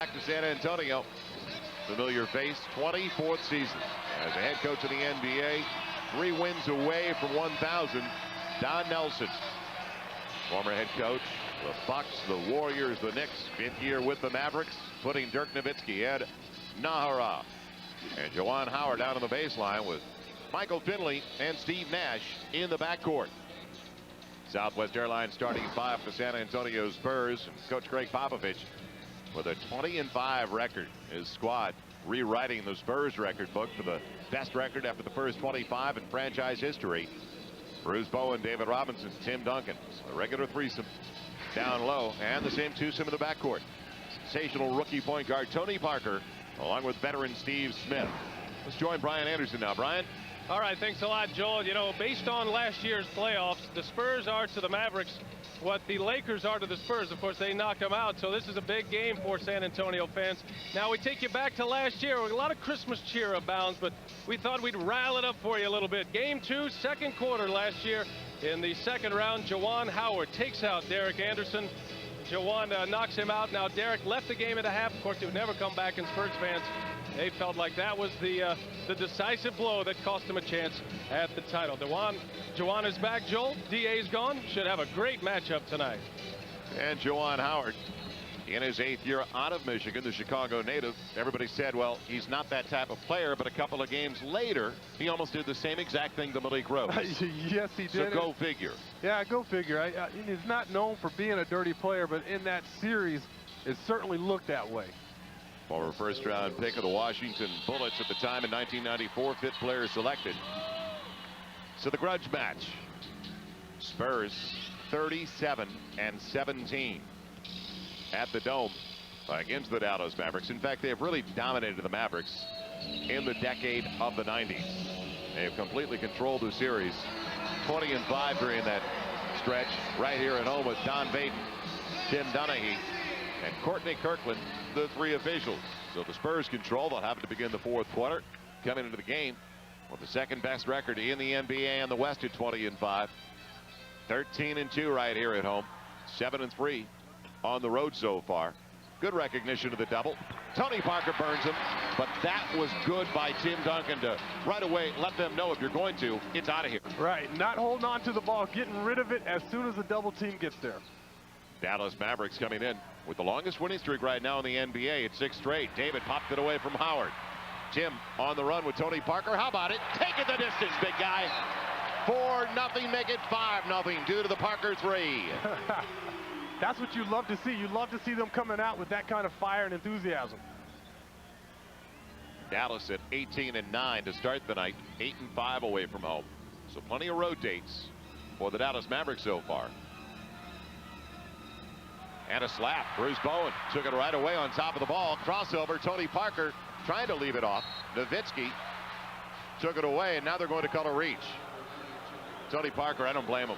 Back to San Antonio. Familiar face, 24th season as a head coach in the NBA. 3 wins away from 1,000. Don Nelson, former head coach, the Bucks, the Warriors, the Knicks, 5th year with the Mavericks, putting Dirk Nowitzki, Ed Nahara, and Juwan Howard down on the baseline with Michael Finley and Steve Nash in the backcourt. Southwest Airlines starting 5 for San Antonio Spurs, and Coach Greg Popovich with a 20-5 record. His squad rewriting the Spurs record book for the best record after the first 25 in franchise history. Bruce Bowen, David Robinson, Tim Duncan, a regular threesome down low, and the same twosome in the backcourt. Sensational rookie point guard Tony Parker, along with veteran Steve Smith. Let's join Brian Anderson now. Brian. All right, thanks a lot, Joel. You know, based on last year's playoffs, the Spurs are to the Mavericks what the Lakers are to the Spurs. Of course, they knocked them out, so this is a big game for San Antonio fans. Now, we take you back to last year. A lot of Christmas cheer abounds, but we thought we'd rile it up for you a little bit. Game 2, second quarter last year. In the second round, Juwan Howard takes out Derek Anderson. Juwan knocks him out. Now, Derek left the game at a half. Of course, he would never come back, and Spurs fans, they felt like that was the decisive blow that cost him a chance at the title. Juwan is back, Joel. DA's gone. Should have a great matchup tonight. And Juwan Howard, in his 8th year out of Michigan, the Chicago native. Everybody said, well, he's not that type of player, but a couple of games later, he almost did the same exact thing to Malik Rose. Yes, he did. So go figure. Yeah, go figure. He's not known for being a dirty player, but in that series, it certainly looked that way. Former first-round pick of the Washington Bullets at the time in 1994, 5th player selected. So the grudge match. Spurs 37-17 at the Dome against the Dallas Mavericks. In fact, they have really dominated the Mavericks in the decade of the 90s. They have completely controlled the series. 20-5 during that stretch right here at home with Don Baden, Tim Donaghy, and Courtney Kirkland, the 3 officials. So the Spurs control. They'll have to begin the 4th quarter. Coming into the game with the second best record in the NBA and the West at 20-5. 13-2 right here at home. 7-3 on the road so far. Good recognition of the double. Tony Parker burns him, but that was good by Tim Duncan to right away let them know if you're going to, it's out of here. Right, not holding on to the ball, getting rid of it as soon as the double team gets there. Dallas Mavericks coming in with the longest winning streak right now in the NBA at 6 straight. David popped it away from Howard. Tim on the run with Tony Parker. How about it? Take it the distance, big guy. 4-0, make it 5-0 due to the Parker 3. That's what you love to see. You love to see them coming out with that kind of fire and enthusiasm. Dallas at 18-9 to start the night, 8-5 away from home. So plenty of road dates for the Dallas Mavericks so far. And a slap. Bruce Bowen took it right away on top of the ball. Crossover. Tony Parker trying to leave it off. Nowitzki took it away, and now they're going to call a reach. Tony Parker, I don't blame him.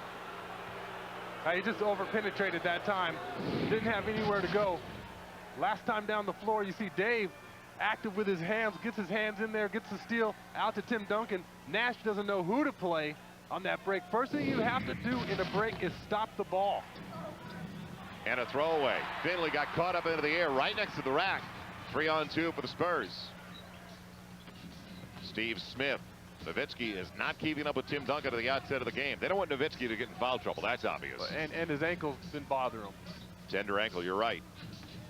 He just over-penetrated that time. Didn't have anywhere to go. Last time down the floor, you see Dave active with his hands, gets his hands in there, gets the steal out to Tim Duncan. Nash doesn't know who to play on that break. First thing you have to do in a break is stop the ball. And a throwaway. Finley got caught up into the air right next to the rack. 3-on-2 for the Spurs. Steve Smith. Nowitzki is not keeping up with Tim Duncan at the outset of the game. They don't want Nowitzki to get in foul trouble. That's obvious. And his ankle's been bothering him. Tender ankle, you're right.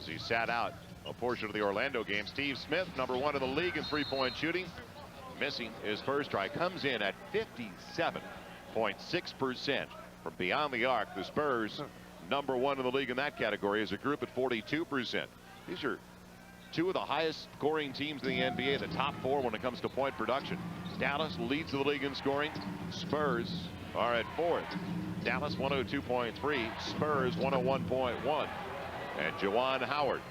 So he sat out a portion of the Orlando game. Steve Smith, #1 in the league in 3-point shooting. Missing his first try. Comes in at 57.6% from beyond the arc. The Spurs, #1 in the league in that category as a group at 42%. These are 2 of the highest scoring teams in the NBA, the top 4 when it comes to point production. Dallas leads the league in scoring. Spurs are at 4th. Dallas 102.3, Spurs 101.1. And Juwan Howard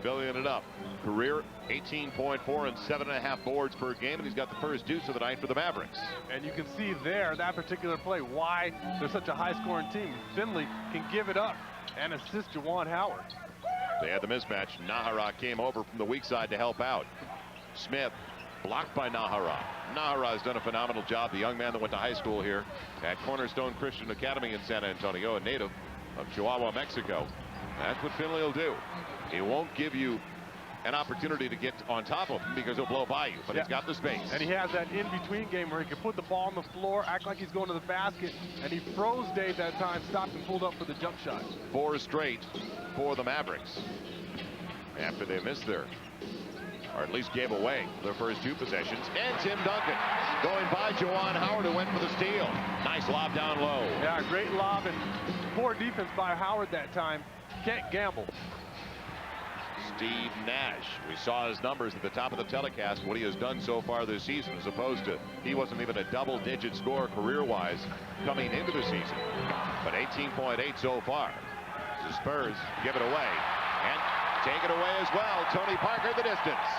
filling it up. Career 18.4 and 7.5 boards per game, and he's got the first deuce of the night for the Mavericks. And you can see there, that particular play, why they're such a high-scoring team. Finley can give it up and assist Juwan Howard. They had the mismatch. Nahara came over from the weak side to help out. Smith blocked by Nahara. Nahara has done a phenomenal job. The young man that went to high school here at Cornerstone Christian Academy in San Antonio, a native of Chihuahua, Mexico. That's what Finley will do. He won't give you an opportunity to get on top of him because he'll blow by you, but he's got the space. And he has that in-between game where he can put the ball on the floor, act like he's going to the basket, and he froze Dave that time, stopped and pulled up for the jump shot. 4 straight for the Mavericks after they missed their, or at least gave away their first 2 possessions. And Tim Duncan going by Juwan Howard, who went for the steal. Nice lob down low. Yeah, great lob and poor defense by Howard that time. Can't gamble. Steve Nash, we saw his numbers at the top of the telecast, what he has done so far this season, as opposed to he wasn't even a double-digit scorer career-wise coming into the season, but 18.8 so far. The Spurs give it away and take it away as well. Tony Parker the distance.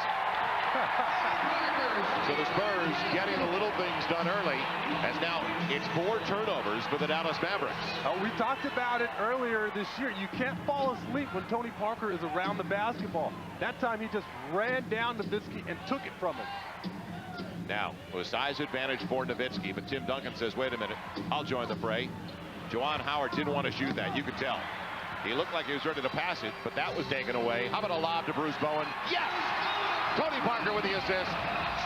So the Spurs getting the little things done early, as now it's 4 turnovers for the Dallas Mavericks. Oh, we talked about it earlier this year. You can't fall asleep when Tony Parker is around the basketball. That time he just ran down Nowitzki and took it from him. Now, a size advantage for Nowitzki, but Tim Duncan says, wait a minute, I'll join the fray. Juwan Howard didn't want to shoot that, you could tell. He looked like he was ready to pass it, but that was taken away. How about a lob to Bruce Bowen? Yes! Tony Parker with the assist.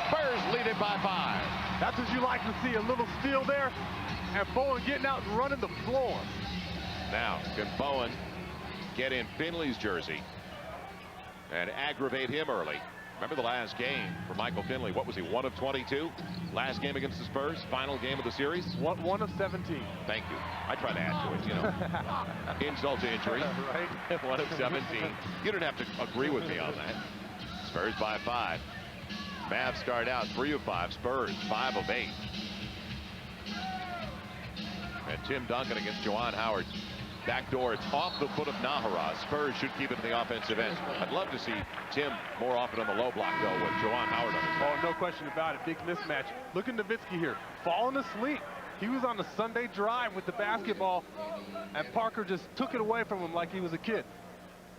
Spurs lead it by 5. That's what you like to see, a little steal there, and Bowen getting out and running the floor. Now, can Bowen get in Finley's jersey and aggravate him early? Remember the last game for Michael Finley. What was he, 1 of 22? Last game against the Spurs, final game of the series? 1 of 17. Thank you. I try to add to it, you know. Insult to injury. Right. 1 of 17. You don't have to agree with me on that. Spurs by 5. Mavs start out 3 of 5. Spurs 5 of 8. And Tim Duncan against Juwan Howard. Backdoor, it's off the foot of Nahara. Spurs should keep it in the offensive end. I'd love to see Tim more often on the low block, though, with Juwan Howard on his back. Oh, no question about it. Big mismatch. Look at Nowitzki here, falling asleep. He was on the Sunday drive with the basketball, and Parker just took it away from him like he was a kid.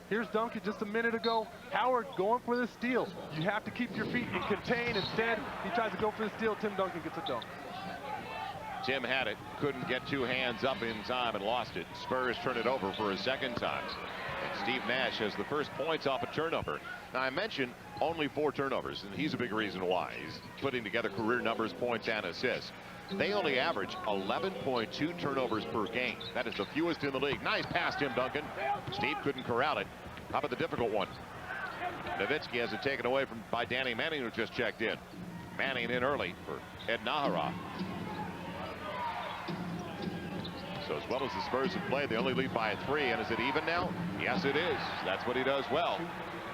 Here's Duncan just a minute ago. Howard going for the steal. You have to keep your feet and contain. Instead, he tries to go for the steal. Tim Duncan gets a dunk. Tim had it, couldn't get 2 hands up in time and lost it. Spurs turn it over for a second time. And Steve Nash has the first points off a turnover. Now, I mentioned only 4 turnovers, and he's a big reason why. He's putting together career numbers, points, and assists. They only average 11.2 turnovers per game. That is the fewest in the league. Nice pass, Tim Duncan. Steve couldn't corral it. How about the difficult one? Nowitzki has it taken away by Danny Manning, who just checked in. Manning in early for Ed Nahara. So as well as the Spurs have played, they only lead by 3. And is it even now? Yes, it is. That's what he does well.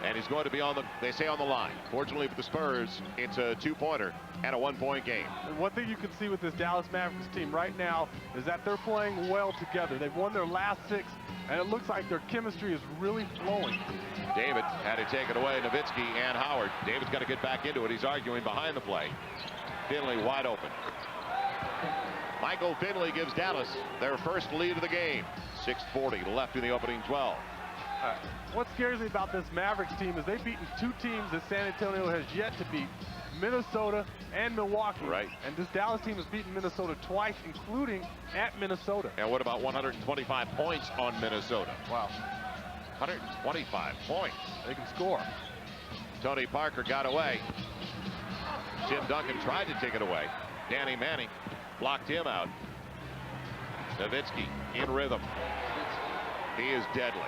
And he's going to be on the, they say, on the line. Fortunately for the Spurs, it's a 2-pointer and a 1-point game. And one thing you can see with this Dallas Mavericks team right now is that they're playing well together. They've won their last 6, and it looks like their chemistry is really flowing. David had it taken away. Nowitzki and Howard. David's got to get back into it. He's arguing behind the play. Finley wide open. Michael Finley gives Dallas their first lead of the game. 6:40 left in the opening 12. What scares me about this Mavericks team is they've beaten 2 teams that San Antonio has yet to beat, Minnesota and Milwaukee. Right. And this Dallas team has beaten Minnesota twice, including at Minnesota. And what about 125 points on Minnesota? Wow. 125 points. They can score. Tony Parker got away. Tim Duncan tried to take it away. Danny Manning blocked him out. Nowitzki in rhythm. He is deadly.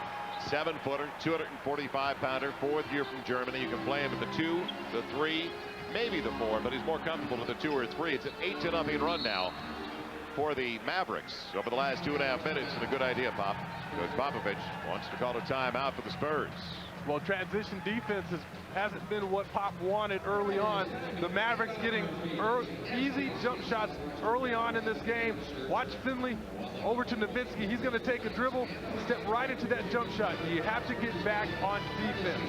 7-footer, 245-pounder, 4th year from Germany. You can play him at the 2, the 3, maybe the 4, but he's more comfortable with the 2 or 3. It's an 8-0 run now for the Mavericks over the last 2.5 minutes. And a good idea, Pop. Coach Popovich wants to call a timeout for the Spurs. Well, transition defense hasn't been what Pop wanted early on. The Mavericks getting easy jump shots early on in this game. Watch Finley over to Nowitzki. He's going to take a dribble, step right into that jump shot. You have to get back on defense.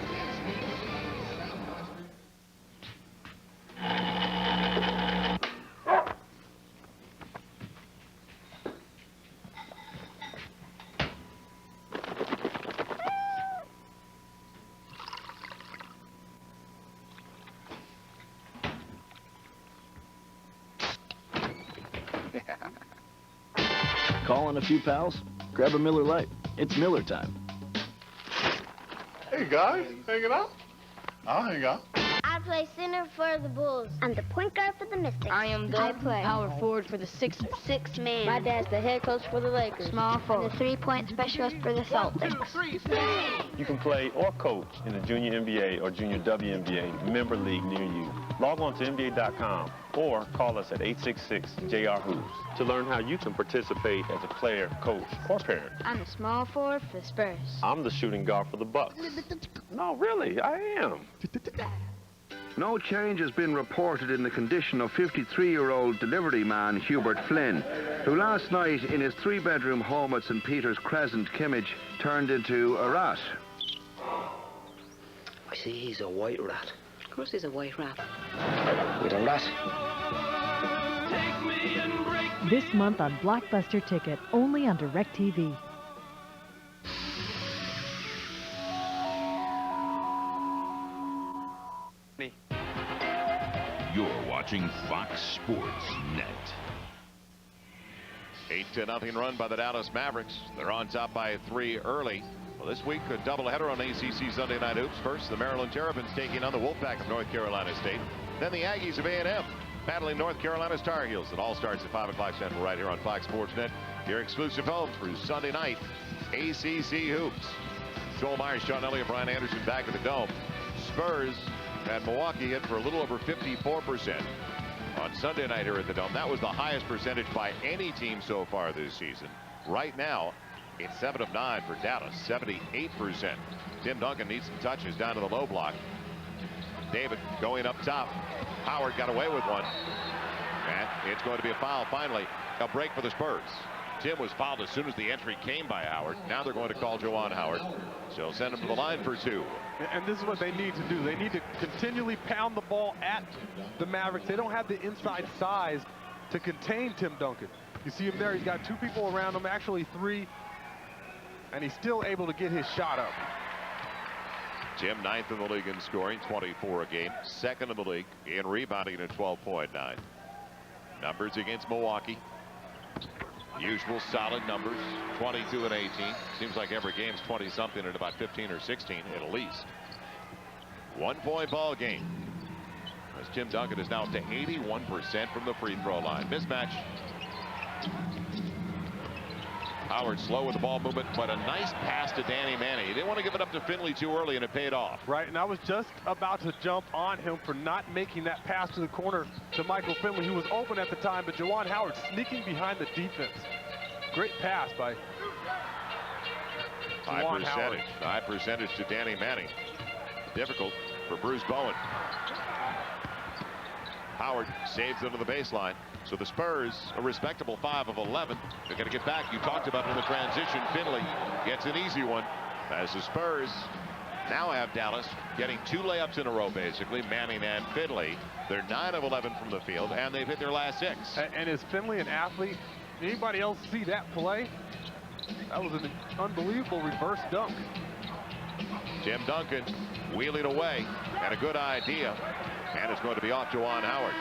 Call on a few pals? Grab a Miller Lite. It's Miller time. Hey, Hey, guys. Hanging out? I'll hang out. I play center for the Bulls. I'm the point guard for the Mystics. I play power forward for the six man. My dad's the head coach for the Lakers. Small forward. The 3-point specialist for the Celtics. You can play or coach in the Junior NBA or Junior WNBA member league near you. Log on to NBA.com or call us at 866-JR-HOOPS to learn how you can participate as a player, coach, or parent. I'm the small forward for the Spurs. I'm the shooting guard for the Bucks. No, really, I am. No change has been reported in the condition of 53-year-old delivery man Hubert Flynn, who last night in his 3-bedroom home at St. Peter's Crescent, Kimmage, turned into a rat. I see he's a white rat. Of course he's a white rat. With a rat. This month on Blockbuster Ticket, only on DirecTV. You're watching Fox Sports Net. 8-0 run by the Dallas Mavericks. They're on top by 3 early. Well, this week, a doubleheader on ACC Sunday Night Hoops. First, the Maryland Terrapins taking on the Wolfpack of North Carolina State. Then the Aggies of A&M battling North Carolina's Tar Heels. It all starts at 5 o'clock Central right here on Fox Sports Net. Your exclusive home for Sunday night ACC Hoops. Joel Myers, Sean Elliott, Brian Anderson back at the Dome. Spurs and Milwaukee hit for a little over 54% on Sunday night here at the Dome. That was the highest percentage by any team so far this season. Right now, it's 7 of 9 for Dallas, 78%. Tim Duncan needs some touches down to the low block. David going up top. Howard got away with one. And it's going to be a foul finally. A break for the Spurs. Tim was fouled as soon as the entry came by Howard. Now they're going to call Juwan Howard. So send him to the line for 2. And this is what they need to do. They need to continually pound the ball at the Mavericks. They don't have the inside size to contain Tim Duncan. You see him there. He's got 2 people around him, actually 3. And he's still able to get his shot up. Tim 9th in the league in scoring, 24 a game. 2nd in the league in rebounding at 12.9. Numbers against Milwaukee. Usual solid numbers, 22 and 18. Seems like every game's 20-something at about 15 or 16 at least. 1-point ball game. As Tim Duncan is now up to 81% from the free throw line. Mismatch. Howard slow with the ball movement, but a nice pass to Danny Manning. He didn't want to give it up to Finley too early, and it paid off. Right, and I was just about to jump on him for not making that pass to the corner to Michael Finley, who was open at the time, but Juwan Howard sneaking behind the defense. Great pass by Juwan Howard. High percentage to Danny Manning. Difficult for Bruce Bowen. Howard saves into the baseline. So the Spurs, a respectable 5 of 11. They're going to get back. You talked about in the transition. Finley gets an easy one. As the Spurs now have Dallas getting 2 layups in a row, basically, Manning and Finley. They're 9 of 11 from the field, and they've hit their last 6. And is Finley an athlete? Anybody else see that play? That was an unbelievable reverse dunk. Tim Duncan wheeling away, and a good idea. And it's going to be off Juwan Howard.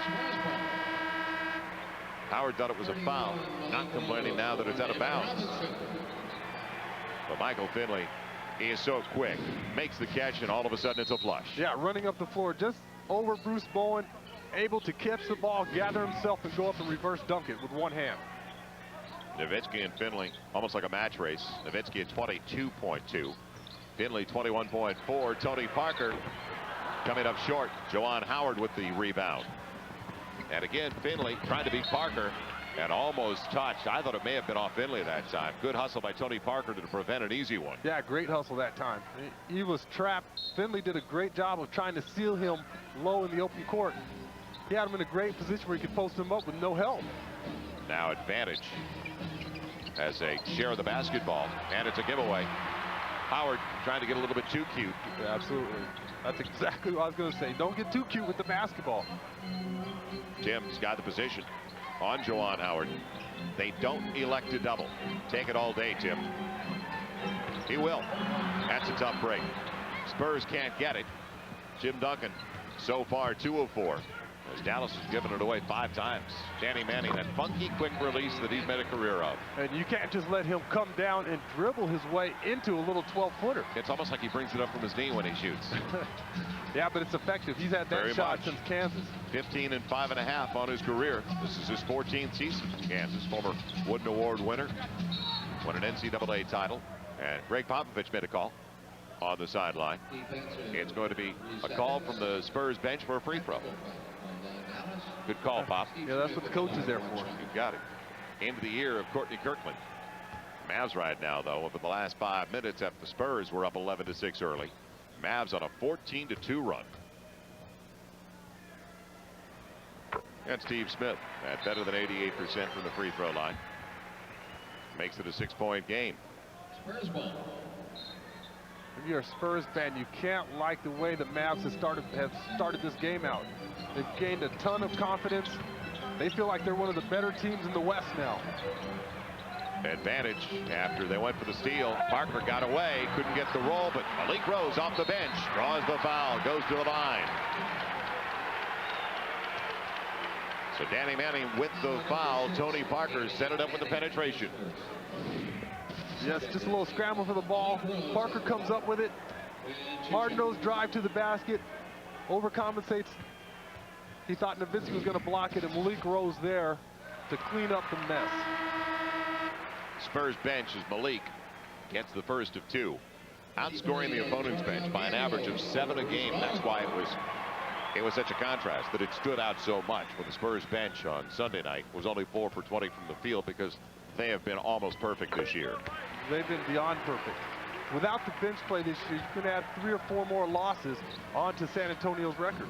Howard thought it was a foul, not complaining now that it's out of bounds. But Michael Finley, he is so quick, makes the catch, and all of a sudden it's a flush. Yeah, running up the floor just over Bruce Bowen, able to catch the ball, gather himself, and go up and reverse dunk it with one hand. Nowitzki and Finley, almost like a match race. Nowitzki at 22.2. Finley 21.4. Tony Parker coming up short. Juwan Howard with the rebound. And again, Finley trying to beat Parker and almost touched. I thought it may have been off Finley that time. Good hustle by Tony Parker to prevent an easy one. Yeah, great hustle that time. He was trapped. Finley did a great job of trying to seal him low in the open court. He had him in a great position where he could post him up with no help. Now advantage as they share the basketball, and it's a giveaway. Howard trying to get a little bit too cute. Yeah, absolutely. That's exactly what I was going to say. Don't get too cute with the basketball. Tim's got the position on Juwan Howard. They don't elect to double. Take it all day, Tim. He will. That's a tough break. Spurs can't get it. Tim Duncan so far 2 of 4. as Dallas has given it away 5 times. Danny Manning, that funky quick release that he's made a career of. And you can't just let him come down and dribble his way into a little 12-footer. It's almost like he brings it up from his knee when he shoots. Yeah, but it's effective. He's had that Very shot much. since Kansas. 15 and 5.5 on his career. This is his 14th season. Kansas, former Wooden Award winner, won an NCAA title. And Greg Popovich made a call on the sideline. It's going to be a call from the Spurs bench for a free throw. Good call, Pop. Yeah, that's what the coach is there for. You got it. End of the year of Courtney Kirkland. Mavs right now, though, over the last 5 minutes after the Spurs were up 11-6 early. Mavs on a 14-2 run. And Steve Smith at better than 88% from the free throw line. Makes it a 6-point game. If you're a Spurs fan, you can't like the way the Mavs have started this game out. They've gained a ton of confidence. They feel like they're one of the better teams in the West now. Advantage after they went for the steal. Parker got away, couldn't get the roll, but Malik Rose off the bench, draws the foul, goes to the line. So Danny Manning with the foul. Tony Parker set it up with the penetration. Yes, just a little scramble for the ball. Parker comes up with it. Martineau's drive to the basket. Overcompensates. He thought Nowitzki was going to block it, and Malik Rose there to clean up the mess. Spurs bench as Malik gets the first of 2. Outscoring the opponent's bench by an average of 7 a game. That's why it was such a contrast that it stood out so much when the Spurs bench on Sunday night was only 4 for 20 from the field, because they have been almost perfect this year. They've been beyond perfect. Without the bench play this year, you can add 3 or 4 more losses onto San Antonio's record.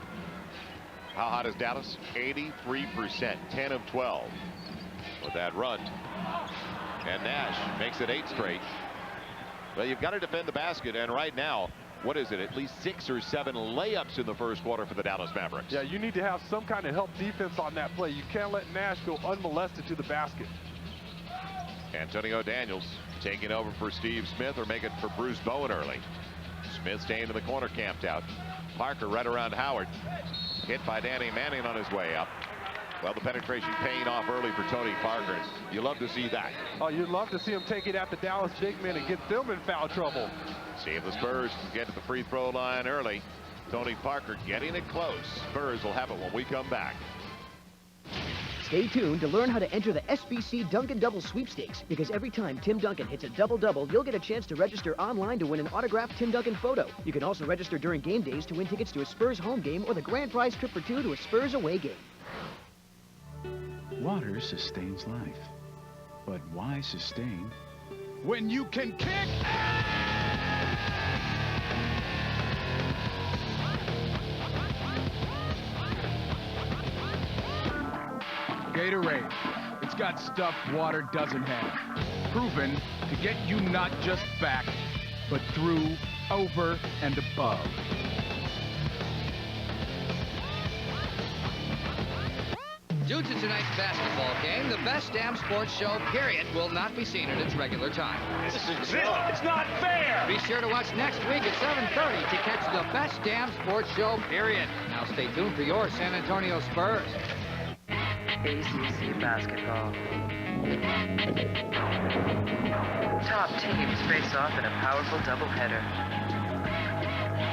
How hot is Dallas? 83%, 10 of 12 with that run. And Nash makes it 8 straight. Well, you've got to defend the basket, and right now, what is it, at least 6 or 7 layups in the first quarter for the Dallas Mavericks. Yeah, you need to have some kind of help defense on that play. You can't let Nash go unmolested to the basket. Antonio Daniels taking over for Steve Smith, or make it for Bruce Bowen early. Smith staying in the corner, camped out. Parker right around Howard. Hit by Danny Manning on his way up. Well, the penetration paying off early for Tony Parker. You love to see that. Oh, you'd love to see him take it at the Dallas big man and get them in foul trouble. See if the Spurs can get to the free throw line early. Tony Parker getting it close. Spurs will have it when we come back. Stay tuned to learn how to enter the SBC Duncan Double Sweepstakes, because every time Tim Duncan hits a double-double, you'll get a chance to register online to win an autographed Tim Duncan photo. You can also register during game days to win tickets to a Spurs home game or the grand prize trip for 2 to a Spurs away game. Water sustains life. But why sustain when you can kick? Gatorade. It's got stuff water doesn't have. Proven to get you not just back, but through, over, and above. Due to tonight's basketball game, the Best Damn Sports Show, period, will not be seen at its regular time. It's not fair! Be sure to watch next week at 7:30 to catch the Best Damn Sports Show, period. Now stay tuned for your San Antonio Spurs. ACC basketball. Top teams face off in a powerful doubleheader.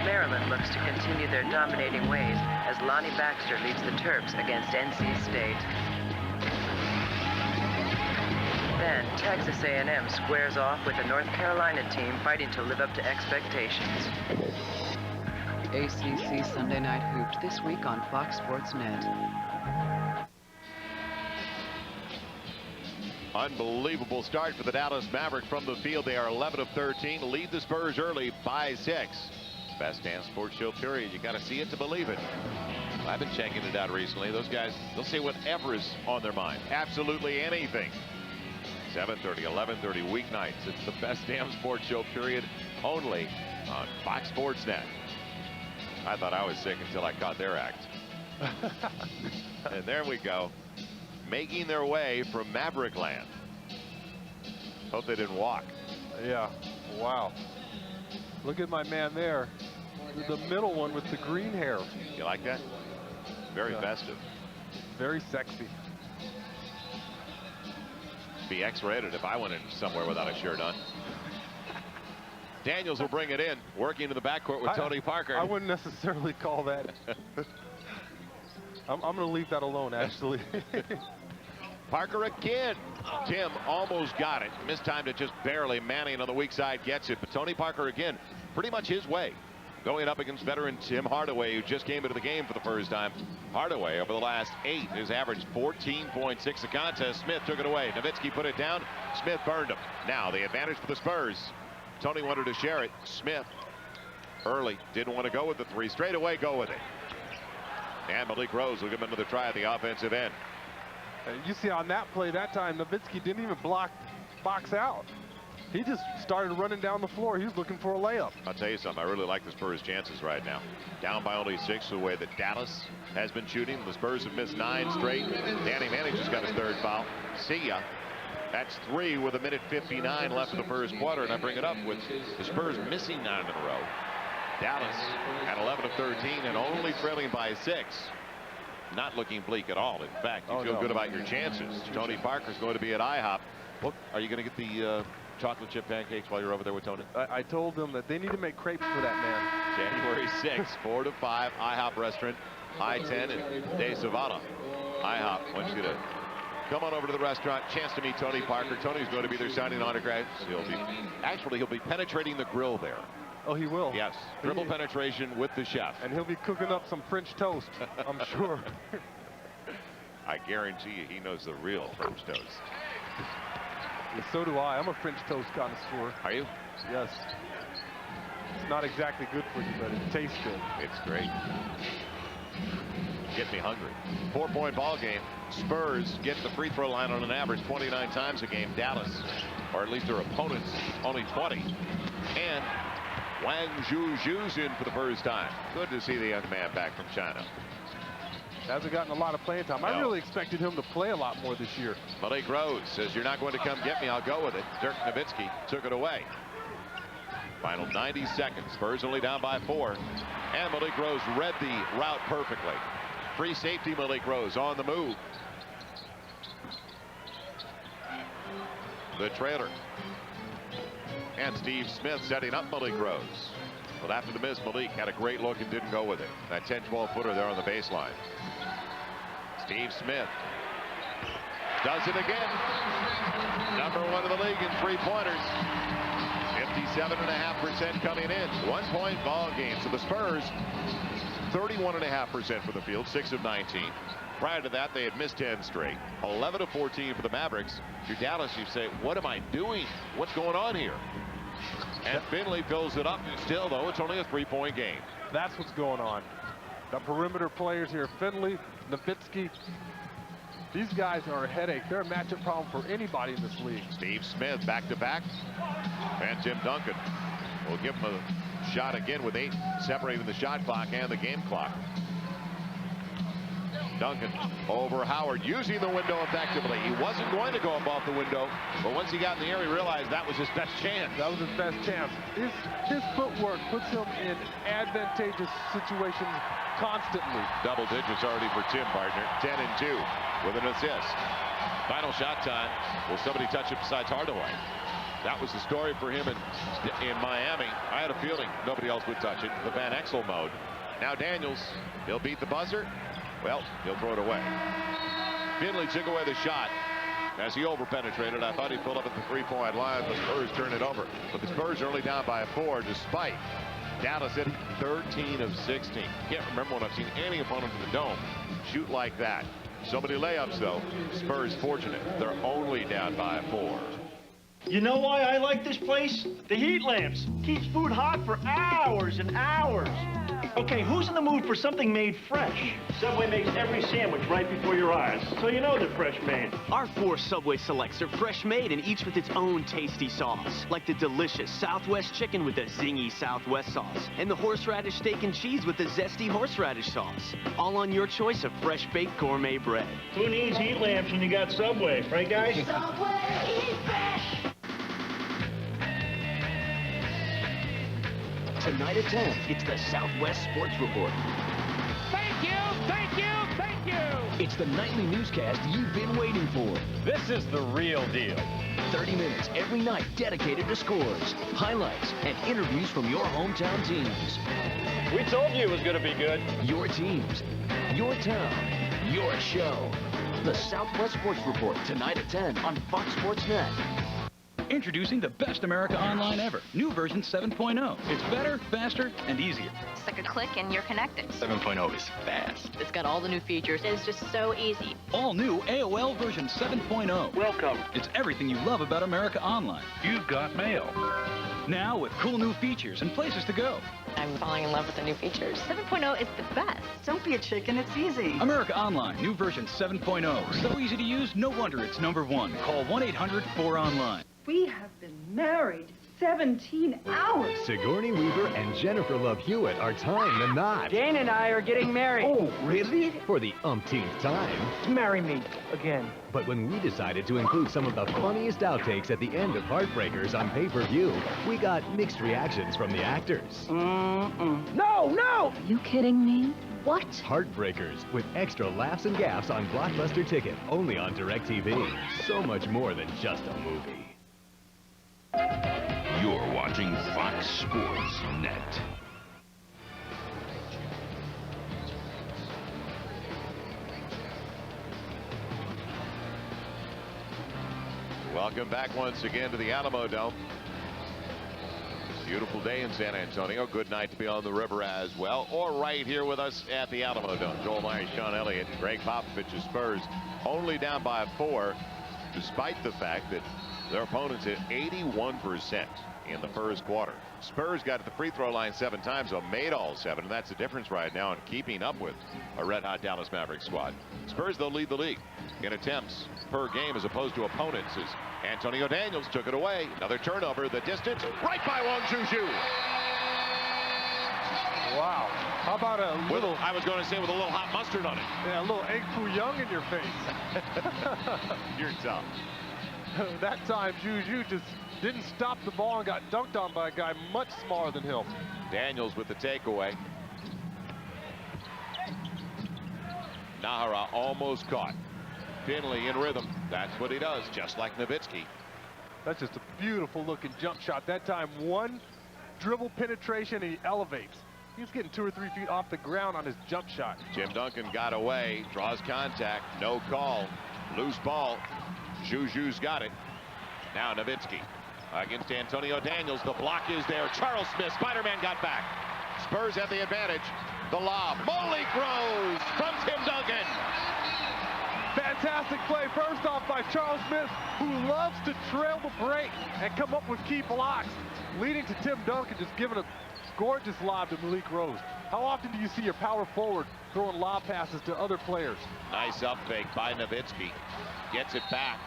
Maryland looks to continue their dominating ways as Lonnie Baxter leads the Terps against NC State. Then Texas A&M squares off with a North Carolina team fighting to live up to expectations. ACC Sunday Night Hoops this week on Fox Sports Net. Unbelievable start for the Dallas Mavericks from the field. They are 11 of 13, lead the Spurs early by 6. Best Damn Sports Show, period. You got to see it to believe it. I've been checking it out recently. Those guys, they'll say whatever is on their mind. Absolutely anything. 7:30, 11:30 weeknights. It's the Best Damn Sports Show, period, only on Fox Sports Net. I thought I was sick until I caught their act. And there we go. Making their way from Maverick land. Hope they didn't walk. Yeah, wow. Look at my man there. The middle one with the green hair. You like that? Very festive. Very sexy. Be X-rated if I went in somewhere without a shirt on. Daniels will bring it in, working to the backcourt with Tony Parker. I wouldn't necessarily call that. I'm going to leave that alone, actually. Parker again. Tim almost got it. Mistimed it just barely. Manning on the weak side gets it. But Tony Parker again, pretty much his way. Going up against veteran Tim Hardaway, who just came into the game for the first time. Hardaway, over the last 8, has averaged 14.6 a contest. Smith took it away. Nowitzki put it down. Smith burned him. Now the advantage for the Spurs. Tony wanted to share it. Smith early didn't want to go with the 3. Straight away go with it. And Malik Rose will give him another try at the offensive end. You see on that play that time, Nowitzki didn't even box out. He just started running down the floor. He was looking for a layup. I'll tell you something. I really like the Spurs' chances right now. Down by only 6 the way that Dallas has been shooting. The Spurs have missed 9 straight. Danny Manning just got his 3rd foul. See ya. That's 3 with 1:59 left in the first quarter. And I bring it up with the Spurs missing 9 in a row. Dallas at 11 of 13 and only trailing by 6. Not looking bleak at all. In fact, you feel good about your chances. Tony Parker's going to be at IHOP. Well, are you going to get the chocolate chip pancakes while you're over there with Tony? I told them that they need to make crepes for that man. January 6th, 4 to 5, IHOP restaurant, I-10 and De Savannah. IHOP wants you to come on over to the restaurant. Chance to meet Tony Parker. Tony's going to be there signing autographs. He'll be penetrating the grill there. Oh, he will? Yes. Dribble penetration with the chef. And he'll be cooking up some French toast, I'm sure. I guarantee you he knows the real French toast. Yeah, so do I. I'm a French toast connoisseur. Are you? Yes. It's not exactly good for you, but it tastes good. It's great. Get me hungry. 4-point ball game. Spurs get the free throw line on an average 29 times a game. Dallas, or at least their opponents, only 20. And Wang Zhu's in for the first time. Good to see the young man back from China. Hasn't gotten a lot of playing time. I really expected him to play a lot more this year. Malik Rose says, "You're not going to come get me. I'll go with it." Dirk Nowitzki took it away. Final 90 seconds. Spurs only down by 4. And Malik Rose read the route perfectly. Free safety Malik Rose on the move. The trailer. And Steve Smith setting up Malik Rose. But after the miss, Malik had a great look and didn't go with it. That 10-12 footer there on the baseline. Steve Smith does it again. Number 1 in the league in 3-pointers. 57.5% coming in. 1-point ball game. So the Spurs, 31.5% for the field, 6 of 19. Prior to that, they had missed 10 straight. 11 of 14 for the Mavericks. If you're Dallas, you say, what am I doing? What's going on here? And Finley fills it up. Still, though, it's only a 3-point game. That's what's going on. The perimeter players here, Finley, Nowitzki, these guys are a headache. They're a matchup problem for anybody in this league. Steve Smith back-to-back. And Tim Duncan will give him a shot again with 8 separating the shot clock and the game clock. Duncan over Howard, using the window effectively. He wasn't going to go up off the window, but once he got in the air, he realized that was his best chance. That was his best chance. His footwork puts him in advantageous situations constantly. Double digits already for Tim, partner. 10 and 2 with an assist. Final shot time. Will somebody touch it besides Hardaway? That was the story for him in Miami. I had a feeling nobody else would touch it. The Van Exel mode. Now Daniels, he'll beat the buzzer. Well, he'll throw it away. Finley took away the shot as he over-penetrated. I thought he pulled up at the 3-point line. The Spurs turned it over. But the Spurs are only down by 4 despite Dallas hitting 13 of 16. Can't remember when I've seen any opponent in the Dome shoot like that. So many layups, though. Spurs fortunate. They're only down by 4. You know why I like this place? The heat lamps. Keeps food hot for hours and hours. Okay, who's in the mood for something made fresh? Subway makes every sandwich right before your eyes, so you know they're fresh made. Our 4 Subway selects are fresh made and each with its own tasty sauce. Like the delicious Southwest chicken with the zingy Southwest sauce. And the horseradish steak and cheese with the zesty horseradish sauce. All on your choice of fresh baked gourmet bread. Who needs heat lamps when you got Subway, right guys? Subway, eat fresh! Tonight at 10, it's the Southwest Sports Report. Thank you, thank you, thank you. It's the nightly newscast you've been waiting for. This is the real deal. 30 minutes every night dedicated to scores, highlights, and interviews from your hometown teams. We told you it was going to be good. Your teams, your town, your show. The Southwest Sports Report, tonight at 10 on Fox Sports Net. Introducing the best America Online ever. New version 7.0. It's better, faster, and easier. It's like a click and you're connected. 7.0 is fast. It's got all the new features. It's just so easy. All new AOL version 7.0. Welcome. It's everything you love about America Online. You've got mail. Now with cool new features and places to go. I'm falling in love with the new features. 7.0 is the best. Don't be a chicken, it's easy. America Online, new version 7.0. So easy to use, no wonder it's #1. Call 1-800-4ONLINE. We have been married 17 hours. Sigourney Weaver and Jennifer Love Hewitt are tying the knot. Jane and I are getting married. Oh, really? For the umpteenth time. Marry me again. But when we decided to include some of the funniest outtakes at the end of Heartbreakers on pay-per-view, we got mixed reactions from the actors. No, no! Are you kidding me? What? Heartbreakers, with extra laughs and gaffs on Blockbuster Ticket, only on DirecTV. So much more than just a movie. You're watching Fox Sports Net. Welcome back once again to the Alamo Dome. Beautiful day in San Antonio. Good night to be on the river as well, or right here with us at the Alamo Dome. Joel Myers, Sean Elliott, Greg Popovich's Spurs only down by 4, despite the fact that their opponents hit 81% in the first quarter. Spurs got to the free throw line 7 times, so made all 7, and that's the difference right now in keeping up with a red-hot Dallas Mavericks squad. Spurs, they'll lead the league in attempts per game as opposed to opponents, as Antonio Daniels took it away. Another turnover, the distance, right by Wong Juju. Wow. How about a little... I was going to say with a little hot mustard on it. Yeah, a little egg foo young in your face. You're tough. That time, Juju just didn't stop the ball and got dunked on by a guy much smaller than him. Daniels with the takeaway. Nahara almost caught. Finley in rhythm. That's what he does, just like Nowitzki. That's just a beautiful looking jump shot. That time, one dribble penetration, and he elevates. He's getting 2 or 3 feet off the ground on his jump shot. Tim Duncan got away, draws contact, no call, loose ball. Juju's got it. Now Nowitzki against Antonio Daniels. The block is there. Charles Smith, Spider-Man got back. Spurs have the advantage. The lob. Malik Rose from Tim Duncan. Fantastic play, first off by Charles Smith, who loves to trail the break and come up with key blocks, leading to Tim Duncan just giving a gorgeous lob to Malik Rose. How often do you see your power forward throwing lob passes to other players? Nice up fake by Nowitzki. Gets it back.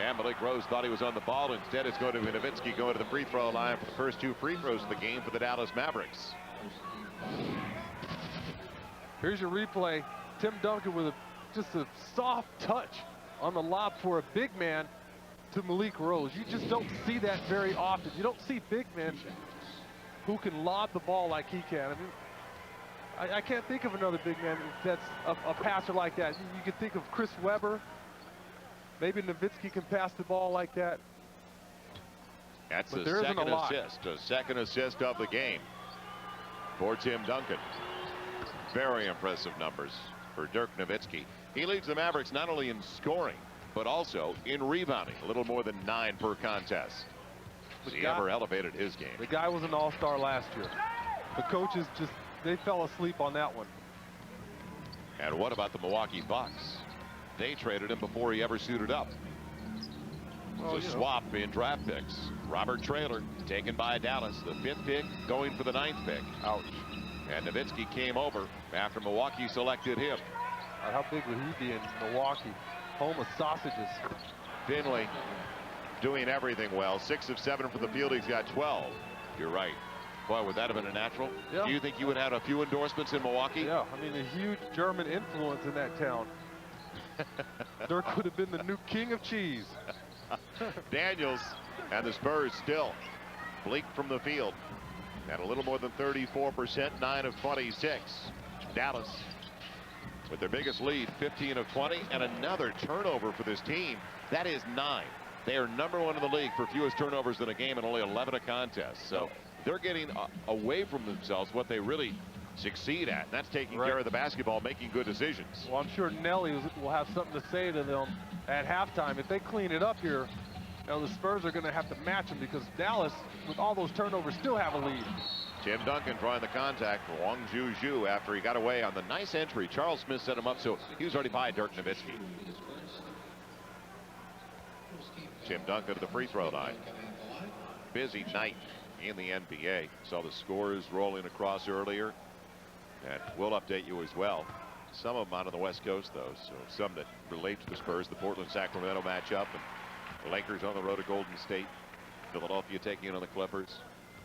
And Malik Rose thought he was on the ball. Instead, it's going to be Nowitzki going to the free throw line for the first 2 free throws of the game for the Dallas Mavericks. Here's your replay. Tim Duncan with just a soft touch on the lob for a big man to Malik Rose. You just don't see that very often. You don't see big men who can lob the ball like he can. I mean, I can't think of another big man that's a passer like that. You can think of Chris Webber. Maybe Nowitzki can pass the ball like that. That's the second assist. A second assist of the game for Tim Duncan. Very impressive numbers for Dirk Nowitzki. He leads the Mavericks not only in scoring, but also in rebounding. A little more than 9 per contest. He ever elevated his game. The guy was an all-star last year. The coaches just, they fell asleep on that one. And what about the Milwaukee Bucks? They traded him before he ever suited up. It's a swap in draft picks. Robert Traylor taken by Dallas, the 5th pick going for the 9th pick. Ouch. And Nowitzki came over after Milwaukee selected him. How big would he be in Milwaukee? Home of sausages. Finley doing everything well. 6 of 7 from the field. He's got 12. You're right. Boy, would that have been a natural? Yeah. Do you think you would have had a few endorsements in Milwaukee? Yeah, I mean, a huge German influence in that town. Dirk would have been the new king of cheese. Daniels and the Spurs still bleak from the field at a little more than 34%, 9 of 26. Dallas with their biggest lead, 15 of 20, and another turnover for this team. That is 9. They are #1 in the league for fewest turnovers in a game and only 11 a contest. So they're getting away from themselves what they really succeed at. And that's taking care of the basketball, making good decisions. Well, I'm sure Nelly will have something to say to them at halftime. If they clean it up here, you know, the Spurs are going to have to match them because Dallas, with all those turnovers, still have a lead. Tim Duncan drawing the contact for Wang Zhu after he got away on the nice entry. Charles Smith set him up, so he was already by Dirk Nowitzki. Tim Duncan to the free throw line. Busy night in the NBA. Saw the scores rolling across earlier, and we'll update you as well. Some of them out on the West Coast, though, so some that relate to the Spurs. The Portland-Sacramento matchup, and the Lakers on the road to Golden State. Philadelphia taking on the Clippers.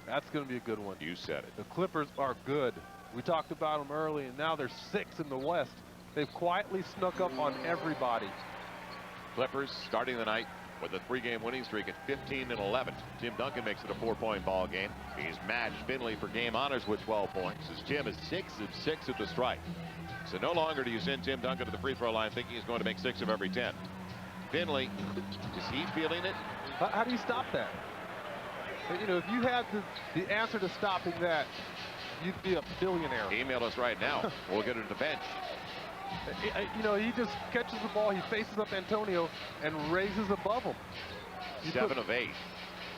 That's going to be a good one. You said it. The Clippers are good. We talked about them early, and now they're 6th in the West. They've quietly snuck up on everybody. Clippers starting the night with a 3-game winning streak at 15 and 11. Tim Duncan makes it a 4-point ball game. He's matched Finley for game honors with 12 points, as Tim is 6 of 6 at the stripe. So no longer do you send Tim Duncan to the free throw line thinking he's going to make 6 of every 10. Finley, is he feeling it? How do you stop that? You know, if you had the answer to stopping that, you'd be a billionaire. Email us right now. We'll get it to the bench. You know, he just catches the ball, he faces up Antonio and raises above him. 7 of 8.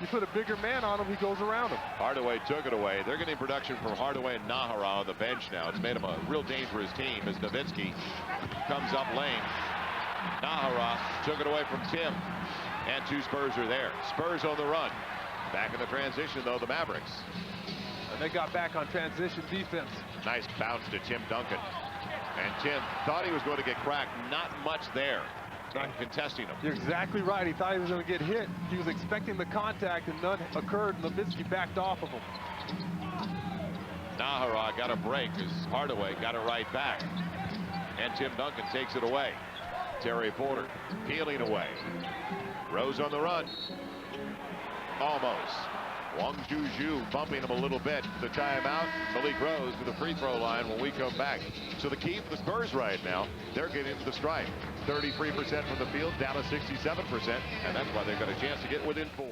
You put a bigger man on him, he goes around him. Hardaway took it away. They're getting production from Hardaway and Nahara on the bench now. It's made him a real dangerous team as Nowitzki comes up lane. Nahara took it away from Tim, and 2 Spurs are there. Spurs on the run. Back in the transition, though, the Mavericks. And they got back on transition defense. Nice bounce to Tim Duncan. And Tim thought he was going to get cracked. Not much there. Contesting him. You're exactly right. He thought he was going to get hit. He was expecting the contact, and none occurred. Nowitzki backed off of him. Nahara got a break as Hardaway got it right back. And Tim Duncan takes it away. Terry Porter peeling away. Rose on the run. Almost. Wang Zhu bumping him a little bit. The timeout. Malik Rose to the free throw line when we come back. So the key for the Spurs right now, they're getting to the stripe. 33% from the field, Dallas 67%, and that's why they've got a chance to get within 4.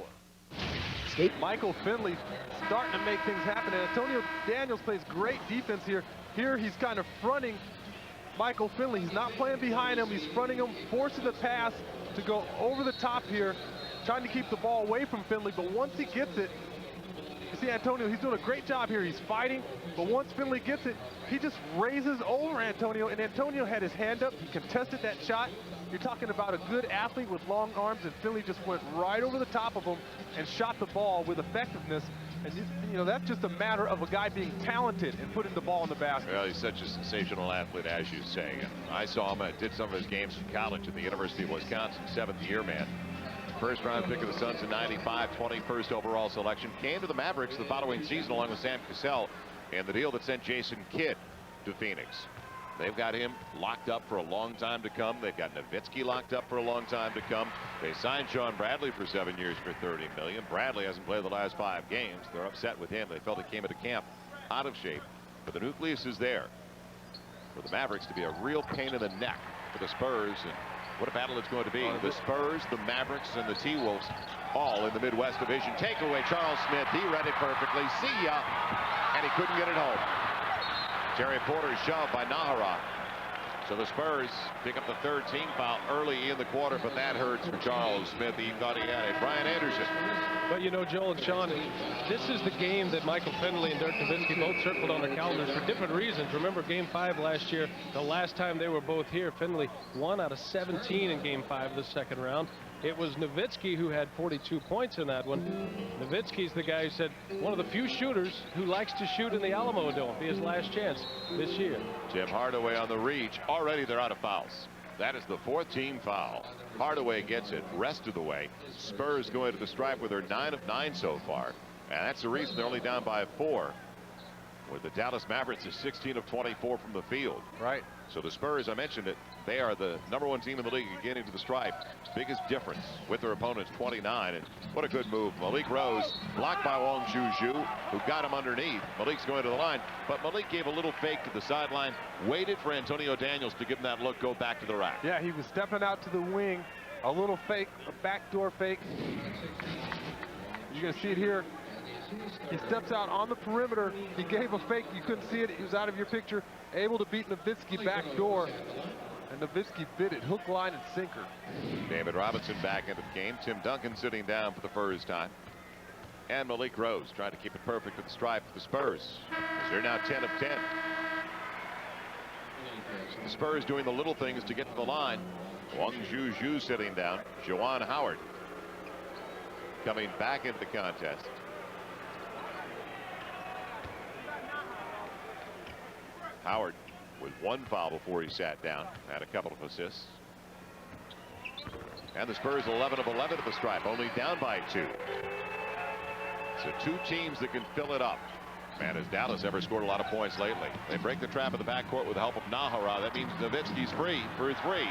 Michael Finley starting to make things happen. And Antonio Daniels plays great defense here. Here he's kind of fronting Michael Finley. He's not playing behind him. He's fronting him, forcing the pass to go over the top here, trying to keep the ball away from Finley. But once he gets it, you see Antonio, he's doing a great job here. He's fighting, but once Finley gets it, he just raises over Antonio, and Antonio had his hand up. He contested that shot. You're talking about a good athlete with long arms, and Finley just went right over the top of him and shot the ball with effectiveness. And you know, that's just a matter of a guy being talented and putting the ball in the basket. Well, he's such a sensational athlete, as you say. And I saw him. I did some of his games in college at the University of Wisconsin, 7th-year man. First-round pick of the Suns in '95, 21st overall selection. Came to the Mavericks the following season along with Sam Cassell, and the deal that sent Jason Kidd to Phoenix. They've got him locked up for a long time to come. They've got Nowitzki locked up for a long time to come. They signed Sean Bradley for 7 years for $30 million. Bradley hasn't played the last 5 games. They're upset with him. They felt he came into camp out of shape. But the nucleus is there for the Mavericks to be a real pain in the neck for the Spurs. And what a battle it's going to be. The Spurs, the Mavericks, and the T-Wolves all in the Midwest Division. Takeaway, Charles Smith. He read it perfectly. See ya. And he couldn't get it home. Terry Porter shoved by Nahara. So the Spurs pick up the 3rd team foul early in the quarter, but that hurts for Charles Smith. He thought he had it. Brian Anderson. But you know, Joel and Sean, this is the game that Michael Finley and Dirk Nowitzki both circled on their calendars for different reasons. Remember Game 5 last year, the last time they were both here, Finley 1 out of 17 in Game 5 of the 2nd round. It was Nowitzki who had 42 points in that one. Nowitzki's the guy who said one of the few shooters who likes to shoot in the Alamo Dome. Be his last chance this year. Tim Hardaway on the reach. Already they're out of fouls. That is the 4th team foul. Hardaway gets it rest of the way. Spurs going to the stripe with their 9 of 9 so far. And that's the reason they're only down by 4 With the Dallas Mavericks is 16 of 24 from the field. Right. So the Spurs, I mentioned it, they are the #1 team in the league at getting to the stripe. Biggest difference with their opponents, 29. And what a good move. Malik Rose blocked by Wong Juju, who got him underneath. Malik's going to the line, but Malik gave a little fake to the sideline, waited for Antonio Daniels to give him that look, go back to the rack. Yeah, he was stepping out to the wing, a little fake, a backdoor fake. You're going to see it here. He steps out on the perimeter. He gave a fake. You couldn't see it. He was out of your picture. Able to beat Nowitzki back door. And Nowitzki bit it. Hook, line, and sinker. David Robinson back into the game. Tim Duncan sitting down for the first time. And Malik Rose trying to keep it perfect at the stripe for the Spurs. They're now 10 of 10. The Spurs doing the little things to get to the line. Wong Juju sitting down. Juwan Howard coming back into the contest. Howard with 1 foul before he sat down. Had a couple of assists. And the Spurs 11 of 11 at the stripe, only down by 2. So 2 teams that can fill it up. Man, has Dallas ever scored a lot of points lately? They break the trap in the backcourt with the help of Nahara. That means Nowitzki's free for a 3.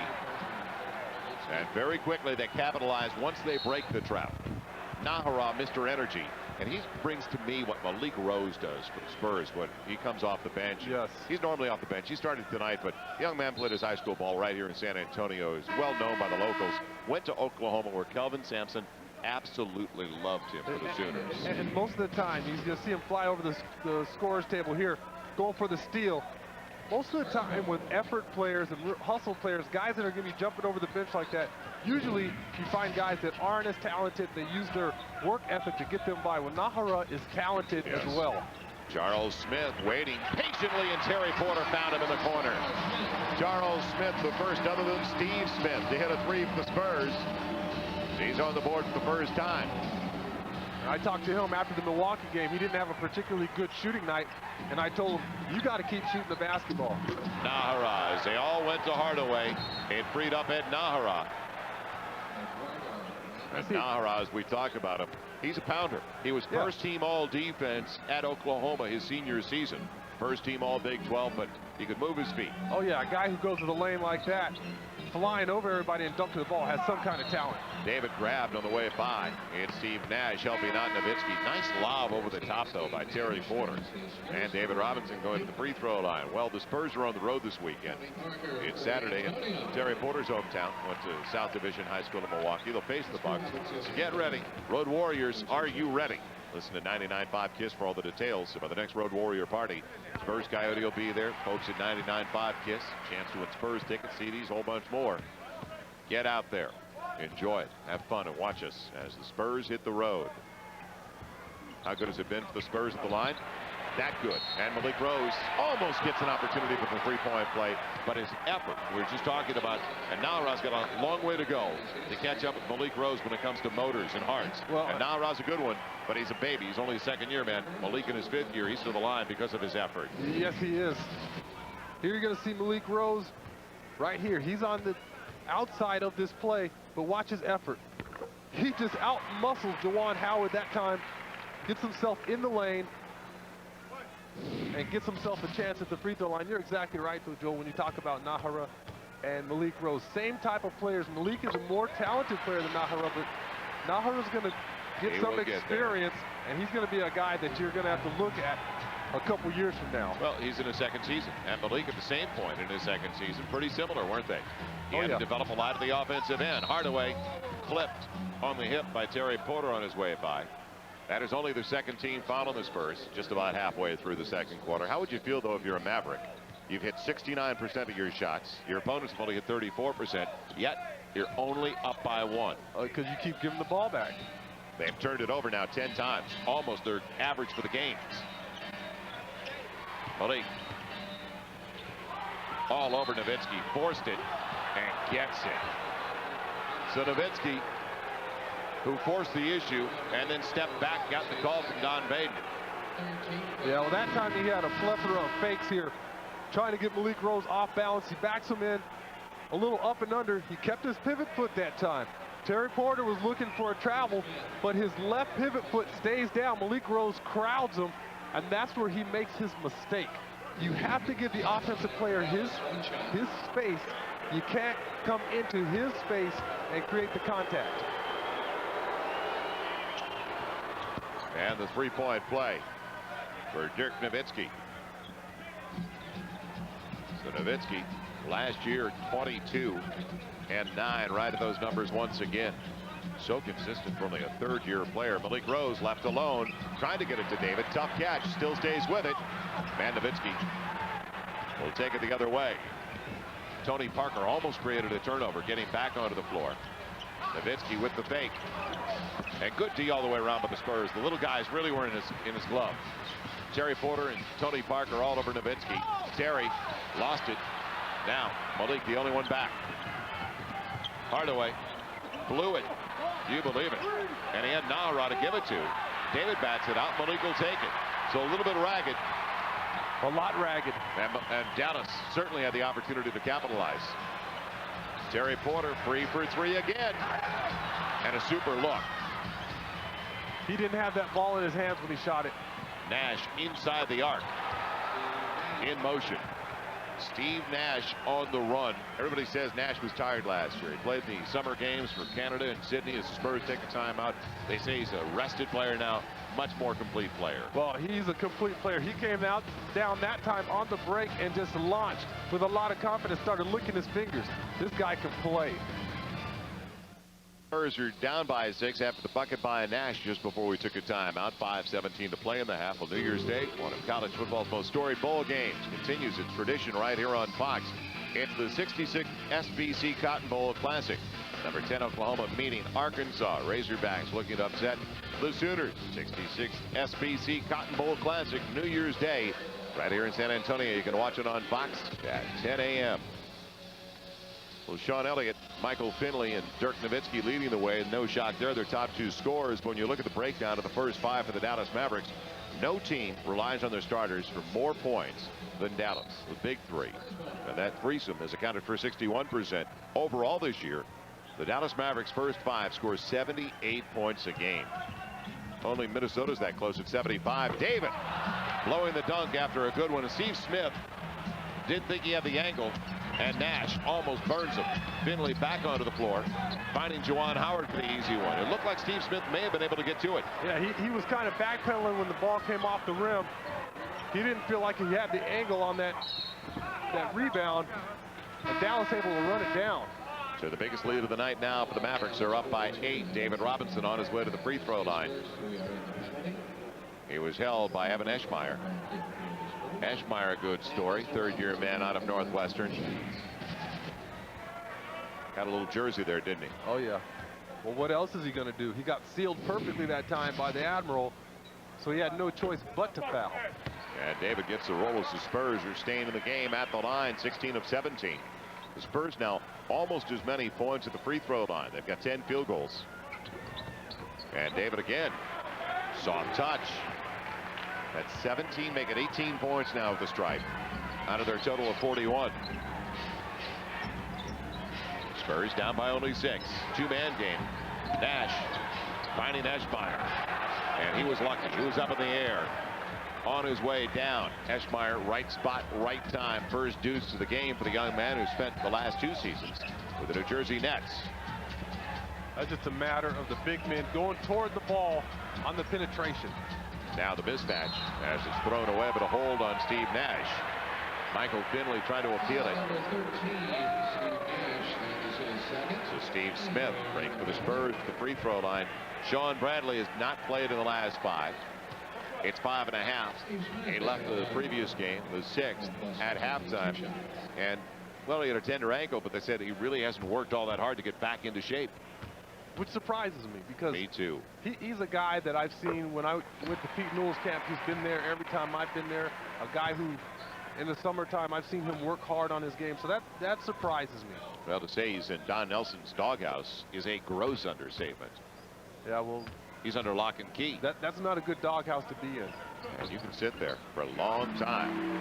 And very quickly they capitalize once they break the trap. Nahara, Mr. Energy. And he brings to me what Malik Rose does for the Spurs when he comes off the bench. Yes. He's normally off the bench. He started tonight, but the young man played his high school ball right here in San Antonio. Is well known by the locals. Went to Oklahoma where Kelvin Sampson absolutely loved him for the Sooners. And most of the time, you'll see him fly over the scorer's table here, going for the steal. Most of the time with effort players and hustle players, guys that are going to be jumping over the bench like that, usually you find guys that aren't as talented. They use their work ethic to get them by. Well, Nahara is talented as well. Charles Smith waiting patiently, and Terry Porter found him in the corner. Charles Smith, the first other than Steve Smith to hit a 3 for the Spurs. He's on the board for the first time. I talked to him after the Milwaukee game. He didn't have a particularly good shooting night, and I told him, you got to keep shooting the basketball. Nahara, as they all went to Hardaway, it freed up Ed Nahara. And Nahara, as we talked about him, he's a pounder. He was first team all defense at Oklahoma his senior season. First team all Big 12, but he could move his feet. Oh yeah, a guy who goes to the lane like that, flying over everybody and dunk to the ball, has some kind of talent. David grabbed on the way by. It's Steve Nash helping out Nowitzki. Nice lob over the top, though, by Terry Porter. And David Robinson going to the free throw line. Well, the Spurs are on the road this weekend. It's Saturday in Terry Porter's hometown. Went to South Division High School in Milwaukee. They'll face the Bucks. So get ready. Road Warriors, are you ready? Listen to 99.5 KISS for all the details about the next Road Warrior party. Spurs Coyote will be there. Folks at 99.5 KISS. Chance to win Spurs tickets, CDs, a whole bunch more. Get out there. Enjoy it. Have fun and watch us as the Spurs hit the road. How good has it been for the Spurs at the line? That good. And Malik Rose almost gets an opportunity for the 3-point play, but his effort, we were just talking about, and Nahara's got a long way to go to catch up with Malik Rose when it comes to motors and hearts. Well, and Nahara's a good one, but he's a baby. He's only a second year, man. Malik in his 5th year, he's to the line because of his effort. Yes, he is. Here you're going to see Malik Rose right here. He's on the outside of this play, but watch his effort. He just out-muscles Juwan Howard that time, gets himself in the lane, and gets himself a chance at the free throw line. You're exactly right, though, Joe, when you talk about Nahara and Malik Rose. Same type of players. Malik is a more talented player than Nahara, but Nahara's going to get some experience, and he's going to be a guy that you're going to have to look at a couple years from now. Well, he's in his 2nd season, and Malik at the same point in his 2nd season. Pretty similar, weren't they? He had to develop a lot of the offensive end. Hardaway clipped on the hip by Terry Porter on his way by. That is only their 2nd team foul on the Spurs, just about halfway through the 2nd quarter. How would you feel, though, if you're a Maverick? You've hit 69% of your shots. Your opponents have only hit 34%, yet you're only up by 1. Because you keep giving the ball back. They've turned it over now 10 times, almost their average for the games. Malik all over Nowitzki, forced it, and gets it. So Nowitzki, who forced the issue and then stepped back, got the call from Don Baden. Yeah, well, that time he had a plethora of fakes here, trying to get Malik Rose off balance. He backs him in a little up and under. He kept his pivot foot that time. Terry Porter was looking for a travel, but his left pivot foot stays down. Malik Rose crowds him, And that's where he makes his mistake. You have to give the offensive player his space. You can't come into his space and create the contact. And the three-point play for Dirk Nowitzki. So Nowitzki, last year, 22 and 9, right at those numbers once again. So consistent for only a third-year player. Malik Rose left alone, trying to get it to David. Tough catch, still stays with it. And Nowitzki will take it the other way. Tony Parker almost created a turnover, getting back onto the floor. Nowitzki with the fake. And good D all the way around by the Spurs. The little guys really were in his glove. Terry Porter and Tony Parker all over Nowitzki. Terry lost it. Now Malik the only one back. Hardaway blew it. Do you believe it? And he had Nara to give it to. David bats it out. Malik will take it. So a little bit ragged. A lot ragged. And Dallas certainly had the opportunity to capitalize. Terry Porter free for three again. And a super look. He didn't have that ball in his hands when he shot it. Nash inside the arc. In motion. Steve Nash on the run. Everybody says Nash was tired last year. He played the summer games for Canada and Sydney as the Spurs take a timeout. They say he's a rested player now. Much more complete player. Well, he's a complete player. He came down that time on the break and just launched with a lot of confidence, started licking his fingers. This guy can play. Spurs are down by 6 after the bucket by Nash just before we took a timeout. 5:17 to play in the half. Well, New Year's Day, one of college football's most storied bowl games, continues its tradition right here on Fox. It's the 66th SBC Cotton Bowl Classic. Number 10 Oklahoma meeting Arkansas. Razorbacks looking to upset the Sooners. 66th SBC Cotton Bowl Classic, New Year's Day, right here in San Antonio. You can watch it on Fox at 10 a.m. Well, Sean Elliott, Michael Finley, and Dirk Nowitzki leading the way. No shock there. Their top two scorers. But when you look at the breakdown of the first 5 for the Dallas Mavericks, no team relies on their starters for more points than Dallas, the big three. And that threesome has accounted for 61% overall this year. The Dallas Mavericks' first 5 score 78 points a game. Only Minnesota's that close at 75. David blowing the dunk after a good one. And Steve Smith didn't think he had the angle. And Nash almost burns him. Finley back onto the floor, finding Juwan Howard for the easy one. It looked like Steve Smith may have been able to get to it. Yeah, he was kind of backpedaling when the ball came off the rim. He didn't feel like he had the angle on that rebound. And Dallas able to run it down. So the biggest lead of the night now for the Mavericks. Are up by 8. David Robinson on his way to the free throw line. He was held by Evan Eschmeyer. Eschmeyer, a good story. Third-year man out of Northwestern. Got a little jersey there, didn't he? Oh, yeah. Well, what else is he going to do? He got sealed perfectly that time by the Admiral, so he had no choice but to foul. And David gets the roll as the Spurs are staying in the game at the line, 16 of 17. The Spurs now almost as many points at the free throw line. They've got 10 field goals. And David again. Soft touch. That's 17, make it 18 points now with the strike. Out of their total of 41. Spurs down by only 6. Two-man game. Nash finding Eschmeyer. And he was lucky. He was up in the air. On his way down. Eschmeyer, right spot, right time. First deuce to the game for the young man who spent the last 2 seasons with the New Jersey Nets. That's just a matter of the big men going toward the ball on the penetration. Now the mismatch as it's thrown away, but a hold on Steve Nash. Michael Finley trying to appeal it. So Steve Smith break for the Spurs at the free throw line. Sean Bradley has not played in the last 5. It's 5.5. He left the previous game, the 6th, at halftime. And, well, he had a tender ankle, but they said he really hasn't worked all that hard to get back into shape. Which surprises me because me too. He's a guy that I've seen when I went to Pete Newell's camp. He's been there every time I've been there. A guy who, in the summertime, I've seen him work hard on his game. So that surprises me. Well, to say he's in Don Nelson's doghouse is a gross understatement. Yeah, well, he's under lock and key. That's not a good doghouse to be in. And you can sit there for a long time.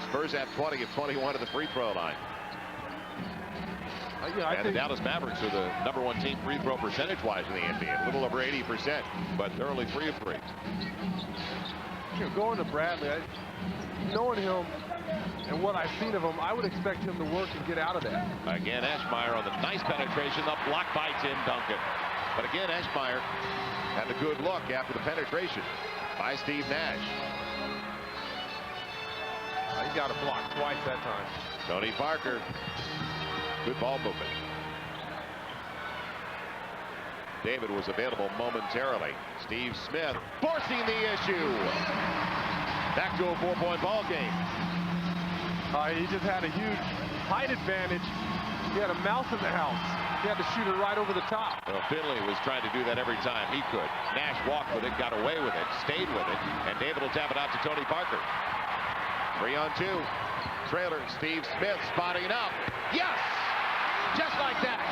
Spurs have 20 of 21 at the free throw line. Yeah, and the Dallas Mavericks are the #1 team free throw percentage-wise in the NBA. A little over 80%, but they're only 3 of 3. Going to Bradley, knowing him and what I've seen of him, I would expect him to work and get out of that. Again, Eschmeyer on the nice penetration, the block by Tim Duncan. But again, Eschmeyer had the good look after the penetration by Steve Nash. He got a block twice that time. Tony Parker, good ball movement. David was available momentarily. Steve Smith forcing the issue. Back to a 4-point ball game. He just had a huge height advantage. He had a mouse in the house. He had to shoot it right over the top. Well, Finley was trying to do that every time he could. Nash walked with it, got away with it, stayed with it, and David will tap it out to Tony Parker. 3-on-2. Trailer, Steve Smith spotting up. Yes! Just like that.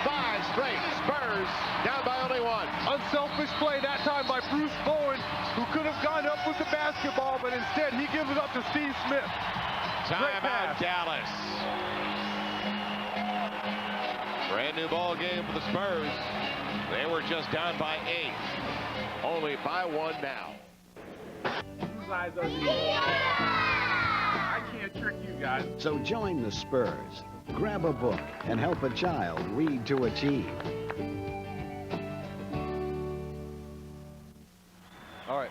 5 straight. Spurs down by only 1. Unselfish play that time by Bruce Bowen, who could have gone up with the basketball, but instead he gives it up to Steve Smith. Timeout, Dallas. Brand new ball game for the Spurs. They were just down by 8. Only by 1 now. Whose eyes are these? I can't trick you guys. So join the Spurs. Grab a book and help a child read to achieve. All right.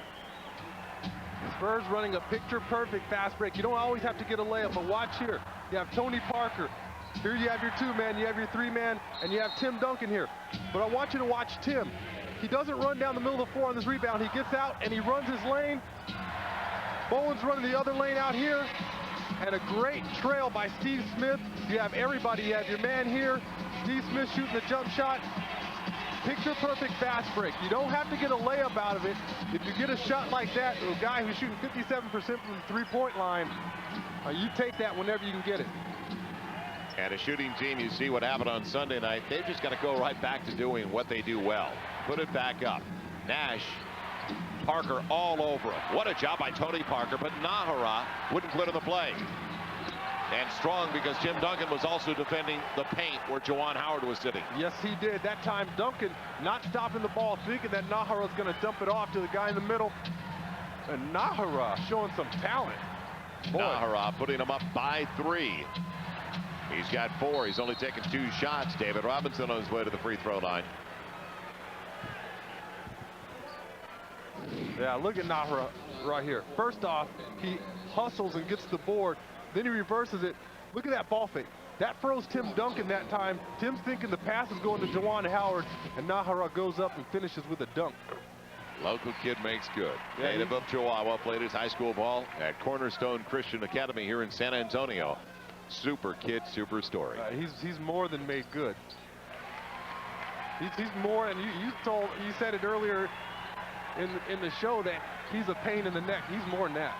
Spurs running a picture-perfect fast break. You don't always have to get a layup, but watch here. You have Tony Parker. Here you have your 2-man, you have your 3-man, and you have Tim Duncan here. But I want you to watch Tim. He doesn't run down the middle of the floor on this rebound. He gets out and he runs his lane. Bowen's running the other lane out here. And a great trail by Steve Smith. You have everybody. You have your man here. Steve Smith shooting the jump shot. Picture-perfect fast break. You don't have to get a layup out of it. If you get a shot like that, a guy who's shooting 57% from the 3-point line, you take that whenever you can get it. And a shooting team, you see what happened on Sunday night. They've just got to go right back to doing what they do well. Put it back up. Nash, Parker all over him. What a job by Tony Parker, but Nahara wouldn't clear the play. And strong because Tim Duncan was also defending the paint where Juwan Howard was sitting. Yes, he did. That time, Duncan not stopping the ball, thinking that Nahara's going to dump it off to the guy in the middle. And Nahara showing some talent. Boy. Nahara putting him up by 3. He's got 4. He's only taken 2 shots. David Robinson on his way to the free throw line. Yeah, look at Nahara right here. First off, he hustles and gets the board. Then he reverses it. Look at that ball fake. That froze Tim Duncan that time. Tim's thinking the pass is going to Juwan Howard, and Nahara goes up and finishes with a dunk. Local kid makes good. Yeah, Native of Chihuahua, played his high school ball at Cornerstone Christian Academy here in San Antonio. Super kid, super story. He's more than made good. He's more, and you said it earlier in the show that he's a pain in the neck. He's more than that.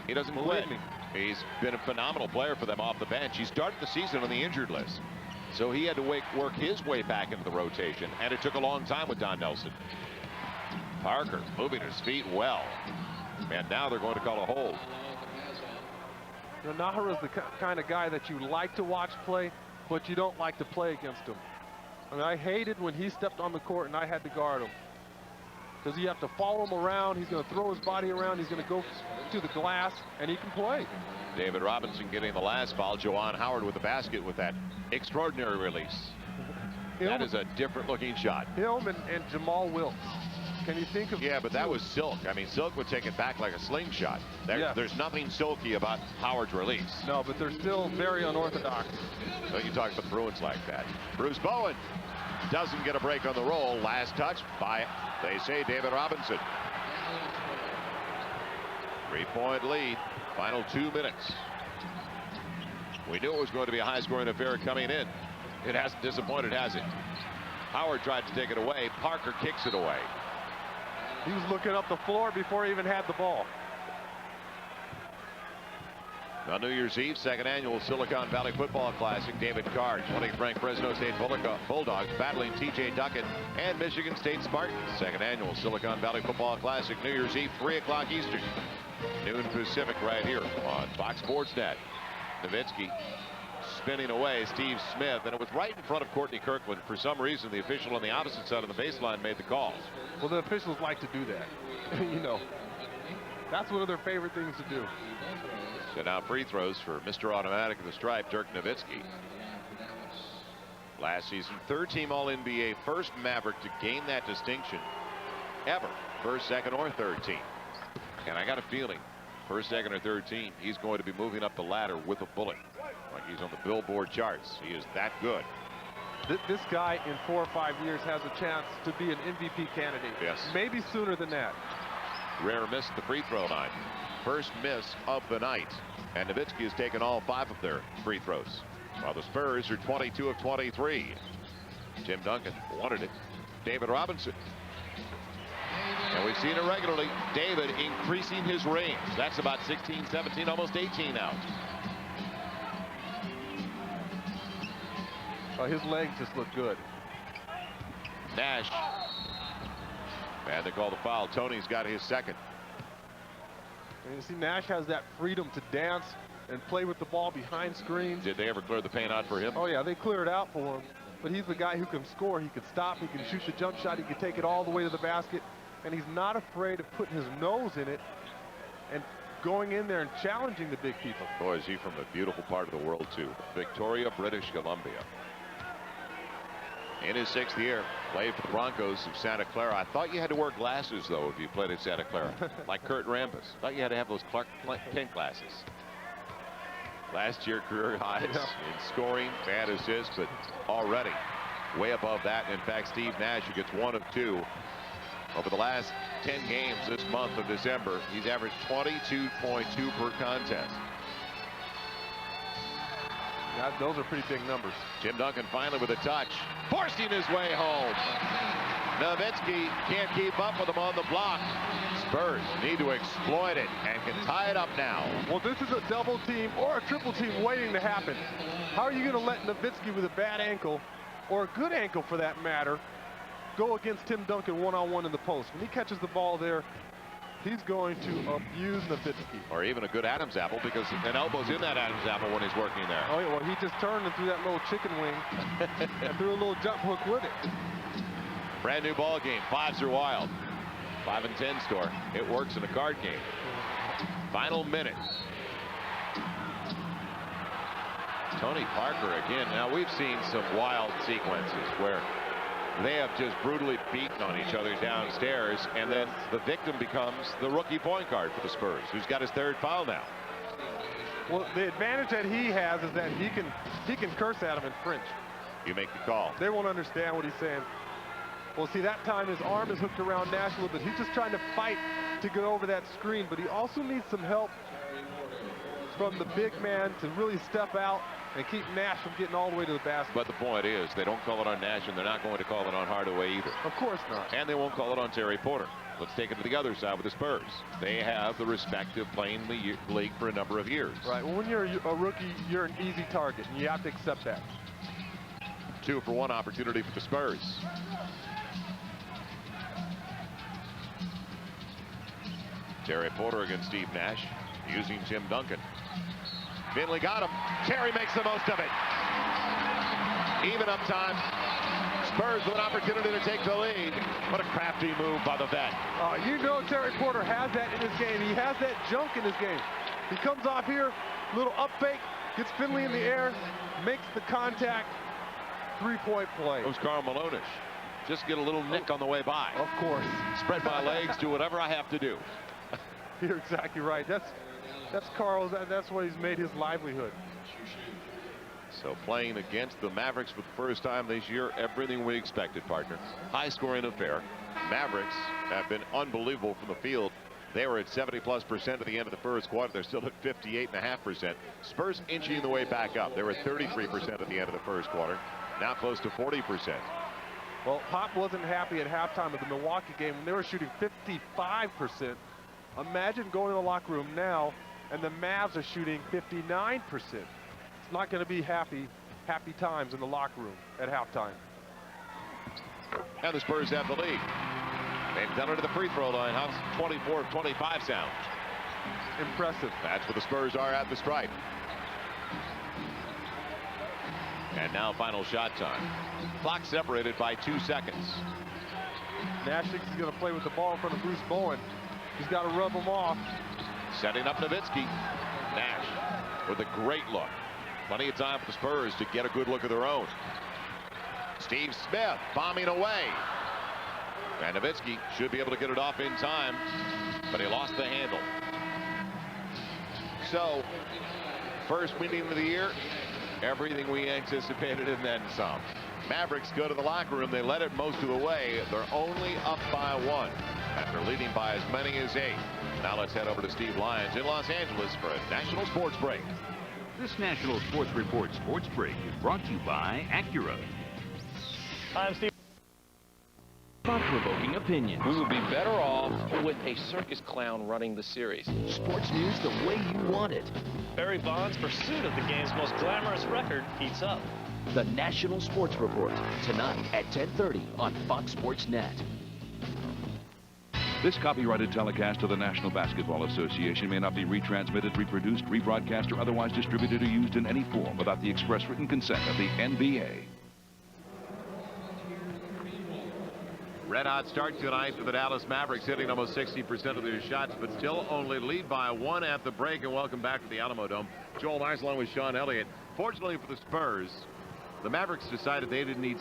He doesn't quit. He's been a phenomenal player for them off the bench. He started the season on the injured list, so he had to work his way back into the rotation, and it took a long time with Don Nelson. Parker moving his feet well, and now they're going to call a hold. You know, Nahara's the kind of guy that you like to watch play, but you don't like to play against him. I mean, I hated when he stepped on the court and I had to guard him. Because you have to follow him around. He's going to throw his body around. He's going to go to the glass, and he can play. David Robinson getting the last foul. Juwan Howard with the basket with that extraordinary release. That is a different-looking shot. Him and Jamal Wilkes. Can you think of... Yeah, but that was Silk. I mean, Silk would take it back like a slingshot. There's nothing silky about Howard's release. No, but they're still very unorthodox. Don't you talk about the Bruins like that. Bruce Bowen doesn't get a break on the roll. Last touch by, they say, David Robinson. 3-point lead. Final 2 minutes. We knew it was going to be a high-scoring affair coming in. It hasn't disappointed, has it? Howard tried to take it away. Parker kicks it away. He was looking up the floor before he even had the ball. On New Year's Eve, second annual Silicon Valley Football Classic. David Carr, 20th ranked Fresno State Bulldogs, battling T.J. Duncan and Michigan State Spartans. Second annual Silicon Valley Football Classic, New Year's Eve, 3 o'clock Eastern, noon Pacific, right here on Fox Sports Net. Nowitzki spinning away Steve Smith, and it was right in front of Courtney Kirkland. For some reason, the official on the opposite side of the baseline made the call. Well, the officials like to do that, you know. That's one of their favorite things to do. So now free throws for Mr. Automatic of the stripe, Dirk Nowitzki. Last season, third team All-NBA, first Maverick to gain that distinction ever. First, second, or third team. And I got a feeling, first, second, or third team, he's going to be moving up the ladder with a bullet. Like he's on the Billboard charts. He is that good. This guy in 4 or 5 years has a chance to be an MVP candidate. Yes. Maybe sooner than that. Rare miss at the free throw line. First miss of the night. And Nowitzki has taken all 5 of their free throws. While the Spurs are 22 of 23. Tim Duncan wanted it. David Robinson. And we've seen it regularly. David increasing his range. That's about 16, 17, almost 18 now. Oh, his legs just look good. Nash. And they call the foul. Tony's got his second. And you see, Nash has that freedom to dance and play with the ball behind screens. Did they ever clear the paint out for him? Oh, yeah, they clear it out for him. But he's the guy who can score. He can stop. He can shoot the jump shot. He can take it all the way to the basket. And he's not afraid of putting his nose in it and going in there and challenging the big people. Boy, is he from a beautiful part of the world, too. Victoria, British Columbia. In his 6th year, played for the Broncos of Santa Clara. I thought you had to wear glasses, though, if you played at Santa Clara, like Kurt Rambis. Thought you had to have those Clark Kent glasses. Last year, career highs in scoring, bad assists, but already way above that. In fact, Steve Nash, who gets 1 of 2 over the last 10 games this month of December, he's averaged 22.2 per contest. Yeah, those are pretty big numbers. Tim Duncan finally with a touch, forcing his way home. Nowitzki can't keep up with him on the block. Spurs need to exploit it and can tie it up now. Well, this is a double team or a triple team waiting to happen. How are you going to let Nowitzki with a bad ankle, or a good ankle for that matter, go against Tim Duncan one-on-one in the post? When he catches the ball there, he's going to abuse Nowitzki. Or even a good Adam's apple, because an elbow's in that Adam's apple when he's working there. Oh, yeah, well, he just turned and threw that little chicken wing and threw a little jump hook with it. Brand new ball game. 5s are wild. 5 and 10 score. It works in a card game. Final minute. Tony Parker again. Now, we've seen some wild sequences where they have just brutally beaten on each other downstairs, and then the victim becomes the rookie point guard for the Spurs, who's got his 3rd foul now. Well, the advantage that he has is that he can curse at him in French. You make the call. They won't understand what he's saying. Well, see, that time his arm is hooked around Nash a little bit. He's just trying to fight to get over that screen, but he also needs some help from the big man to really step out and keep Nash from getting all the way to the basket. But the point is, they don't call it on Nash, and they're not going to call it on Hardaway either. Of course not. And they won't call it on Terry Porter. Let's take it to the other side with the Spurs. They have the respect of playing the league for a number of years. Right. Well, when you're a rookie, you're an easy target, and you have to accept that. 2-for-1 opportunity for the Spurs. Terry Porter against Steve Nash, using Tim Duncan. Finley got him. Terry makes the most of it. Even up time. Spurs with an opportunity to take the lead. What a crafty move by the vet. You know Terry Porter has that in his game. He has that junk in his game. He comes off here, little up fake, gets Finley in the air, makes the contact, 3-point play. It was Karl Malone-ish. Just get a little nick on the way by. Of course. Spread my legs, do whatever I have to do. You're exactly right. That's Karl's. That's what he's made his livelihood. So playing against the Mavericks for the first time this year, everything we expected, partner. High-scoring affair. Mavericks have been unbelievable from the field. They were at 70+% at the end of the first quarter. They're still at 58.5%. Spurs inching the way back up. They were at 33% at the end of the first quarter. Now close to 40%. Well, Pop wasn't happy at halftime of the Milwaukee game when they were shooting 55%. Imagine going to the locker room now, and the Mavs are shooting 59%. It's not going to be happy times in the locker room at halftime. And the Spurs have the lead. They've done it to the free throw line. How's 24 of 25 sound? Impressive. That's what the Spurs are at the stripe. And now final shot time. Clock separated by 2 seconds. Nash thinks he's going to play with the ball in front of Bruce Bowen. He's got to rub them off. Setting up Nowitzki. Nash with a great look. Plenty of time for the Spurs to get a good look of their own. Steve Smith bombing away. And Nowitzki should be able to get it off in time, but he lost the handle. So, first winning of the year, everything we anticipated and then some. Mavericks go to the locker room. They led it most of the way. They're only up by 1 after leading by as many as 8. Now let's head over to Steve Lyons in Los Angeles for a National Sports Break. This National Sports Report Sports Break is brought to you by Acura. I'm Steve. Thought-provoking opinions. We would be better off with a circus clown running the series. Sports news the way you want it. Barry Bonds' pursuit of the game's most glamorous record heats up. The National Sports Report, tonight at 10:30 on Fox Sports Net. This copyrighted telecast of the National Basketball Association may not be retransmitted, reproduced, rebroadcast, or otherwise distributed or used in any form without the express written consent of the NBA. Red hot start tonight for the Dallas Mavericks, hitting almost 60% of their shots, but still only lead by 1 at the break. And welcome back to the Alamo Dome. Joel Myers along with Sean Elliott. Fortunately for the Spurs, the Mavericks decided they didn't need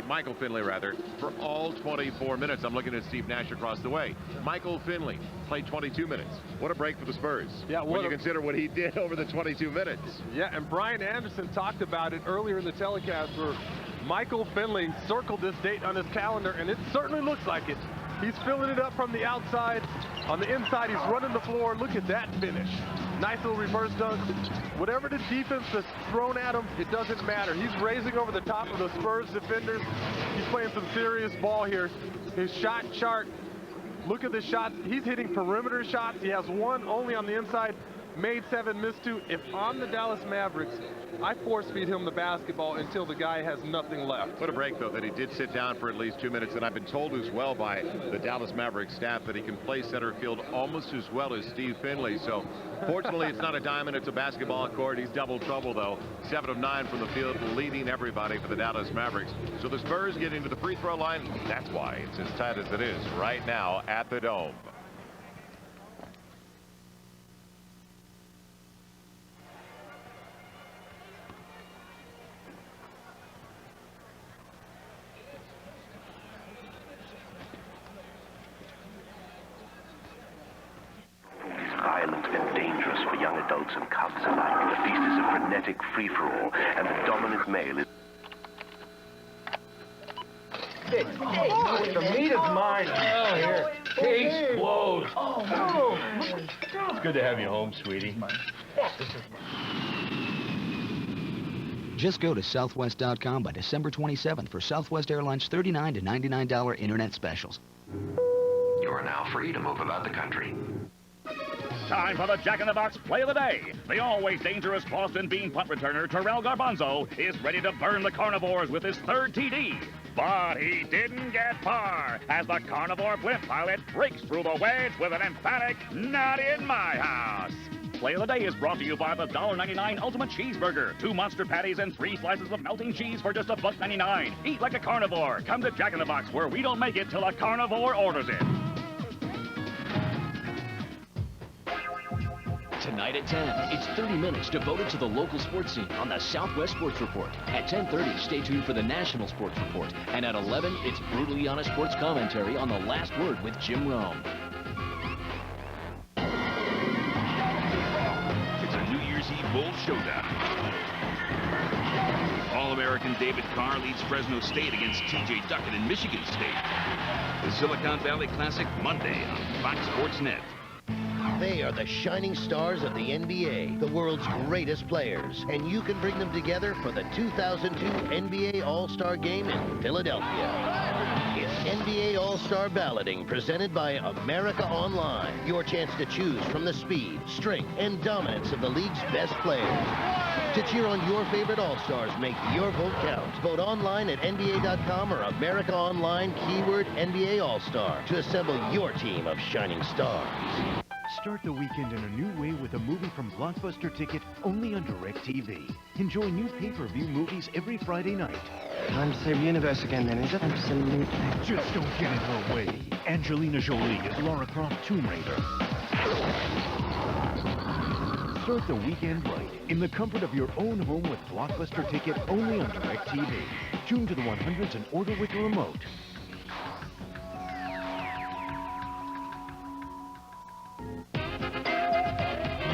Michael Finley rather, for all 24 minutes. I'm looking at Steve Nash across the way. Michael Finley played 22 minutes. What a break for the Spurs. Yeah, when you consider what he did over the 22 minutes. Yeah, and Brian Anderson talked about it earlier in the telecast where Michael Finley circled this date on his calendar, and it certainly looks like it. He's filling it up from the outside. On the inside, he's running the floor. Look at that finish. Nice little reverse dunk. Whatever the defense has thrown at him, it doesn't matter. He's raising over the top of the Spurs defenders. He's playing some serious ball here. His shot chart, look at the shots. He's hitting perimeter shots. He has 1 only on the inside. Made 7, missed 2. If I'm the Dallas Mavericks, I force feed him the basketball until the guy has nothing left. What a break, though, that he did sit down for at least 2 minutes. And I've been told as well by the Dallas Mavericks staff that he can play center field almost as well as Steve Finley. So fortunately, it's not a diamond, it's a basketball court. He's double trouble, though. 7 of 9 from the field, leading everybody for the Dallas Mavericks. So the Spurs getting to the free throw line. That's why it's as tight as it is right now at the Dome. And cubs alike. The feast is a frenetic free-for-all, and the dominant male is... Hey, the meat is mine. Oh, here. Case closed. Oh, no. It's good to have you home, sweetie. Just go to Southwest.com by December 27th for Southwest Airlines $39 to $99 internet specials. You are now free to move about the country. Time for the Jack-in-the-Box play of the day. The always dangerous Boston Bean punt returner Terrell Garbanzo is ready to burn the Carnivores with his 3rd TD. But he didn't get far as the Carnivore blimp pilot breaks through the wedge with an emphatic, "Not in my house." Play of the day is brought to you by the $1.99 Ultimate Cheeseburger. 2 monster patties and 3 slices of melting cheese for just $1.99. Eat like a carnivore. Come to Jack-in-the-Box, where we don't make it till a carnivore orders it. Tonight at 10, it's 30 minutes devoted to the local sports scene on the Southwest Sports Report. At 10:30, stay tuned for the National Sports Report. And at 11, it's brutally honest sports commentary on The Last Word with Jim Rome. It's a New Year's Eve Bowl showdown. All-American David Carr leads Fresno State against T.J. Duckett in Michigan State. The Silicon Valley Classic Monday on Fox Sports Net. They are the shining stars of the NBA, the world's greatest players, and you can bring them together for the 2002 NBA All-Star Game in Philadelphia. It's NBA All-Star Balloting presented by America Online. Your chance to choose from the speed, strength, and dominance of the league's best players. To cheer on your favorite All-Stars, make your vote count. Vote online at NBA.com or America Online keyword NBA All-Star to assemble your team of shining stars. Start the weekend in a new way with a movie from Blockbuster Ticket only on DirecTV. Enjoy new pay-per-view movies every Friday night. Time to save the universe again, then, is it? Absolutely. Just don't get in her way. Angelina Jolie as Lara Croft Tomb Raider. Start the weekend right in the comfort of your own home with Blockbuster Ticket only on DirecTV. Tune to the 100s and order with your remote.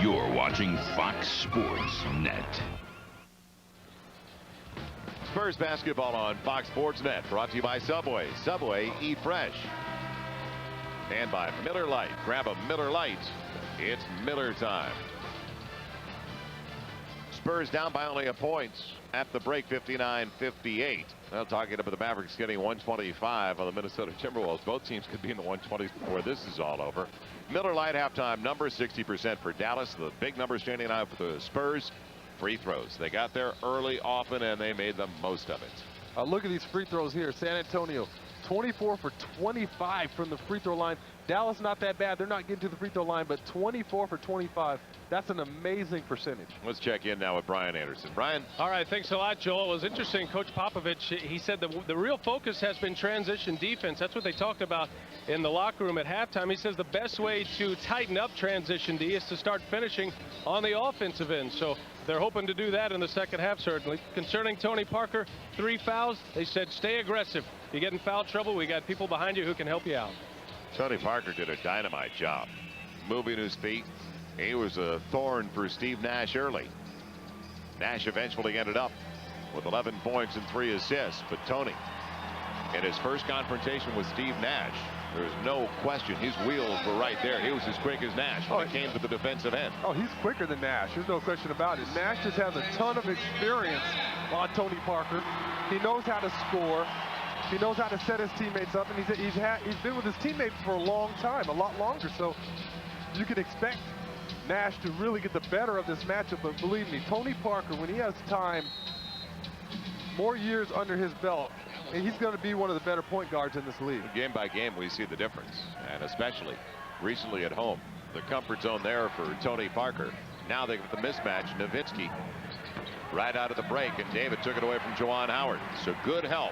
You're watching Fox Sports Net. Spurs basketball on Fox Sports Net, brought to you by Subway. Subway, eat fresh. And by Miller Lite. Grab a Miller Lite. It's Miller time. Spurs down by only a point at the break, 59-58. Well, talking about the Mavericks getting 125 on the Minnesota Timberwolves. Both teams could be in the 120s before this is all over. Miller Lite halftime number 60% for Dallas. The big number standing out for the Spurs. Free throws. They got there early, often, and they made the most of it. Look at these free throws here. San Antonio, 24 for 25 from the free throw line. Dallas, not that bad. They're not getting to the free throw line, but 24 for 25. That's an amazing percentage. Let's check in now with Brian Anderson. Brian. All right, thanks a lot, Joel. It was interesting. Coach Popovich, he said the real focus has been transition defense. That's what they talked about in the locker room at halftime. He says the best way to tighten up transition D is to start finishing on the offensive end. So they're hoping to do that in the second half, certainly. Concerning Tony Parker, 3 fouls. They said stay aggressive. You get in foul trouble, we got people behind you who can help you out. Tony Parker did a dynamite job moving his feet. He was a thorn for Steve Nash early. Nash eventually ended up with 11 points and 3 assists. But Tony, in his first confrontation with Steve Nash, there's no question his wheels were right there. He was as quick as Nash when it came to the defensive end. Oh, he's quicker than Nash. There's no question about it. Nash just has a ton of experience on Tony Parker. He knows how to score. He knows how to set his teammates up, and he's been with his teammates for a long time, a lot longer. So you can expect Nash to really get the better of this matchup. But believe me, Tony Parker, when he has time, more years under his belt, and he's going to be one of the better point guards in this league. Game by game, we see the difference, and especially recently at home. The comfort zone there for Tony Parker. Now they get the mismatch. Nowitzki right out of the break, and David took it away from Juwan Howard. So good help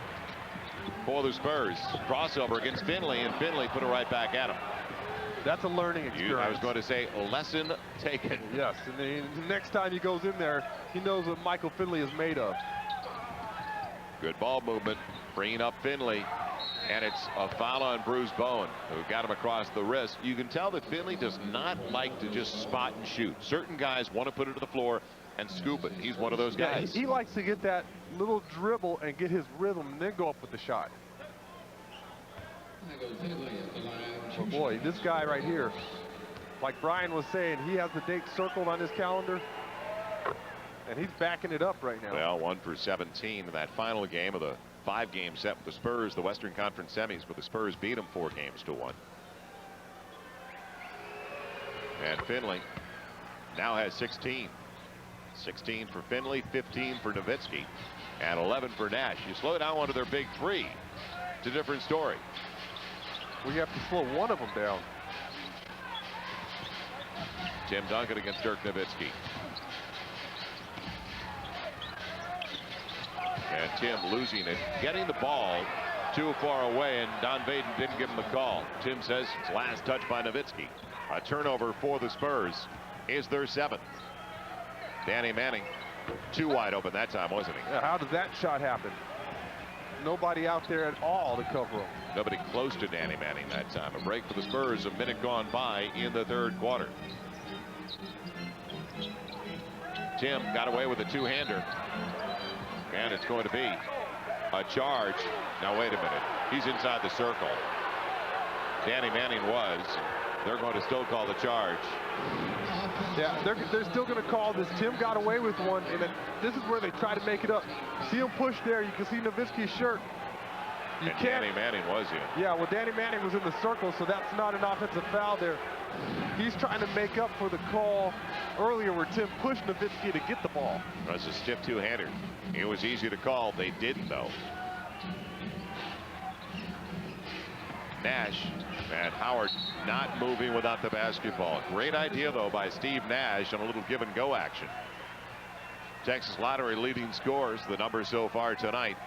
for the Spurs. Crossover against Finley, and Finley put it right back at him. That's a learning experience. I was going to say a lesson taken. Yes, and the next time he goes in there, he knows what Michael Finley is made of. Good ball movement, bringing up Finley, and it's a foul on Bruce Bowen, who got him across the wrist. You can tell that Finley does not like to just spot and shoot. Certain guys want to put it to the floor and scoop it. He's one of those guys. Yeah, he likes to get that little dribble and get his rhythm and then go up with the shot. Oh boy, this guy right here, like Brian was saying, he has the date circled on his calendar, and he's backing it up right now. Well, 1 for 17 in that final game of the 5-game set with the Spurs, the Western Conference semis, but the Spurs beat them 4-1. And Finley now has 16. 16 for Finley, 15 for Nowitzki, and 11 for Nash. You slow down one of their big three, it's a different story. We have to slow one of them down. Tim Duncan against Dirk Nowitzki. And Tim losing it, getting the ball too far away, and Don Vaden didn't give him the call. Tim says it's last touch by Nowitzki. A turnover for the Spurs is their 7th. Danny Manning, too wide open that time, wasn't he? Yeah, how did that shot happen? Nobody out there at all to cover him. Nobody close to Danny Manning that time. A break for the Spurs, a minute gone by in the 3rd quarter. Tim got away with a two-hander. And it's going to be a charge. Now, wait a minute. He's inside the circle. Danny Manning was. They're going to still call the charge. Yeah, they're still going to call this. Tim got away with one, and then this is where they try to make it up. See him push there. You can see Nowitzki's shirt. And Danny Manning was in. Yeah, well, Danny Manning was in the circle, so that's not an offensive foul there. He's trying to make up for the call earlier where Tim pushed Nowitzki to get the ball. That's a stiff two-hander. It was easy to call. They didn't, though. Nash and Howard not moving without the basketball. Great idea, though, by Steve Nash on a little give-and-go action. Texas Lottery leading scores, the numbers so far tonight.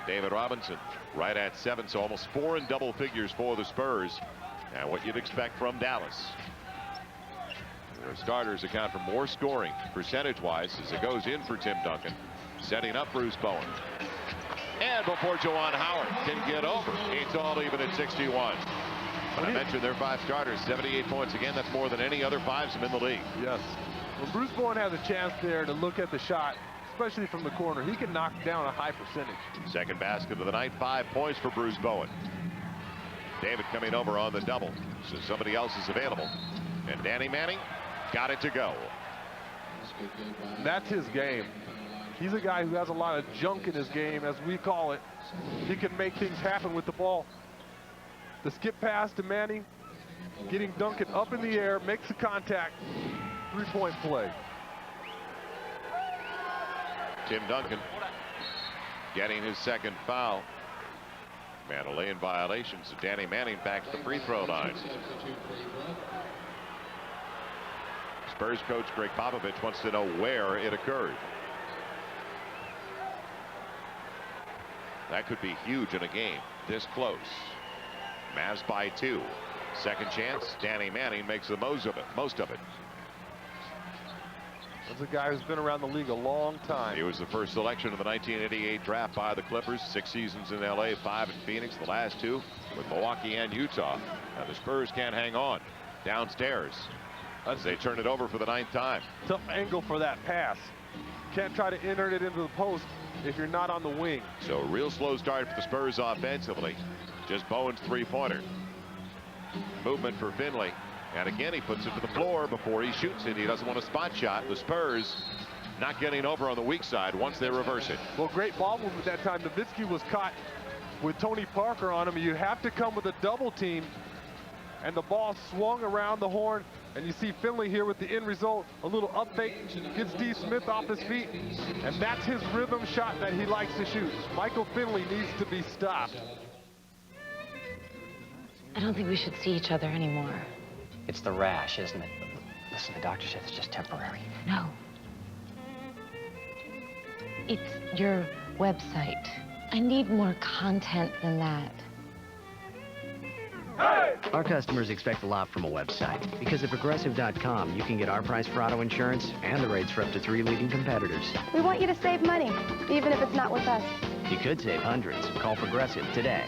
David Robinson right at 7, so almost 4 in double figures for the Spurs. And what you'd expect from Dallas. Their starters account for more scoring percentage-wise as it goes in for Tim Duncan, setting up Bruce Bowen. And before Juwan Howard can get over, it's all even at 61. But I mentioned their 5 starters, 78 points. Again, that's more than any other 5s in the league. Yes. When Bruce Bowen has a chance there to look at the shot, especially from the corner, he can knock down a high percentage. Second basket of the night, 5 points for Bruce Bowen. David coming over on the double, so somebody else is available. And Danny Manning got it to go. That's his game. He's a guy who has a lot of junk in his game, as we call it. He can make things happen with the ball. The skip pass to Manning, getting Duncan up in the air, makes the contact, 3-point play. Tim Duncan getting his second foul. Mandalay in violation, so Danny Manning back to the free throw line. Spurs coach Greg Popovich wants to know where it occurred. That could be huge in a game this close. Mavs by 2. Second chance. Danny Manning makes the most of it. That's a guy who's been around the league a long time. He was the first selection of the 1988 draft by the Clippers. 6 seasons in LA, 5 in Phoenix, the last 2 with Milwaukee and Utah. Now the Spurs can't hang on. Downstairs as they turn it over for the 9th time. Tough angle for that pass. Can't try to enter it into the post if you're not on the wing. So a real slow start for the Spurs offensively. Just Bowen's 3-pointer. Movement for Finley. And again, he puts it to the floor before he shoots it. He doesn't want a spot shot. The Spurs not getting over on the weak side once they reverse it. Well, great ball movement that time. Nowitzki was caught with Tony Parker on him. You have to come with a double team. And the ball swung around the horn. And you see Finley here with the end result. A little up fake. Gets Steve Smith off his feet. And that's his rhythm shot that he likes to shoot. Michael Finley needs to be stopped. I don't think we should see each other anymore. It's the rash, isn't it? Listen, the doctor said it's just temporary. No. It's your website. I need more content than that. Our customers expect a lot from a website, because at Progressive.com, you can get our price for auto insurance and the rates for up to 3 leading competitors. We want you to save money, even if it's not with us. You could save hundreds. Call Progressive today.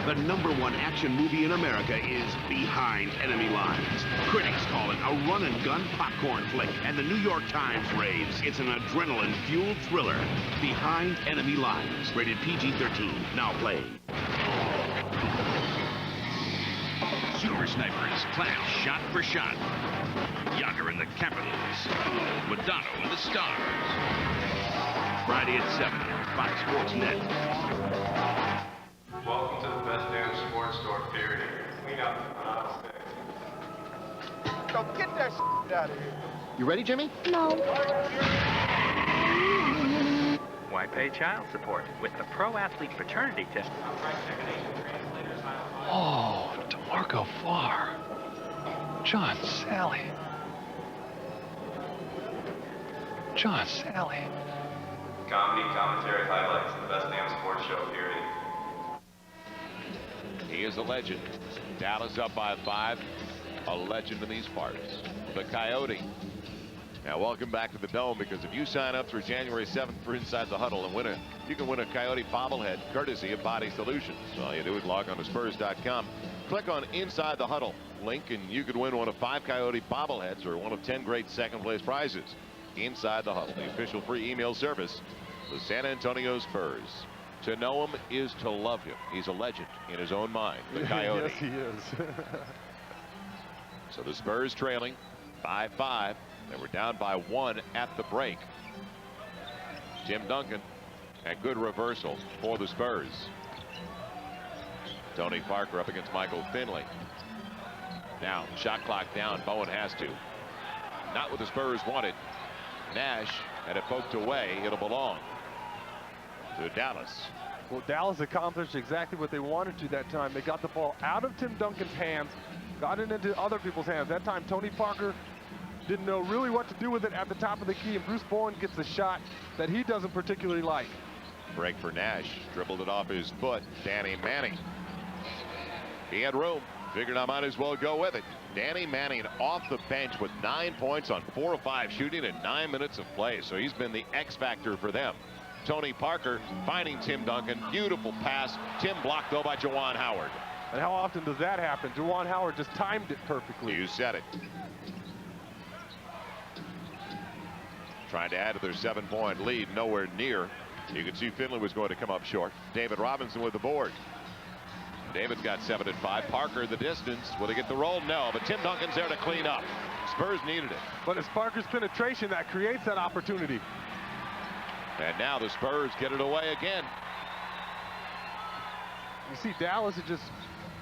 The #1 action movie in America is Behind Enemy Lines. Critics call it a run-and-gun popcorn flick, and the New York Times raves it's an adrenaline-fueled thriller. Behind Enemy Lines, rated PG-13, now playing. Super Snipers clash shot for shot. Yager and the Capitals. Madonna and the Stars. Friday at 7 on Fox Sports Net. Welcome to the best damn sports store, period. Clean up on aisle 6. Go get that shit out of here. You ready, Jimmy? No. Why pay child support with the Pro Athlete Paternity Test? Oh, DeMarco Farr. John Sally. John Sally. Comedy, commentary, highlights, the best damn sports show, period. He is a legend. Dallas up by 5. A legend in these parts. The Coyote. Now welcome back to the Dome, because if you sign up through January 7th for Inside the Huddle and you can win a Coyote bobblehead courtesy of Body Solutions. So all you do is log on to Spurs.com, click on Inside the Huddle link, and you could win one of 5 Coyote bobbleheads or one of 10 great second place prizes. Inside the Huddle, the official free email service, the San Antonio Spurs. To know him is to love him. He's a legend in his own mind, the Coyote. Yes, he is. So the Spurs trailing 5-5. They were down by 1 at the break. Tim Duncan, and good reversal for the Spurs. Tony Parker up against Michael Finley. Now shot clock down. Bowen has to. Not what the Spurs wanted. Nash had it poked away. It'll belong to Dallas. Well, Dallas accomplished exactly what they wanted to that time. They got the ball out of Tim Duncan's hands, got it into other people's hands. That time, Tony Parker didn't know really what to do with it at the top of the key, and Bruce Bowen gets a shot that he doesn't particularly like. Break for Nash. Dribbled it off his foot. Danny Manning. He had room. Figured I might as well go with it. Danny Manning off the bench with 9 points on 4 of 5 shooting in 9 minutes of play. So he's been the X factor for them. Tony Parker finding Tim Duncan. Beautiful pass. Tim blocked though by Juwan Howard. And how often does that happen? Juwan Howard just timed it perfectly. You said it. Trying to add to their 7-point lead. Nowhere near. You can see Finley was going to come up short. David Robinson with the board. David's got 7 and 5. Parker the distance. Will they get the roll? No, but Tim Duncan's there to clean up. Spurs needed it. But it's Parker's penetration that creates that opportunity. And now the Spurs get it away again. You see Dallas is just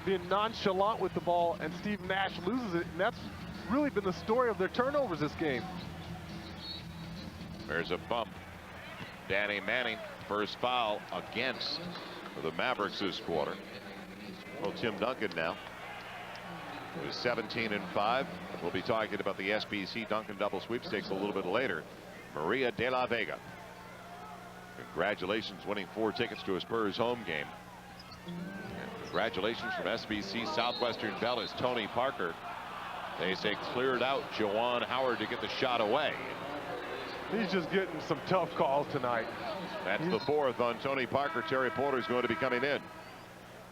being nonchalant with the ball, and Steve Nash loses it, and that's really been the story of their turnovers this game. There's a bump. Danny Manning, first foul against the Mavericks this quarter. Well, Tim Duncan now. It was 17 and 5. We'll be talking about the SBC Duncan double sweepstakes a little bit later. Maria de la Vega. Congratulations, winning 4 tickets to a Spurs home game. And congratulations from SBC Southwestern Bell as Tony Parker. They say cleared out Juwan Howard to get the shot away. He's just getting some tough calls tonight. That's the 4th on Tony Parker. Terry Porter's going to be coming in.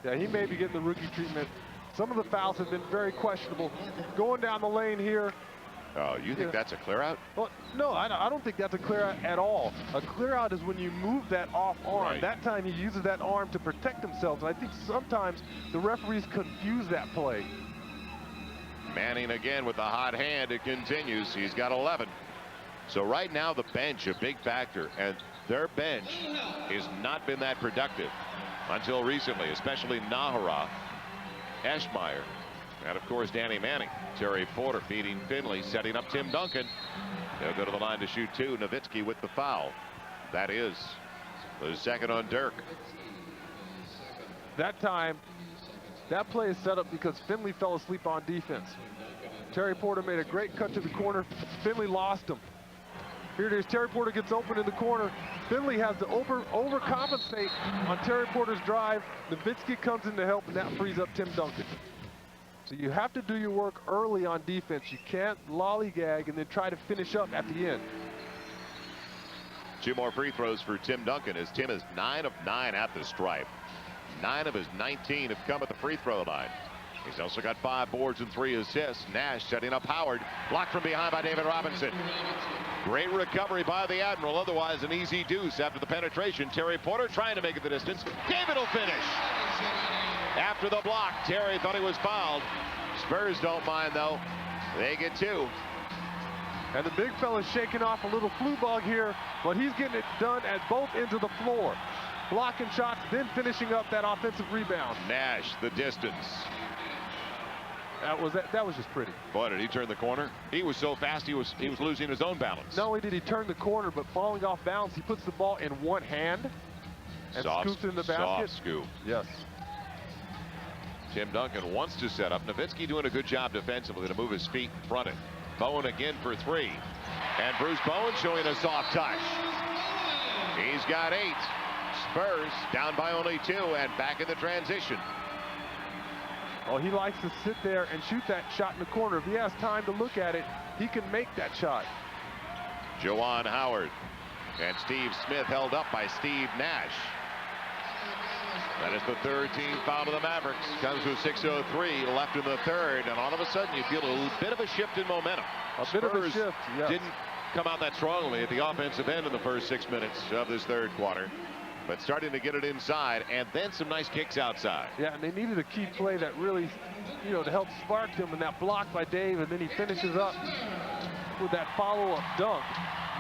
Yeah, he may be getting the rookie treatment. Some of the fouls have been very questionable. Going down the lane here. Oh, you think that's a clear out? Well, no, I don't think that's a clear out at all. A clear out is when you move that off arm. Right. That time he uses that arm to protect himself. And I think sometimes the referees confuse that play. Manning again with the hot hand. It continues. He's got 11. So right now the bench, a big factor, and their bench has not been that productive until recently, especially Nahara, Eschmeyer, and of course Danny Manning. Terry Porter feeding Finley, setting up Tim Duncan. They'll go to the line to shoot 2. Nowitzki with the foul. That is the 2nd on Dirk. That time, that play is set up because Finley fell asleep on defense. Terry Porter made a great cut to the corner. Finley lost him. Here it is. Terry Porter gets open in the corner. Finley has to overcompensate on Terry Porter's drive. Nowitzki comes in to help, and that frees up Tim Duncan. So you have to do your work early on defense. You can't lollygag and then try to finish up at the end. 2 more free throws for Tim Duncan as Tim is 9 of 9 at the stripe. 9 of his 19 have come at the free throw line. He's also got 5 boards and 3 assists. Nash setting up Howard. Blocked from behind by David Robinson. Great recovery by the Admiral. Otherwise an easy deuce after the penetration. Terry Porter trying to make it the distance. David will finish. After the block, Terry thought he was fouled. Spurs don't mind though. They get 2. And the big fella's shaking off a little flu bug here, but he's getting it done at both ends of the floor. Blocking shots, then finishing up that offensive rebound. Nash, the distance. That was just pretty. Boy, did he turn the corner? He was so fast he was losing his own balance. Not only did he turn the corner, but falling off balance, he puts the ball in one hand and scoops it in the basket. Soft scoop. Yes. Tim Duncan wants to set up. Nowitzki doing a good job defensively to move his feet in front of it. Bowen again for 3. And Bruce Bowen showing a soft touch. He's got 8. Spurs down by only 2 and back in the transition. Oh, he likes to sit there and shoot that shot in the corner. If he has time to look at it, he can make that shot. Juwan Howard and Steve Smith held up by Steve Nash. That is the 3rd team foul of the Mavericks. Comes with 6:03 left in the 3rd, and all of a sudden you feel a little bit of a shift in momentum. Bit of a shift, yes. Didn't come out that strongly at the offensive end in the first 6 minutes of this 3rd quarter. But starting to get it inside, and then some nice kicks outside. Yeah, and they needed a key play that really, to help spark them, and that block by Dave, and then he finishes up with that follow-up dunk.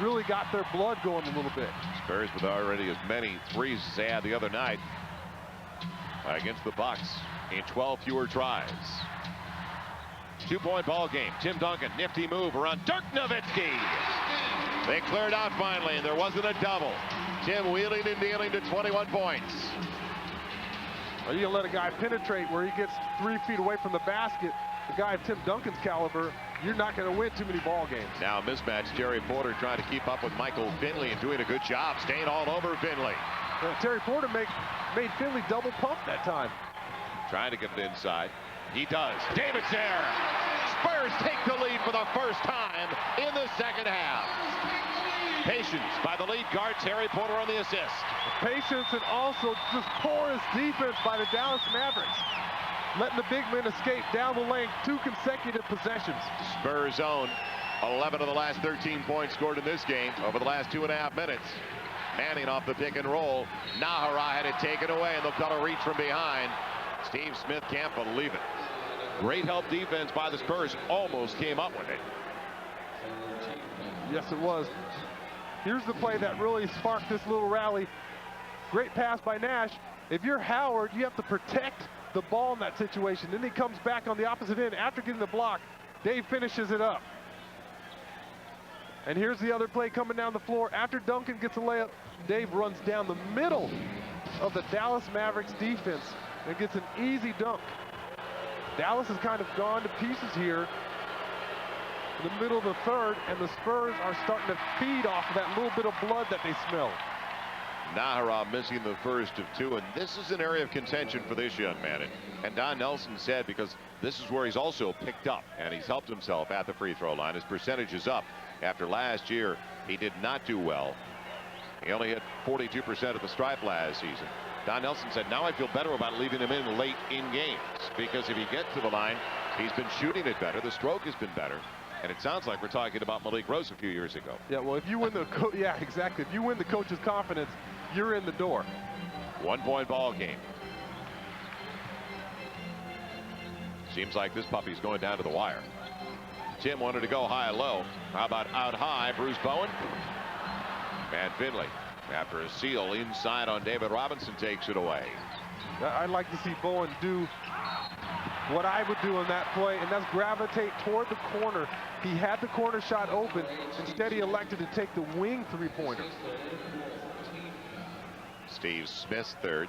Really got their blood going a little bit. Spurs with already as many threes as they had the other night against the Bucks in 12 fewer tries. 2-point ball game. Tim Duncan, nifty move around Dirk Nowitzki. They cleared out finally, and there wasn't a double. Tim wheeling and dealing to 21 points. Are you going to let a guy penetrate where he gets 3 feet away from the basket? The guy of Tim Duncan's caliber, you're not going to win too many ball games. Now mismatch. Terry Porter trying to keep up with Michael Finley and doing a good job staying all over Finley. Terry Porter made Finley double pump that time. Trying to get it inside. He does. David's there. Spurs take the lead for the first time in the second half. Patience by the lead guard, Terry Porter on the assist. Patience and also just porous defense by the Dallas Mavericks. Letting the big men escape down the lane, 2 consecutive possessions. Spurs own 11 of the last 13 points scored in this game over the last 2.5 minutes. Manning off the pick and roll. Nahara had it taken away, and they'll cut a reach from behind. Steve Smith can't believe it. Great help defense by the Spurs. Almost came up with it. Yes, it was. Here's the play that really sparked this little rally. Great pass by Nash. If you're Howard, you have to protect the ball in that situation. Then he comes back on the opposite end after getting the block. Dave finishes it up. And here's the other play coming down the floor. After Duncan gets a layup, Dave runs down the middle of the Dallas Mavericks defense and gets an easy dunk. Dallas has kind of gone to pieces here in the middle of the third, and the Spurs are starting to feed off of that little bit of blood that they smell. Nahara missing the first of 2, and this is an area of contention for this young man. And Don Nelson said, because this is where he's also picked up, and he's helped himself at the free throw line. His percentage is up. After last year, he did not do well. He only hit 42% at the stripe last season. Don Nelson said, now I feel better about leaving him in late in games, because if he gets to the line, he's been shooting it better. The stroke has been better. And it sounds like we're talking about Malik Rose a few years ago. Yeah, well, if you win the yeah, exactly. If you win the coach's confidence, you're in the door. 1-point ball game. Seems like this puppy's going down to the wire. Tim wanted to go high-low. How about out high, Bruce Bowen? And Finley, after a seal inside on David Robinson, takes it away. I'd like to see Bowen do what I would do on that play, and that's gravitate toward the corner. He had the corner shot open. Instead, he elected to take the wing three-pointer. Steve Smith's third.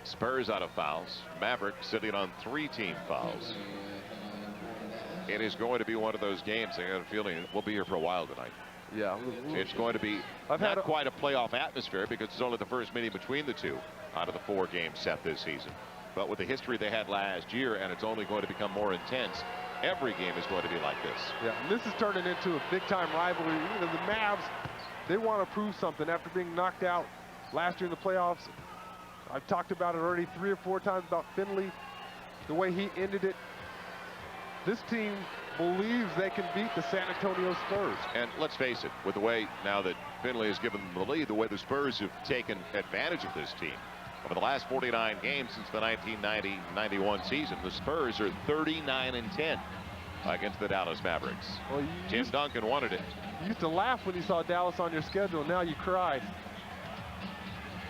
Spurs out of fouls. Mavericks sitting on 3 team fouls. It is going to be one of those games. I got a feeling we'll be here for a while tonight. Yeah. It's going to be not quite a playoff atmosphere, because it's only the first meeting between the 2 out of the 4 games set this season. But with the history they had last year, and it's only going to become more intense, every game is going to be like this. Yeah, and this is turning into a big-time rivalry. You know, the Mavs, they want to prove something after being knocked out last year in the playoffs. I've talked about it already 3 or 4 times about Finley, the way he ended it. This team believes they can beat the San Antonio Spurs. And let's face it, with the way now that Finley has given them the lead, the way the Spurs have taken advantage of this team. Over the last 49 games since the 1990-91 season, the Spurs are 39-10 against the Dallas Mavericks. Well, Tim Duncan wanted it. You used to laugh when you saw Dallas on your schedule. Now you cry.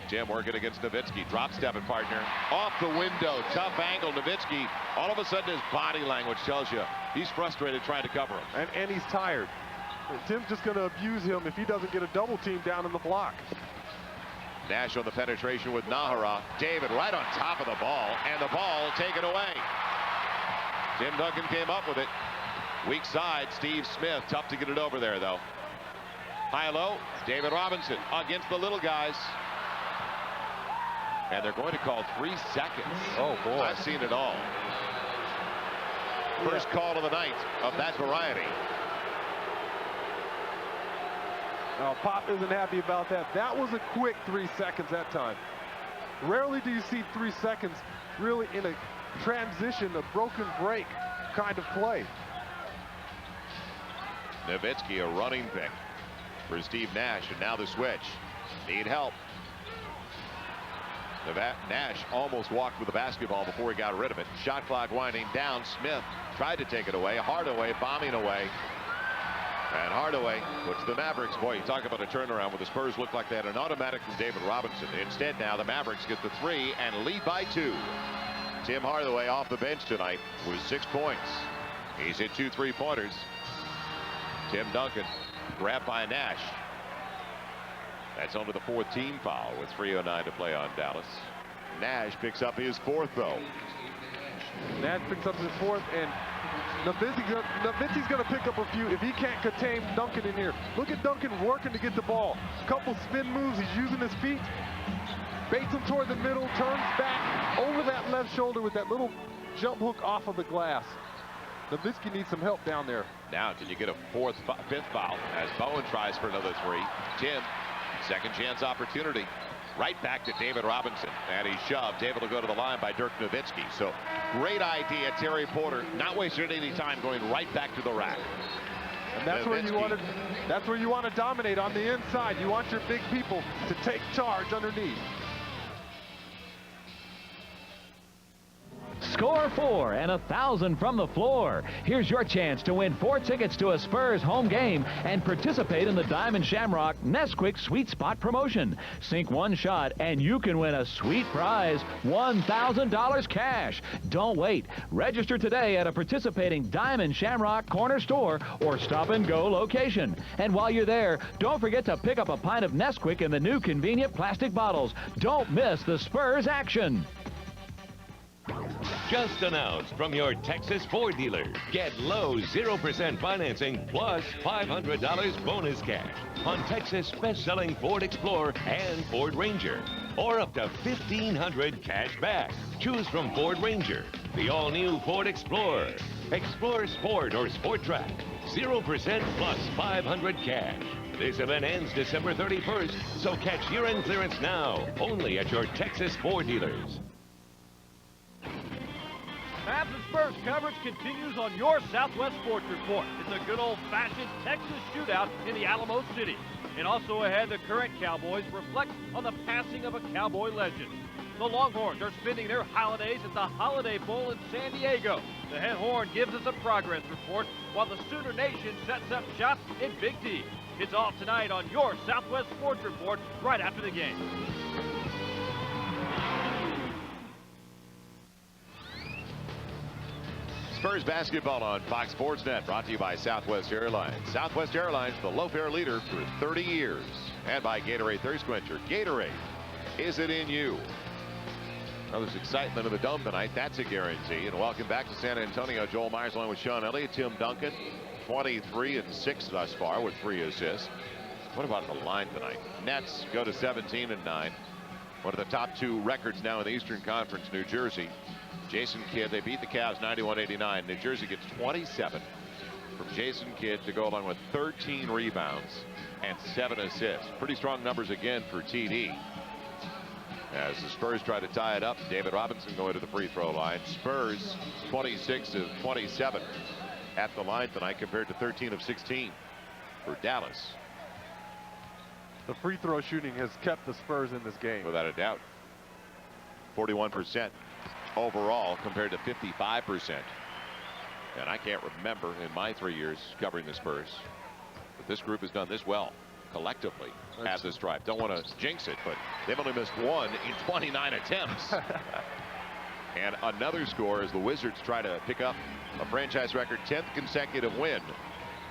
Jim working against Nowitzki. Drop stepping partner. Off the window. Tough angle. Nowitzki, all of a sudden his body language tells you he's frustrated trying to cover him. And he's tired. Tim's just going to abuse him if he doesn't get a double team down in the block. Nash on the penetration with Nahara. David right on top of the ball, and the ball taken away. Tim Duncan came up with it. Weak side, Steve Smith. Tough to get it over there, though. High-low, David Robinson against the little guys. And they're going to call 3 seconds. Oh, boy. I've seen it all. First call of the night of that variety. No, Pop isn't happy about that. That was a quick 3 seconds that time. Rarely do you see 3 seconds really in a transition, a broken break kind of play. Nowitzki, a running pick for Steve Nash, and now the switch. Need help. Nash almost walked with the basketball before he got rid of it. Shot clock winding down. Smith tried to take it away. Hardaway bombing away. And Hardaway puts the Mavericks. Boy, you talk about a turnaround where the Spurs looked like they had an automatic from David Robinson. Instead, now the Mavericks get the 3 and lead by 2. Tim Hardaway off the bench tonight with 6 points. He's hit 2 3-pointers. Tim Duncan grabbed by Nash. That's only the 4th team foul with 3:09 to play on Dallas. Nash picks up his 4th, though. Nash picks up his 4th, and Nowitzki's going to pick up a few if he can't contain Duncan in here. Look at Duncan working to get the ball. Couple spin moves, he's using his feet. Baits him toward the middle, turns back over that left shoulder with that little jump hook off of the glass. Nowitzki needs some help down there. Now, can you get a fifth foul as Bowen tries for another three? Tim, second chance opportunity. Right back to David Robinson, and he shoved, able to go to the line by Dirk Nowitzki. So great idea, Terry Porter, not wasting any time, going right back to the rack. And that's where you want to dominate on the inside. You want your big people to take charge underneath. Score 4 and 1,000 from the floor. Here's your chance to win 4 tickets to a Spurs home game and participate in the Diamond Shamrock Nesquik Sweet Spot promotion. Sink one shot and you can win a sweet prize, $1,000 cash. Don't wait. Register today at a participating Diamond Shamrock corner store or stop and go location. And while you're there, don't forget to pick up a pint of Nesquik in the new convenient plastic bottles. Don't miss the Spurs action. Just announced from your Texas Ford dealer. Get low 0% financing plus $500 bonus cash on Texas best-selling Ford Explorer and Ford Ranger. Or up to $1,500 cash back. Choose from Ford Ranger, the all-new Ford Explorer, Explorer Sport or Sport Track. 0% plus $500 cash. This event ends December 31st, so catch year-end clearance now, only at your Texas Ford dealers. Mavs and Spurs coverage continues on your Southwest Sports Report. It's a good old-fashioned Texas shootout in the Alamo City. And also ahead, the current Cowboys reflect on the passing of a Cowboy legend. The Longhorns are spending their holidays at the Holiday Bowl in San Diego. The head horn gives us a progress report, while the Sooner Nation sets up shop in Big D. It's all tonight on your Southwest Sports Report right after the game. Spurs basketball on Fox Sports Net, brought to you by Southwest Airlines. Southwest Airlines, the low-fare leader for 30 years. And by Gatorade Thirst Quencher. Gatorade, is it in you? Well, there's excitement in the Dome tonight. That's a guarantee. And welcome back to San Antonio. Joel Myers along with Sean Elliott. Tim Duncan, 23 and 6 thus far with 3 assists. What about the line tonight? Nets go to 17 and 9. One of the top 2 records now in the Eastern Conference, New Jersey. Jason Kidd, they beat the Cavs 91-89. New Jersey gets 27 from Jason Kidd to go along with 13 rebounds and 7 assists. Pretty strong numbers again for TD. As the Spurs try to tie it up, David Robinson going to the free throw line. Spurs 26 of 27 at the line tonight compared to 13 of 16 for Dallas. The free throw shooting has kept the Spurs in this game. Without a doubt. 41% overall compared to 55%. And I can't remember in my 3 years covering the Spurs that this group has done this well collectively at this drive. Don't want to jinx it, but they've only missed 1 in 29 attempts. And another score as the Wizards try to pick up a franchise record 10th consecutive win.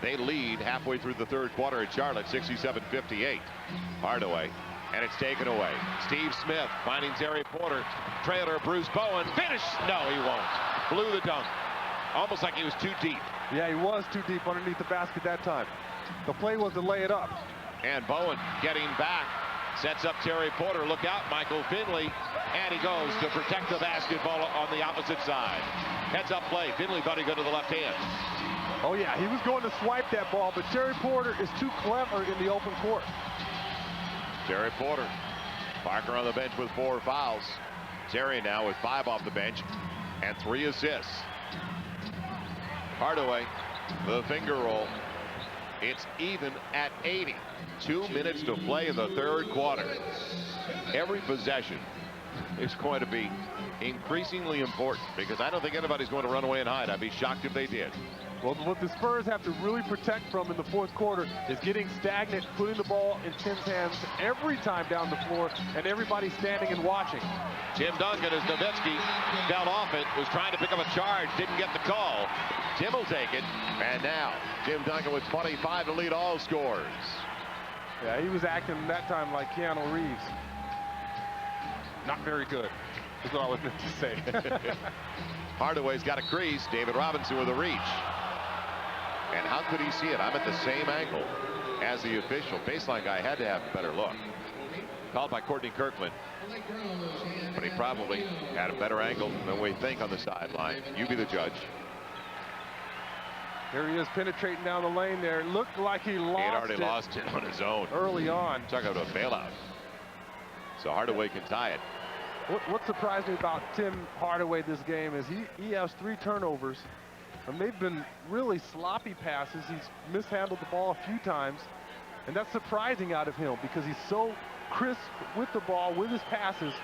They lead halfway through the 3rd quarter at Charlotte, 67-58. Hardaway, and it's taken away. Steve Smith finding Terry Porter. Trailer Bruce Bowen. Finish! No, he won't. Blew the dunk. Almost like he was too deep. Yeah, he was too deep underneath the basket that time. The play was to lay it up. And Bowen getting back. Sets up Terry Porter. Look out, Michael Finley. And he goes to protect the basketball on the opposite side. Heads up play. Finley thought he'd go to the left hand. Oh, yeah, he was going to swipe that ball, but Terry Porter is too clever in the open court. Terry Porter. Parker on the bench with 4 fouls. Terry now with 5 off the bench and 3 assists. Hardaway, the finger roll. It's even at 80. 2 minutes to play in the 3rd quarter. Every possession is going to be increasingly important because I don't think anybody's going to run away and hide. I'd be shocked if they did. Well, what the Spurs have to really protect from in the 4th quarter is getting stagnant, putting the ball in Tim's hands every time down the floor, and everybody standing and watching. Tim Duncan, as Nowitzki fell off it, was trying to pick up a charge, didn't get the call. Tim will take it, and now Tim Duncan with 25 to lead all scores. Yeah, he was acting that time like Keanu Reeves. Not very good. is what I was meant to say. Hardaway's got a crease. David Robinson with a reach. And how could he see it? I'm at the same angle as the official. Baseline guy had to have a better look. Called by Courtney Kirkland. But he probably had a better angle than we think on the sideline. You be the judge. Here he is penetrating down the lane there. It looked like he lost He had already lost it on his own. early on. Talk about a bailout. So Hardaway can tie it. What surprised me about Tim Hardaway this game is he has 3 turnovers, and they've been really sloppy passes. He's mishandled the ball a few times, and that's surprising out of him because he's so crisp with the ball, with his passes,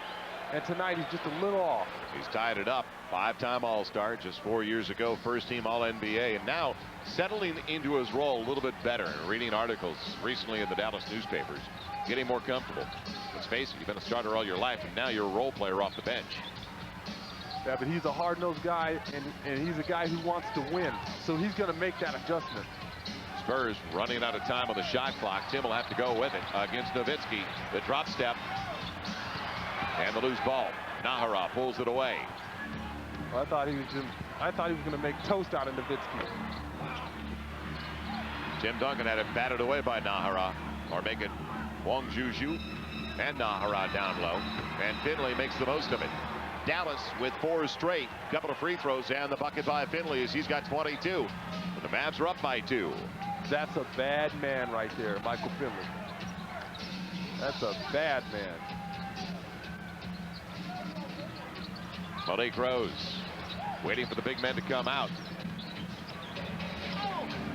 and tonight he's just a little off. He's tied it up. 5-time All-Star just 4 years ago, first-team All-NBA, and now settling into his role a little bit better and reading articles recently in the Dallas newspapers, getting more comfortable. Let's face it, you've been a starter all your life, and now you're a role player off the bench. Yeah, but he's a hard-nosed guy, and he's a guy who wants to win, so he's going to make that adjustment. Spurs running out of time on the shot clock. Tim will have to go with it against Nowitzki. The drop step and the loose ball. Nahara pulls it away. Well, I thought he was going to make toast out of Nowitzki. Tim Duncan had it batted away by Nahara, or make it Wong Juju and Nahara down low, and Finley makes the most of it. Dallas with 4 straight, couple of free throws and the bucket by Finley as he's got 22. And the Mavs are up by 2. That's a bad man right there, Michael Finley. That's a bad man. Malik Rose waiting for the big men to come out.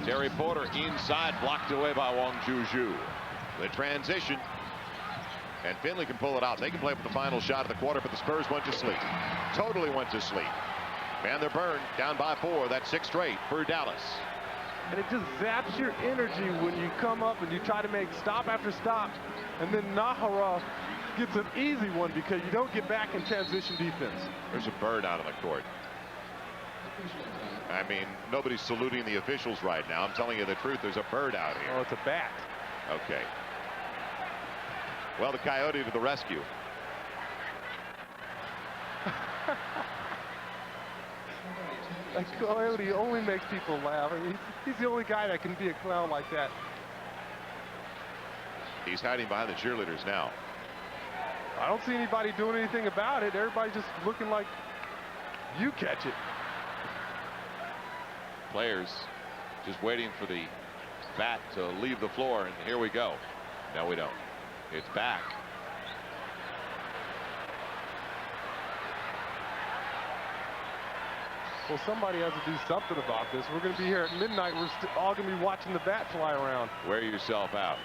Terry Porter inside, blocked away by Wong Juju. The transition, and Finley can pull it out. They can play for the final shot of the quarter, but the Spurs went to sleep. Totally went to sleep. And they're burned, down by 4. That's 6 straight for Dallas. And it just zaps your energy when you come up and you try to make stop after stop, and then Nahara gets an easy one because you don't get back in transition defense. There's a bird out on the court. I mean, nobody's saluting the officials right now. I'm telling you the truth. There's a bird out here. Oh, it's a bat. Okay. Well, the Coyote to the rescue. That Coyote only makes people laugh. I mean, he's the only guy that can be a clown like that. He's hiding behind the cheerleaders now. I don't see anybody doing anything about it. Everybody's just looking like you catch it. Players just waiting for the bat to leave the floor, and here we go. No, we don't. It's back. Well, somebody has to do something about this. We're going to be here at midnight. We're all going to be watching the bat fly around. Wear yourself out.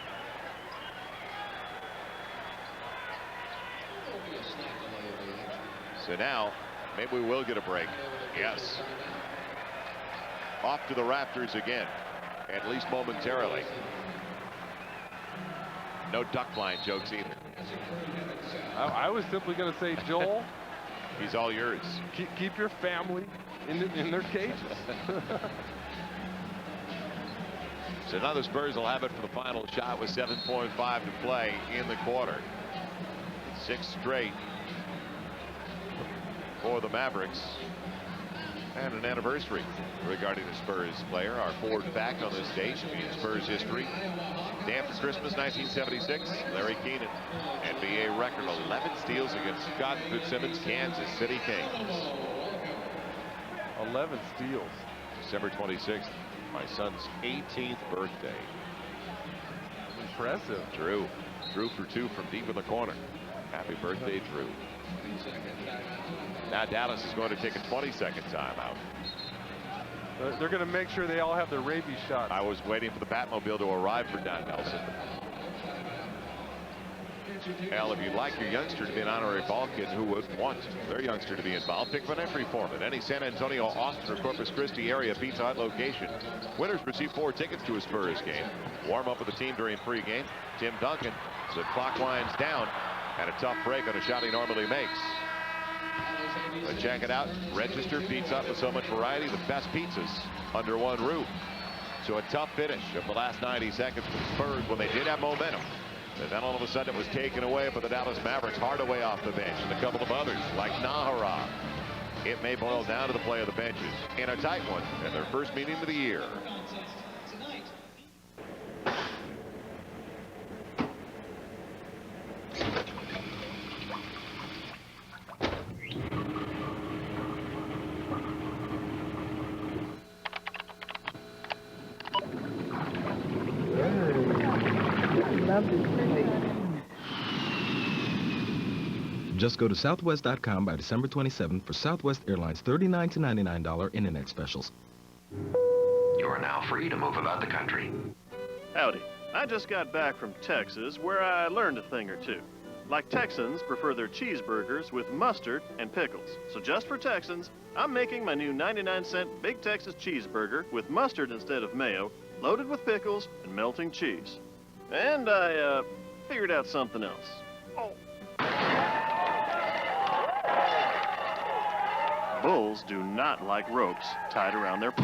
So now, maybe we will get a break. Yes. Off to the Raptors again, at least momentarily. No duck blind jokes either. I was simply going to say, Joel. He's all yours. Keep your family in their cages. So now the Spurs will have it for the final shot with 7.5 to play in the quarter. 6 straight for the Mavericks. And an anniversary regarding the Spurs player. Our 4th fact on this day should be in Spurs history. Day after Christmas 1976, Larry Keenan, NBA record 11 steals against Scott Fitzsimmons' Kansas City Kings. 11 steals. December 26th, my son's 18th birthday. Impressive. Drew for 2 from deep in the corner. Happy birthday, Drew. Now Dallas is going to take a 20-second timeout. They're going to make sure they all have their rabies shots. I was waiting for the Batmobile to arrive for Don Nelson. Al, if you'd like your youngster to be an honorary ball kid, who would want their youngster to be involved, pick from entry form at any San Antonio, Austin, or Corpus Christi area Pizza Hut location. Winners receive 4 tickets to a Spurs game. Warm up with the team during pregame. Tim Duncan, the clock winds down, and a tough break on a shot he normally makes. But check it out. Register Pizza Hut with so much variety, the best pizzas under one roof. So a tough finish of the last 90 seconds for the Spurs when they did have momentum. And then all of a sudden it was taken away for the Dallas Mavericks. Hardaway off the bench and a couple of others like Nahara. It may boil down to the play of the benches in a tight one in their first meeting of the year. Just go to Southwest.com by December 27th for Southwest Airlines $39 to $99 internet specials. You are now free to move about the country. Howdy. I just got back from Texas, where I learned a thing or two. Like Texans prefer their cheeseburgers with mustard and pickles. So just for Texans, I'm making my new 99-cent Big Texas cheeseburger with mustard instead of mayo, loaded with pickles and melting cheese. And I figured out something else. Oh. Bulls do not like ropes tied around their...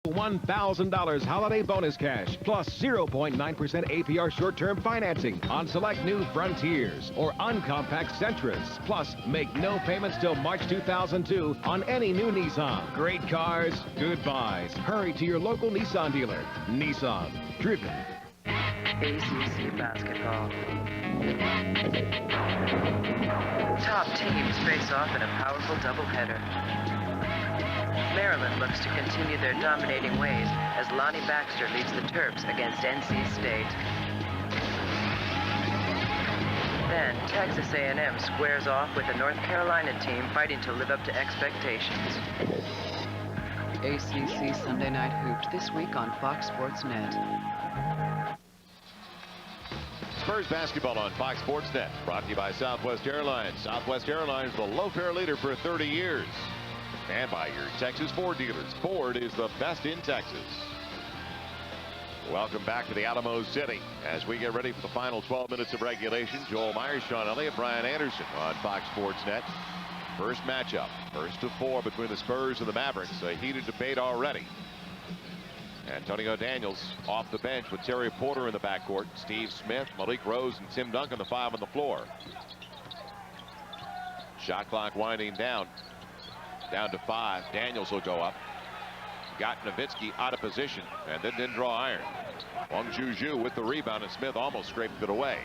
$1,000 holiday bonus cash plus 0.9% APR short-term financing on select new Frontiers or uncompact Sentras. Plus, make no payments till March 2002 on any new Nissan. Great cars, good buys. Hurry to your local Nissan dealer. Nissan. Driven. ACC basketball. Top teams face off in a powerful doubleheader. Maryland looks to continue their dominating ways as Lonnie Baxter leads the Terps against NC State. Then Texas A&M squares off with the North Carolina team fighting to live up to expectations. ACC Sunday Night Hoops this week on Fox Sports Net. Spurs basketball on Fox Sports Net, brought to you by Southwest Airlines. Southwest Airlines, the low-fare leader for 30 years. And by your Texas Ford dealers. Ford is the best in Texas. Welcome back to the Alamo City as we get ready for the final 12 minutes of regulation. Joel Myers, Sean Elliott, Brian Anderson on Fox Sports Net. First matchup, first of 4 between the Spurs and the Mavericks. A heated debate already. Antonio Daniels off the bench with Terry Porter in the backcourt. Steve Smith, Malik Rose, and Tim Duncan, the 5 on the floor. Shot clock winding down. Down to 5. Daniels will go up. Got Nowitzki out of position and then didn't draw iron. Wang Juju with the rebound, and Smith almost scraped it away.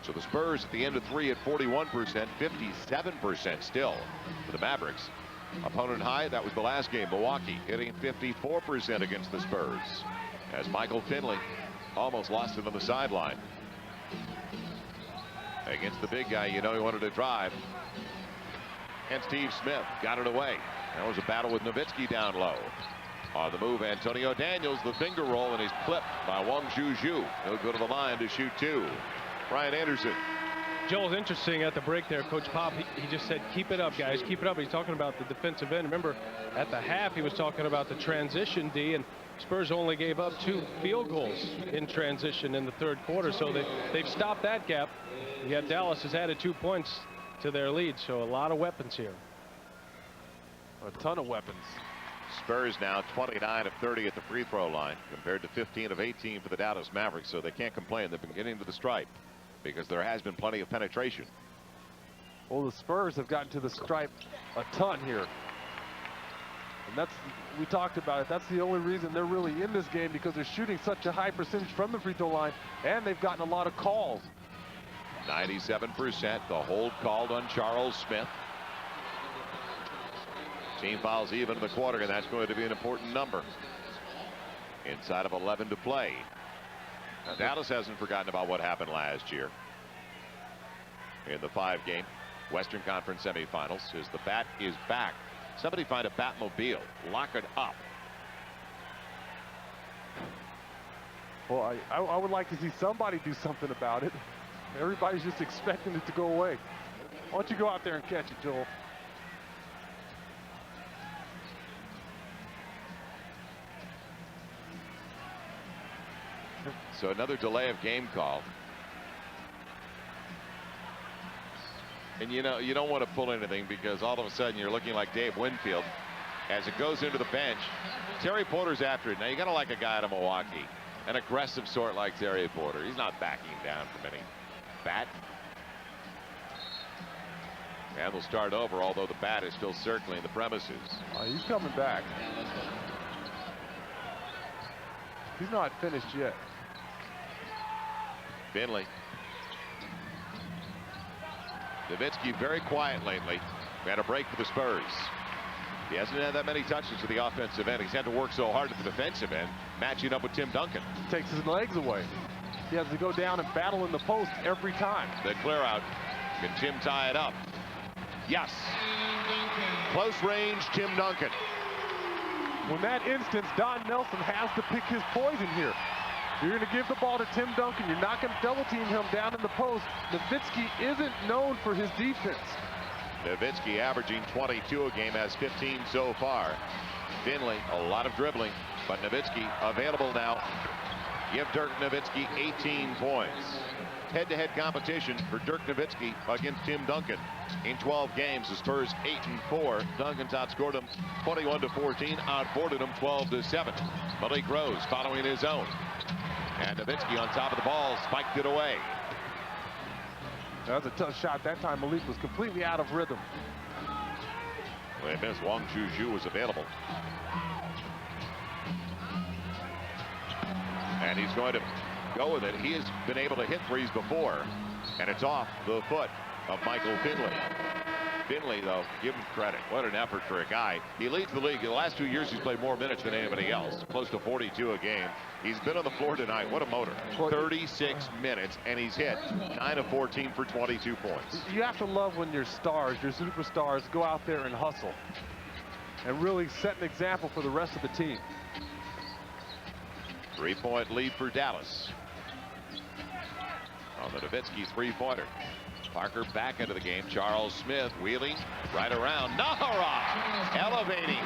So the Spurs at the end of 3 at 41%, 57% still for the Mavericks. Opponent high, that was the last game. Milwaukee hitting 54% against the Spurs. As Michael Finley almost lost it on the sideline. Against the big guy, you know he wanted to drive. And Steve Smith got it away. That was a battle with Nowitzki down low. On the move, Antonio Daniels, the finger roll, and he's clipped by Wang Juju. He'll go to the line to shoot 2. Brian Anderson. Joel's interesting at the break there. Coach Pop, he just said, keep it up, guys. Keep it up. He's talking about the defensive end. Remember, at the half, he was talking about the transition D, and Spurs only gave up 2 field goals in transition in the third quarter, so they've stopped that gap. Yet Dallas has added 2 points to their lead, so a lot of weapons here. A ton of weapons. Spurs now 29 of 30 at the free throw line compared to 15 of 18 for the Dallas Mavericks, so they can't complain. They've been getting to the stripe because there has been plenty of penetration. Well, the Spurs have gotten to the stripe a ton here. And that's, we talked about it, that's the only reason they're really in this game, because they're shooting such a high percentage from the free throw line, and they've gotten a lot of calls. 97%. The hold called on Charles Smith. Team fouls even in the quarter, and that's going to be an important number. Inside of 11 to play. Now, Dallas hasn't forgotten about what happened last year in the 5-game Western Conference semifinals. As the bat is back. Somebody find a Batmobile. Lock it up. Well, I would like to see somebody do something about it. Everybody's just expecting it to go away. Why don't you go out there and catch it, Joel? So another delay of game call. And you know, you don't want to pull anything because all of a sudden you're looking like Dave Winfield as it goes into the bench. Terry Porter's after it. Now you got to like a guy out of Milwaukee, an aggressive sort like Terry Porter. He's not backing down from any bat. And we'll start over, although the bat is still circling the premises. He's coming back. He's not finished yet. Finley. Nowitzki very quiet lately. We had a break for the Spurs. He hasn't had that many touches to the offensive end. He's had to work so hard at the defensive end, matching up with Tim Duncan. Takes his legs away. He has to go down and battle in the post every time. The clear out. Can Tim tie it up? Yes. Close range, Tim Duncan. When that instance, Don Nelson has to pick his poison here. You're going to give the ball to Tim Duncan. You're not going to double team him down in the post. Nowitzki isn't known for his defense. Nowitzki averaging 22 a game, has 15 so far. Finley, a lot of dribbling, but Nowitzki available now. Give Dirk Nowitzki 18 points. Head-to-head competition for Dirk Nowitzki against Tim Duncan. In 12 games, the Spurs 8-4. Duncan's outscored him 21-14, outboarded him 12-7. Malik Rose following his own. And Nowitzki on top of the ball, spiked it away. That was a tough shot. That time Malik was completely out of rhythm. Well, they missed. Wang Zhuzhu was available. And he's going to go with it. He has been able to hit threes before, and it's off the foot of Michael Finley. Finley, though, give him credit. What an effort for a guy. He leads the league. In the last 2 years, he's played more minutes than anybody else. Close to 42 a game. He's been on the floor tonight. What a motor. 36 minutes, and he's hit 9 of 14 for 22 points. You have to love when your stars, your superstars, go out there and hustle and really set an example for the rest of the team. 3-point lead for Dallas. On the Nowitzki three-pointer. Parker back into the game. Charles Smith wheeling right around. Nahara elevating.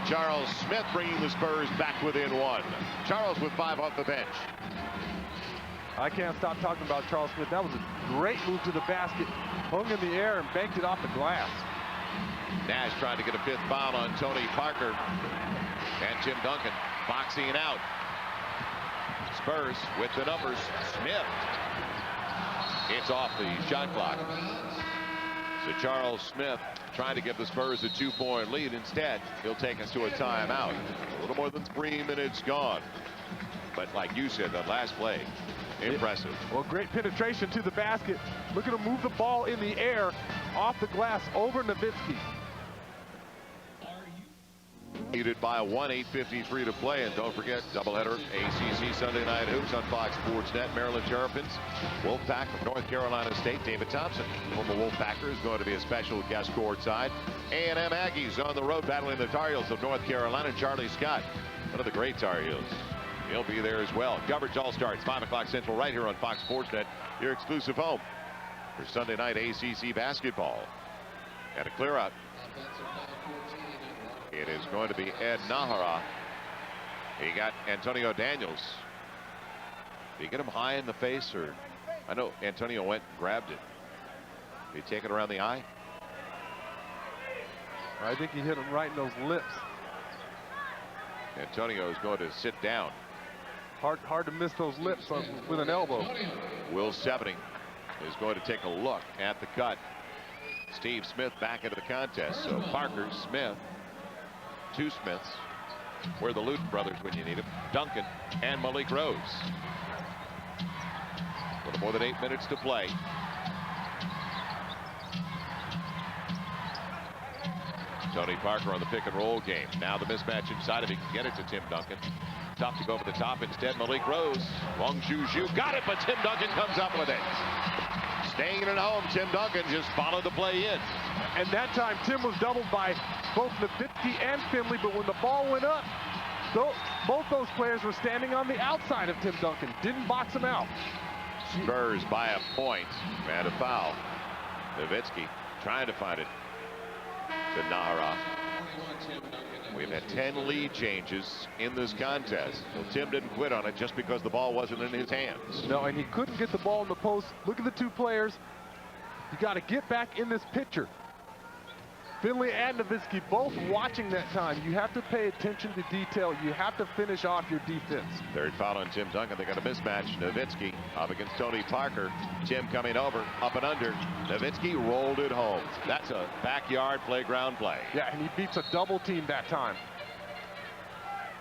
Charles Smith bringing the Spurs back within one. Charles with 5 off the bench. I can't stop talking about Charles Smith. That was a great move to the basket. Hung in the air and banked it off the glass. Nash trying to get a 5th foul on Tony Parker. And Tim Duncan boxing it out. Spurs with the numbers. Smith. It's off the shot clock. So Charles Smith trying to give the Spurs a 2-point lead. Instead, he'll take us to a timeout. A little more than 3 minutes gone. But like you said, that last play, impressive. Well, great penetration to the basket. Look at him move the ball in the air off the glass over Nowitzki. Needed by 8:53 to play. And don't forget, doubleheader ACC Sunday Night Hoops on Fox Sports Net. Maryland Terrapins, Wolfpack from North Carolina State. David Thompson, former Wolfpacker, is going to be a special guest courtside. A&M Aggies on the road battling the Tar Heels of North Carolina. Charlie Scott, one of the great Tar Heels. He'll be there as well. Coverage all starts 5 o'clock Central right here on Fox Sports Net, your exclusive home for Sunday night ACC basketball. And a clear out. It is going to be Ed Nahara. He got Antonio Daniels. Did he get him high in the face, or I know Antonio went and grabbed it. Did he take it around the eye? I think he hit him right in those lips. Antonio is going to sit down. Hard to miss those lips with an elbow. Will Sevening is going to take a look at the cut. Steve Smith back into the contest. So Parker, Smith, 2 Smiths. We're the Luton brothers when you need them. Duncan and Malik Rose. A little more than 8 minutes to play. Tony Parker on the pick and roll game. Now the mismatch inside if he can get it to Tim Duncan. Tough to go over the top. Instead, Malik Rose. Wang Zhuzhu got it, but Tim Duncan comes up with it. Staying at home, Tim Duncan just followed the play in. And that time, Tim was doubled by both Nowitzki and Finley, but when the ball went up, both those players were standing on the outside of Tim Duncan. Didn't box him out. Spurs by a point. And a foul. Nowitzki trying to find it to Nahara. We've had 10 lead changes in this contest. So Tim didn't quit on it just because the ball wasn't in his hands. No, and he couldn't get the ball in the post. Look at the 2 players. You got to get back in this picture. Finley and Nowitzki both watching that time. You have to pay attention to detail. You have to finish off your defense. Third foul on Tim Duncan. They got a mismatch. Nowitzki up against Tony Parker. Tim coming over, up and under. Nowitzki rolled it home. That's a backyard playground play. Yeah, and he beats a double team that time.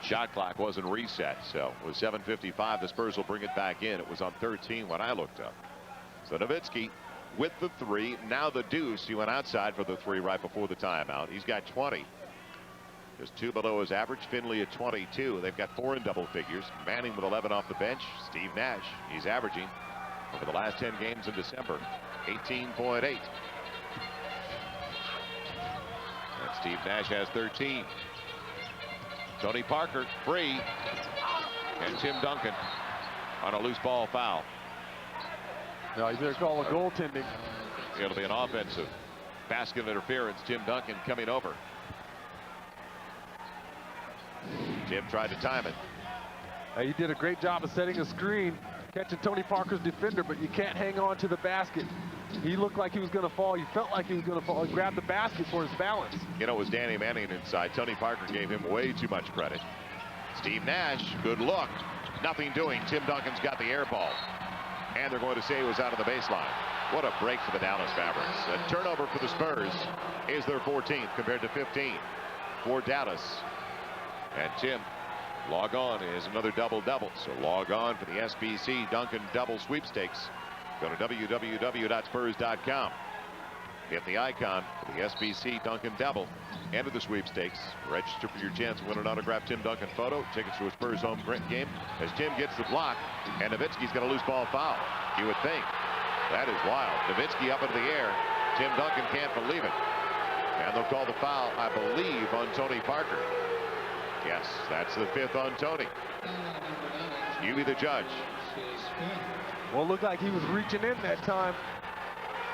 Shot clock wasn't reset, so with 7:55, the Spurs will bring it back in. It was on 13 when I looked up. So Nowitzki with the three, now the deuce. He went outside for the three right before the timeout. He's got 20. Just 2 below his average. Finley at 22. They've got 4 in double figures. Manning with 11 off the bench. Steve Nash, he's averaging over the last 10 games in December 18.8. And Steve Nash has 13. Tony Parker free, and Tim Duncan on a loose ball foul. No, you better call a goaltending. It'll be an offensive basket interference. Tim Duncan coming over. Tim tried to time it. He did a great job of setting a screen, catching Tony Parker's defender, but you can't hang on to the basket. He looked like he was going to fall. He felt like he was going to fall. He grabbed the basket for his balance. You know, it was Danny Manning inside. Tony Parker gave him way too much credit. Steve Nash, good look. Nothing doing. Tim Duncan's got the air ball. And they're going to say he was out of the baseline. What a break for the Dallas Mavericks. A turnover for the Spurs is their 14th compared to 15 for Dallas. And Tim, log on is another double-double. So log on for the SBC Duncan double sweepstakes. Go to www.spurs.com. Hit the icon for the SBC Duncan double. Enter the sweepstakes. Register for your chance to win an autographed Tim Duncan photo. Tickets to a Spurs home game. As Tim gets the block, and Nowitzki's got a loose ball foul. You would think. That is wild. Nowitzki up into the air. Tim Duncan can't believe it. And they'll call the foul, I believe, on Tony Parker. Yes, that's the 5th on Tony. You be the judge. Well, it looked like he was reaching in that time.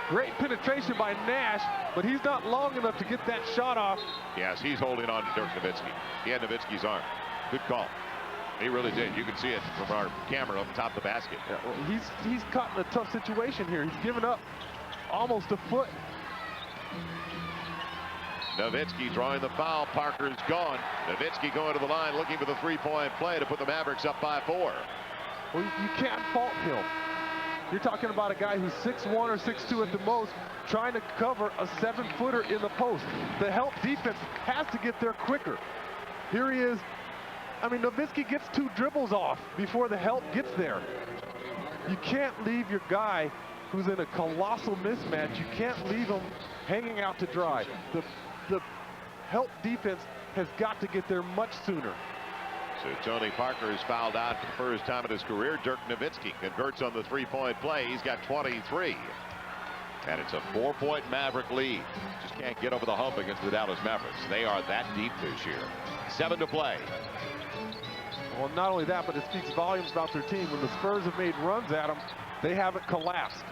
Great penetration by Nash, but he's not long enough to get that shot off. Yes, he's holding on to Dirk Nowitzki. He had Nowitzki's arm. Good call. He really did. You can see it from our camera up top of the basket. Yeah, well, he's caught in a tough situation here. He's given up almost a foot. Nowitzki drawing the foul. Parker's gone. Nowitzki going to the line looking for the three-point play to put the Mavericks up by 4. Well, you can't fault him. You're talking about a guy who's 6'1 or 6'2 at the most, trying to cover a 7-footer in the post. The help defense has to get there quicker. Here he is. I mean, Nowitzki gets 2 dribbles off before the help gets there. You can't leave your guy who's in a colossal mismatch. You can't leave him hanging out to dry. The help defense has got to get there much sooner. So Tony Parker is fouled out for the first time in his career. Dirk Nowitzki converts on the three-point play. He's got 23. And it's a 4-point Maverick lead. Just can't get over the hump against the Dallas Mavericks. They are that deep this year. 7 to play. Well, not only that, but it speaks volumes about their team. When the Spurs have made runs at them, they haven't collapsed.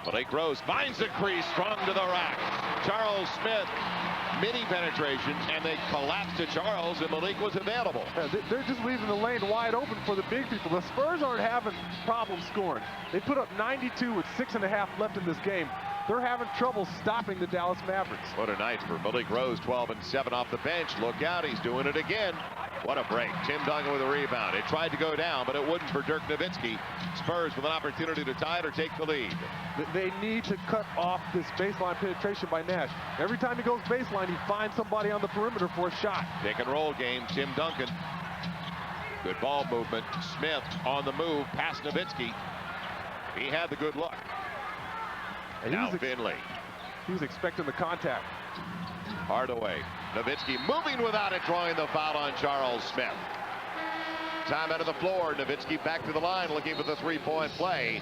Malik Rose finds the crease, strong to the rack. Charles Smith, mini penetration, and they collapsed to Charles, and Malik was available. Yeah, they're just leaving the lane wide open for the big people. The Spurs aren't having problems scoring. They put up 92 with 6.5 left in this game. They're having trouble stopping the Dallas Mavericks. What a night for Malik Rose, 12 and 7 off the bench. Look out, he's doing it again. What a break. Tim Duncan with a rebound. It tried to go down, but it wouldn't for Dirk Nowitzki. Spurs with an opportunity to tie it or take the lead. They need to cut off this baseline penetration by Nash. Every time he goes baseline, he finds somebody on the perimeter for a shot. Pick and roll game. Tim Duncan. Good ball movement. Smith on the move past Nowitzki. He had the good look. And now Finley. He was expecting the contact. Hardaway. Nowitzki moving without it, drawing the foul on Charles Smith. Time out of the floor. Nowitzki back to the line looking for the three-point play.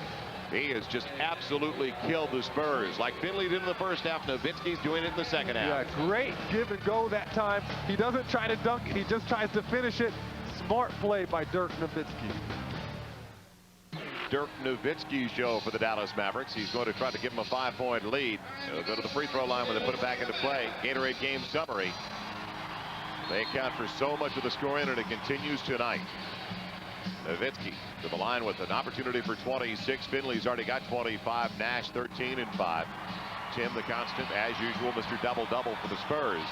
He has just absolutely killed the Spurs. Like Finley did in the first half, Nowitzki's doing it in the second half. Yeah, great give and go that time. He doesn't try to dunk it. He just tries to finish it. Smart play by Dirk Nowitzki. Dirk Nowitzki's show for the Dallas Mavericks. He's going to try to give him a 5-point lead. He'll go to the free throw line when they put it back into play. Gatorade game summary. They account for so much of the scoring, and it continues tonight. Nowitzki to the line with an opportunity for 26. Finley's already got 25. Nash 13 and 5. Tim, the constant, as usual, Mr. Double-Double for the Spurs.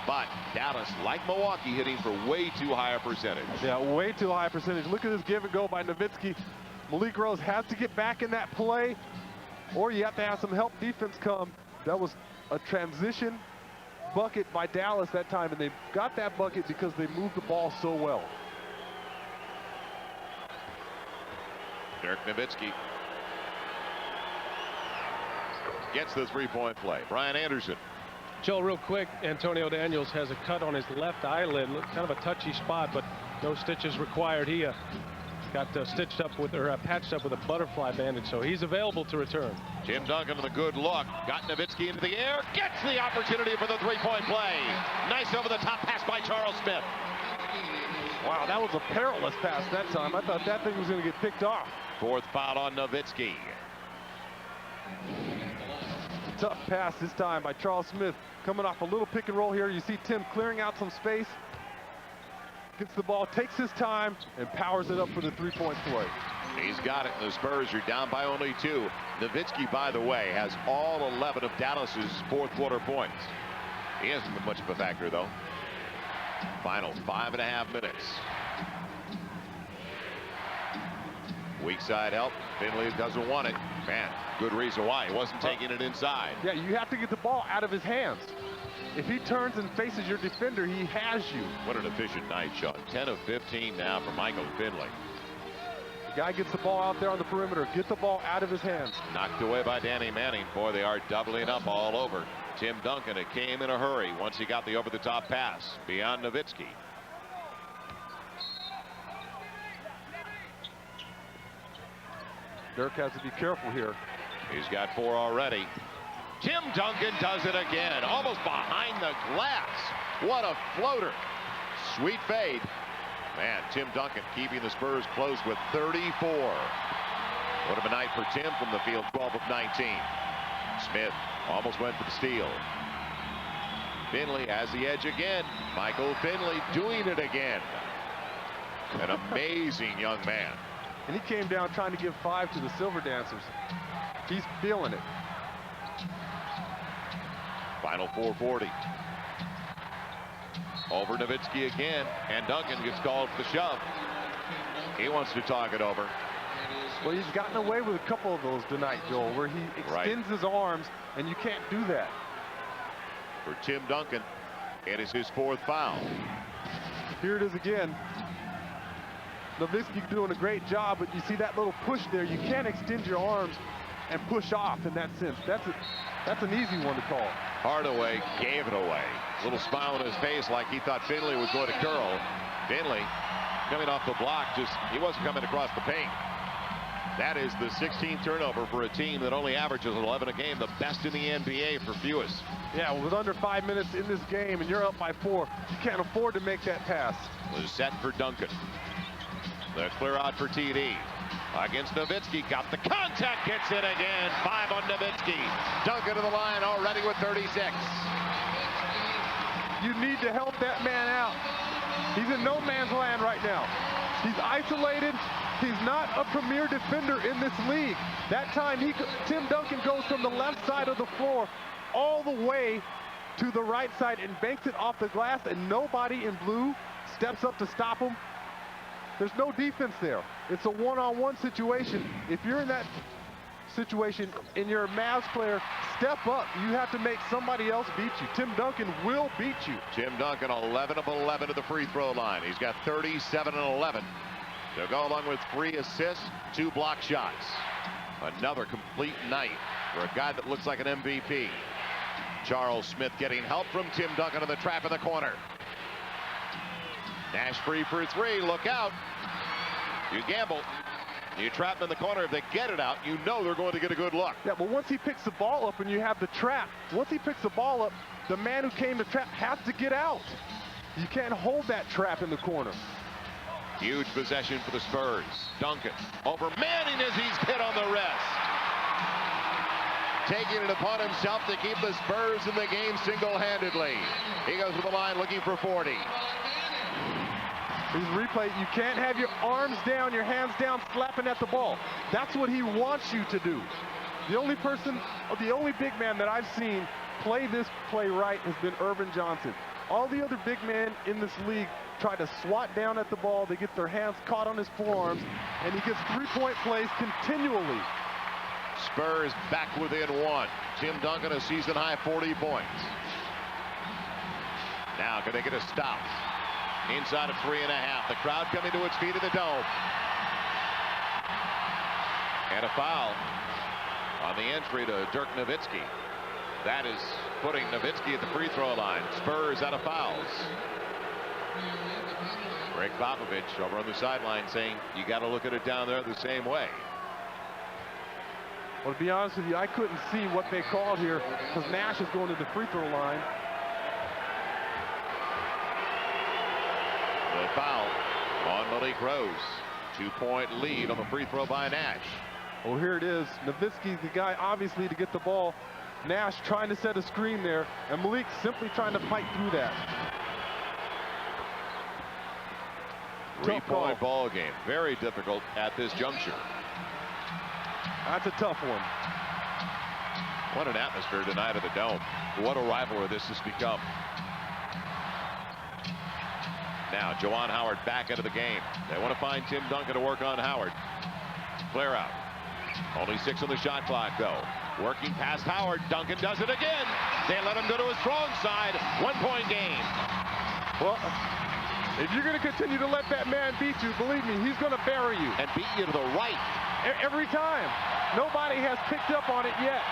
But Dallas, like Milwaukee, hitting for way too high a percentage. Yeah, way too high a percentage. Look at this give and go by Nowitzki. Malik Rose has to get back in that play, or you have to have some help defense come. That was a transition bucket by Dallas that time, and they got that bucket because they moved the ball so well. Dirk Nowitzki gets the three-point play. Brian Anderson. Joe, real quick, Antonio Daniels has a cut on his left eyelid, kind of a touchy spot, but no stitches required. He got stitched up with, or patched up with a butterfly bandage, so he's available to return. Tim Duncan with a good look. Got Nowitzki into the air. Gets the opportunity for the three-point play. Nice over-the-top pass by Charles Smith. Wow, that was a perilous pass that time. I thought that thing was going to get picked off. Fourth foul on Nowitzki. Tough pass this time by Charles Smith. Coming off a little pick and roll here. You see Tim clearing out some space. Gets the ball, takes his time, and powers it up for the three-point play. He's got it. The Spurs are down by only 2. Nowitzki, by the way, has all 11 of Dallas's fourth quarter points. He hasn't been much of a factor, though. Final 5.5 minutes. Weak side help. Finley doesn't want it. Man, good reason why. He wasn't taking it inside. Yeah, you have to get the ball out of his hands. If he turns and faces your defender, he has you. What an efficient night, Sean. 10 of 15 now for Michael Finley. The guy gets the ball out there on the perimeter. Get the ball out of his hands. Knocked away by Danny Manning. Boy, they are doubling up all over. Tim Duncan, it came in a hurry once he got the over-the-top pass beyond Nowitzki. Dirk has to be careful here. He's got 4 already. Tim Duncan does it again, almost behind the glass. What a floater. Sweet fade. Man, Tim Duncan keeping the Spurs close with 34. What a night for Tim from the field, 12 of 19. Smith almost went for the steal. Finley has the edge again. Michael Finley doing it again. An amazing young man. And he came down trying to give 5 to the Silver Dancers. He's feeling it. Final 4:40. Over Nowitzki again, and Duncan gets called for the shove. He wants to talk it over. Well, he's gotten away with a couple of those tonight, Joel, where he extends his arms, and you can't do that. For Tim Duncan, it is his 4th foul. Here it is again. Nowitzki doing a great job, but you see that little push there. You can't extend your arms and push off in that sense. That's an easy one to call. Hardaway gave it away. Little smile on his face like he thought Finley was going to curl. Finley coming off the block, he wasn't coming across the paint. That is the 16th turnover for a team that only averages 11 a game, the best in the NBA for fewest. Yeah, with under 5 minutes in this game and you're up by 4, you can't afford to make that pass. Was set for Duncan. The clear out for TD. Against Nowitzki, got the contact, gets it again. 5 on Nowitzki. Duncan to the line already with 36. You need to help that man out. He's in no man's land right now. He's isolated. He's not a premier defender in this league. That time, Tim Duncan goes from the left side of the floor all the way to the right side and banks it off the glass, and nobody in blue steps up to stop him. There's no defense there. It's a one-on-one situation. If you're in that situation and you're a Mavs player, step up. You have to make somebody else beat you. Tim Duncan will beat you. Tim Duncan 11 of 11 to the free throw line. He's got 37 and 11 to go, along with 3 assists, 2 block shots. Another complete night for a guy that looks like an MVP. Charles Smith getting help from Tim Duncan in the trap in the corner. Nash free for 3. Look out. You gamble. You trap them in the corner. If they get it out, you know they're going to get a good look. Yeah, but once he picks the ball up and you have the trap, once he picks the ball up, the man who came to trap has to get out. You can't hold that trap in the corner. Huge possession for the Spurs. Duncan over Manning as he's hit on the wrist. Taking it upon himself to keep the Spurs in the game single-handedly. He goes to the line looking for 40. He's replay. You can't have your arms down, your hands down, slapping at the ball. That's what he wants you to do. The only big man that I've seen play this play right has been Irvin Johnson. All the other big men in this league try to swat down at the ball. They get their hands caught on his forearms, and he gets three-point plays continually. Spurs back within one. Tim Duncan, a season-high 40 points. Now, can they get a stop? Inside of 3.5. The crowd coming to its feet in the dome. And a foul on the entry to Dirk Nowitzki. That is putting Nowitzki at the free throw line. Spurs out of fouls. Greg Popovich over on the sideline saying you got to look at it down there the same way. Well, to be honest with you, I couldn't see what they called here because Nash is going to the free throw line. The foul on Malik Rose. 2-point lead on the free throw by Nash. Well, here it is. Nowitzki's the guy, obviously, to get the ball. Nash trying to set a screen there, and Malik simply trying to fight through that. 3-point ball game. Very difficult at this juncture. That's a tough one. What an atmosphere tonight at the Dome. What a rivalry this has become. Now, Juwan Howard back into the game. They want to find Tim Duncan to work on Howard. Flare out. Only 6 on the shot clock, though. Working past Howard. Duncan does it again. They let him go to his strong side. 1-point game. Well, if you're going to continue to let that man beat you, believe me, he's going to bury you. And beat you to the right. Every time. Nobody has picked up on it yet.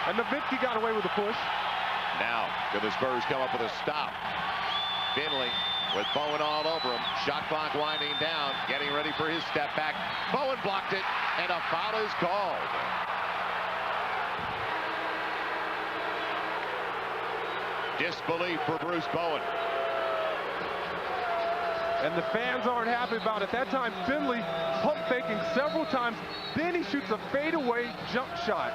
And Nowitzki got away with the push. Now, can the Spurs come up with a stop? Finley with Bowen all over him. Shot clock winding down, getting ready for his step back. Bowen blocked it, and a foul is called. Disbelief for Bruce Bowen. And the fans aren't happy about it. That time, Finley pump faking several times. Then he shoots a fadeaway jump shot.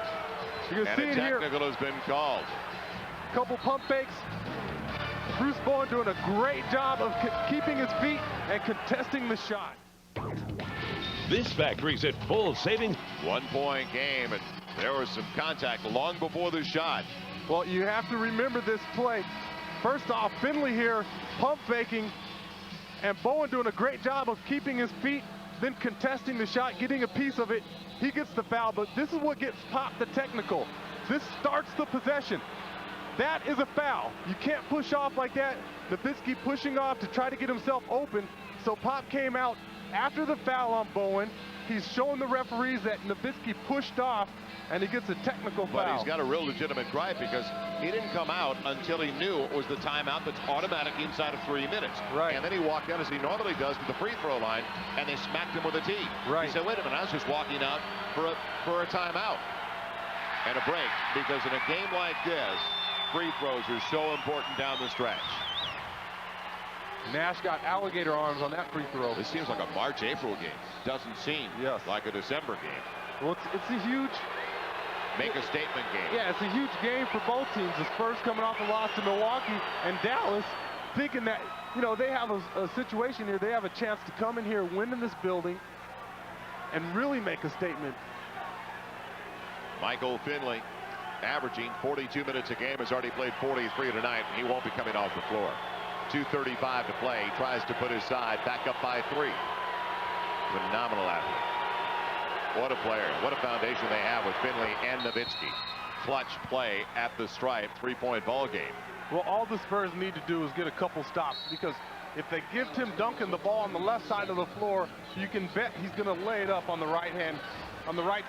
You can see it here. And a technical has been called. Couple pump fakes. Bruce Bowen doing a great job of keeping his feet and contesting the shot. This factory's at full savings. 1-point game, and there was some contact long before the shot. Well, you have to remember this play. First off, Finley here pump faking, and Bowen doing a great job of keeping his feet, then contesting the shot, getting a piece of it. He gets the foul, but this is what gets Pop the technical. This starts the possession. That is a foul. You can't push off like that. Nowitzki pushing off to try to get himself open. So Pop came out after the foul on Bowen. He's showing the referees that Nowitzki pushed off, and he gets a technical foul. But he's got a real legitimate gripe because he didn't come out until he knew it was the timeout that's automatic inside of 3 minutes. Right. And then he walked out as he normally does to the free throw line, and they smacked him with a tee. Right. He said, wait a minute, I was just walking out for a timeout. And a break, because in a game like this, free throws are so important down the stretch. Nash got alligator arms on that free throw. This seems like a March-April game. Doesn't seem like a December game. Well, it's a huge... Make a statement game. Yeah, it's a huge game for both teams. The Spurs coming off a loss to Milwaukee, and Dallas thinking that, you know, they have a situation here. They have a chance to come in here, win in this building, and really make a statement. Michael Finley, averaging 42 minutes a game, has already played 43 tonight, and he won't be coming off the floor. 2:35 to play. He tries to put his side back up by 3. Phenomenal athlete. What a player. What a foundation they have with Finley and Nowitzki. Clutch play at the stripe. 3-point ball game. Well, all the Spurs need to do is get a couple stops, because if they give Tim Duncan the ball on the left side of the floor, you can bet he's going to lay it up on the right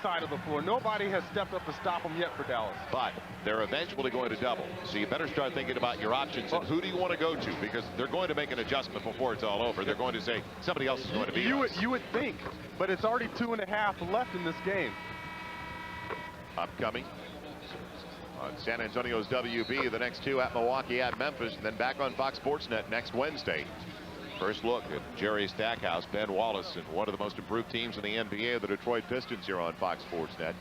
side of the floor. Nobody has stepped up to stop him yet for Dallas. But they're eventually going to double. So you better start thinking about your options and who do you want to go to, because they're going to make an adjustment before it's all over. They're going to say somebody else is going to be you would think, but it's already 2.5 left in this game. Upcoming on San Antonio's WB, the next 2 at Milwaukee, at Memphis, and then back on Fox Sports Net next Wednesday. First look at Jerry Stackhouse, Ben Wallace, and one of the most improved teams in the NBA, the Detroit Pistons, here on Fox Sports Net.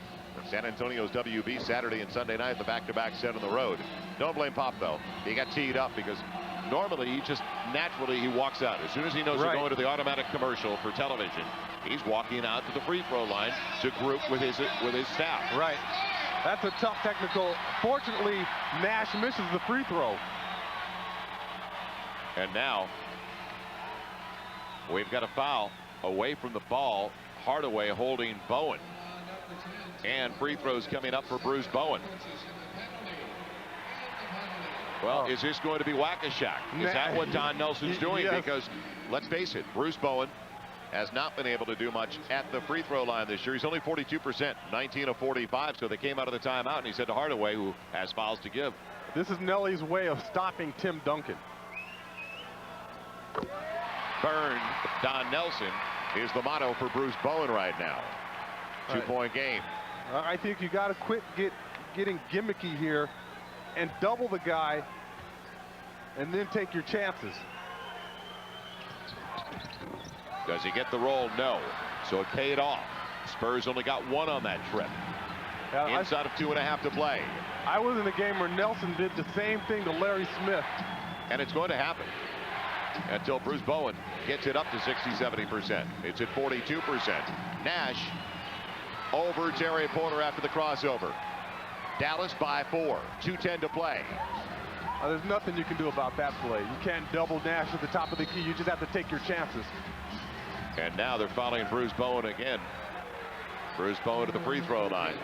San Antonio's WB Saturday and Sunday night, the back-to-back set on the road. Don't blame Pop, though. He got teed up because Normally, he just naturally he walks out. As soon as he knows they're going to the automatic commercial for television, he's walking out to the free throw line to group with his staff. Right. That's a tough technical. Fortunately, Nash misses the free throw. And now we've got a foul away from the ball. Hardaway holding Bowen. And free throws coming up for Bruce Bowen. Well, is this going to be whack-a-shack? Is that what Don Nelson's doing? Yes. Because let's face it, Bruce Bowen has not been able to do much at the free throw line this year. He's only 42%, 19 of 45. So they came out of the timeout, and he said to Hardaway, who has fouls to give. This is Nelly's way of stopping Tim Duncan. Burn Don Nelson is the motto for Bruce Bowen right now. 2-point game. I think you got to quit getting gimmicky here and double the guy and then take your chances. Does he get the roll? No. So it paid off. Spurs only got one on that trip. Inside of 2.5 to play. I was in a game where Nelson did the same thing to Larry Smith. And it's going to happen until Bruce Bowen gets it up to 60-70%. It's at 42%. Nash over Terry Porter after the crossover. Dallas by 4. 2:10 to play. There's nothing you can do about that play. You can't double Nash at the top of the key. You just have to take your chances. And now they're following Bruce Bowen again. Bruce Bowen to the free throw line.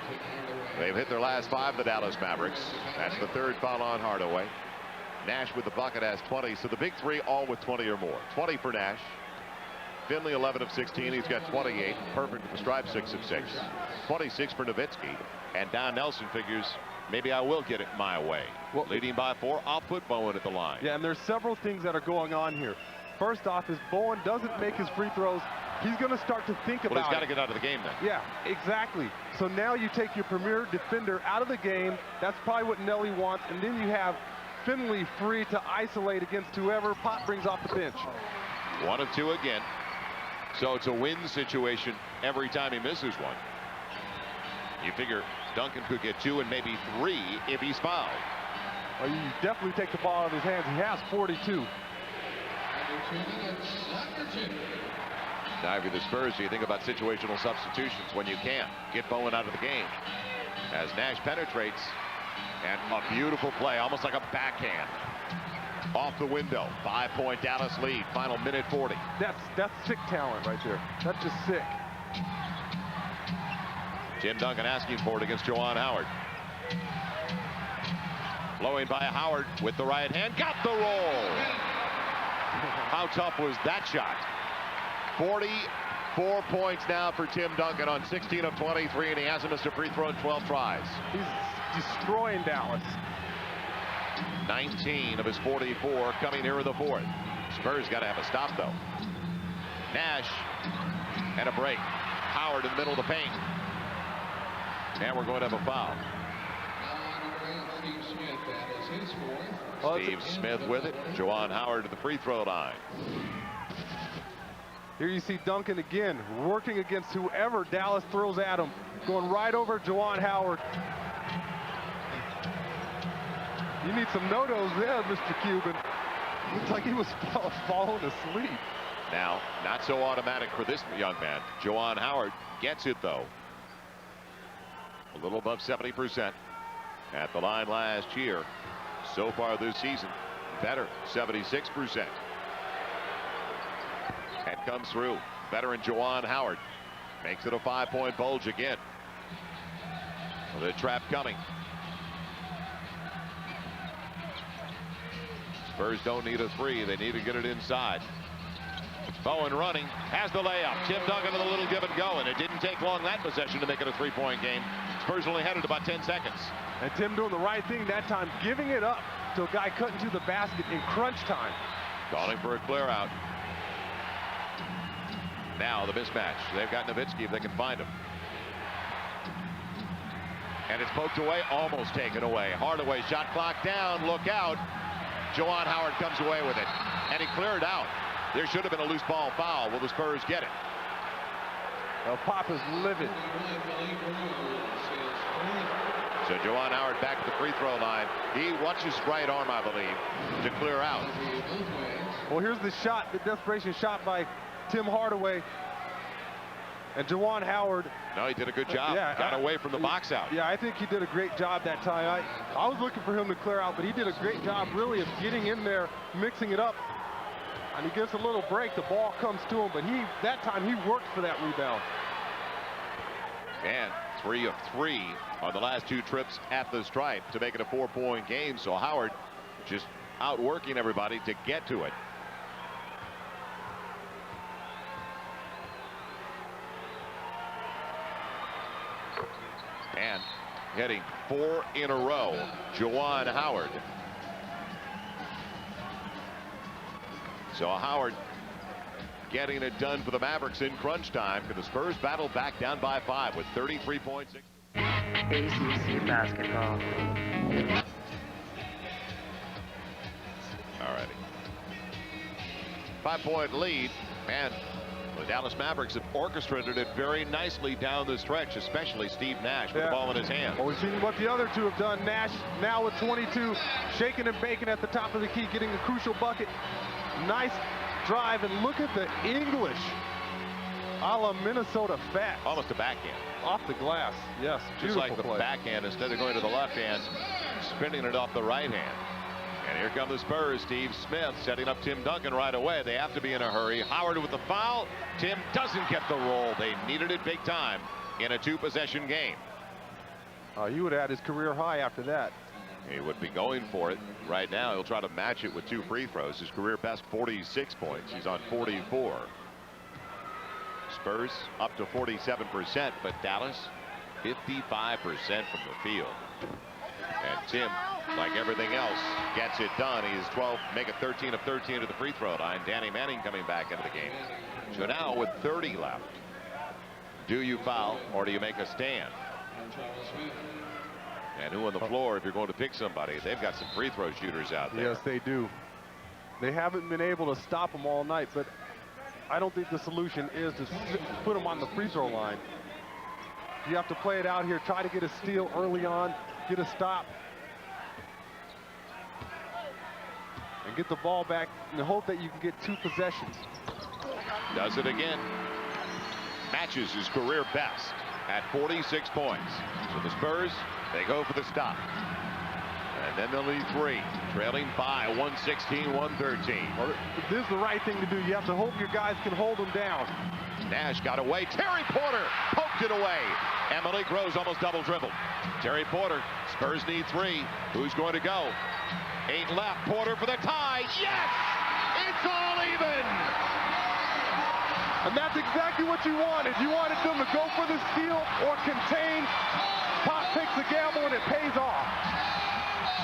They've hit their last 5, the Dallas Mavericks. That's the 3rd foul on Hardaway. Nash with the bucket has 20. So the big 3 all with 20 or more. 20 for Nash. Finley 11 of 16. He's got 28. Perfect with the stripe 6 of 6. 26 for Nowitzki. And Don Nelson figures maybe I will get it my way. Well, leading by 4, I'll put Bowen at the line. Yeah, and there's several things that are going on here. First off, if Bowen doesn't make his free throws, he's going to start to think about it. Well, he's got to get out of the game then. Yeah, exactly. So now you take your premier defender out of the game. That's probably what Nelly wants. And then you have Finley free to isolate against whoever Pop brings off the bench. 1 of 2 again. So it's a win situation every time he misses one. You figure Duncan could get 2 and maybe 3 if he's fouled. Well, you definitely take the ball out of his hands. He has 42. Now, if you're the Spurs, you think about situational substitutions when you can. Get Bowen out of the game. As Nash penetrates, and a beautiful play, almost like a backhand. Off the window. 5-point Dallas lead. Final minute 40. That's sick talent right there. That's just sick. Tim Duncan asking for it against Juwan Howard. Blowing by Howard with the right hand. Got the roll. How tough was that shot? 44 points now for Tim Duncan on 16 of 23, and he hasn't missed a free throw in 12 tries. He's destroying Dallas. 19 of his 44 coming here in the 4th. Spurs got to have a stop, though. Nash and a break. Howard in the middle of the paint. And we're going to have a foul. Steve Smith with it. Juwan Howard to the free throw line. Here you see Duncan again working against whoever Dallas throws at him. Going right over Juwan Howard. You need some no-nos there, Mr. Cuban. Looks like he was falling asleep. Now, not so automatic for this young man. Juwan Howard gets it, though. A little above 70% at the line last year. So far this season, better, 76%. And comes through. Veteran Juwan Howard makes it a 5-point bulge again. The trap coming. Spurs don't need a 3. They need to get it inside. Bowen running, has the layup. Tim Duncan with a little give and go, and it didn't take long that possession to make it a 3-point game. Spurs only had it about 10 seconds. And Tim doing the right thing that time, giving it up to a guy cutting to the basket in crunch time. Calling for a clear out. Now the mismatch. They've got Nowitzki if they can find him. And it's poked away, almost taken away. Hardaway shot clock down, look out. Juwan Howard comes away with it, and he cleared out. There should have been a loose ball foul. Will the Spurs get it? Well, Pop is livid. So Juwan Howard back to the free throw line. He wants his right arm, I believe, to clear out. Well, here's the shot, the desperation shot by Tim Hardaway. And Juwan Howard. No, he did a good job. Yeah, Got away from the box out. Yeah, I think he did a great job that time. I was looking for him to clear out, but he did a great job really of getting in there, mixing it up. And he gets a little break. The ball comes to him, but that time he worked for that rebound. And 3 of 3 on the last 2 trips at the stripe to make it a 4-point game. So Howard just outworking everybody to get to it. And hitting 4 in a row, Juwan Howard. So Howard getting it done for the Mavericks in crunch time. Can the Spurs battle back down by 5 with 33.6? ACC basketball. All righty. 5-point lead, and the Dallas Mavericks have orchestrated it very nicely down the stretch, especially Steve Nash with the ball in his hand. Well, we've seen what the other two have done. Nash now with 22, shaking and baking at the top of the key, getting a crucial bucket. Nice drive, and look at the English a la Minnesota fat. Almost a backhand. Off the glass, yes. Just like the play. backhand, instead of going to the left hand, spinning it off the right hand. And here come the Spurs. Steve Smith setting up Tim Duncan right away. They have to be in a hurry. Howard with the foul. Tim doesn't get the roll. They needed it big time in a 2-possession game. He would add his career high after that. He would be going for it right now. He'll try to match it with 2 free throws. His career best 46 points. He's on 44. Spurs up to 47%, but Dallas 55% from the field. And Tim, like everything else, gets it done. He is 12, make it 13 of 13 to the free throw line. Danny Manning coming back into the game. So now with 30 left, do you foul or do you make a stand? And who on the floor, if you're going to pick somebody, they've got some free throw shooters out there. Yes, they do. They haven't been able to stop them all night, but I don't think the solution is to put them on the free throw line. You have to play it out here, try to get a steal early on, get a stop, and get the ball back and hope that you can get 2 possessions. Does it again. Matches his career best at 46 points. So the Spurs, they go for the stop. And then they'll need 3, trailing by 116-113. Well, this is the right thing to do. You have to hope your guys can hold them down. Nash got away. Terry Porter poked it away. And Malik Rose almost double dribbled. Terry Porter, Spurs need 3. Who's going to go? 8 left. Porter for the tie. Yes! It's all even! And that's exactly what you wanted. You wanted them to go for the steal or contain. Pop takes the gamble and it pays off.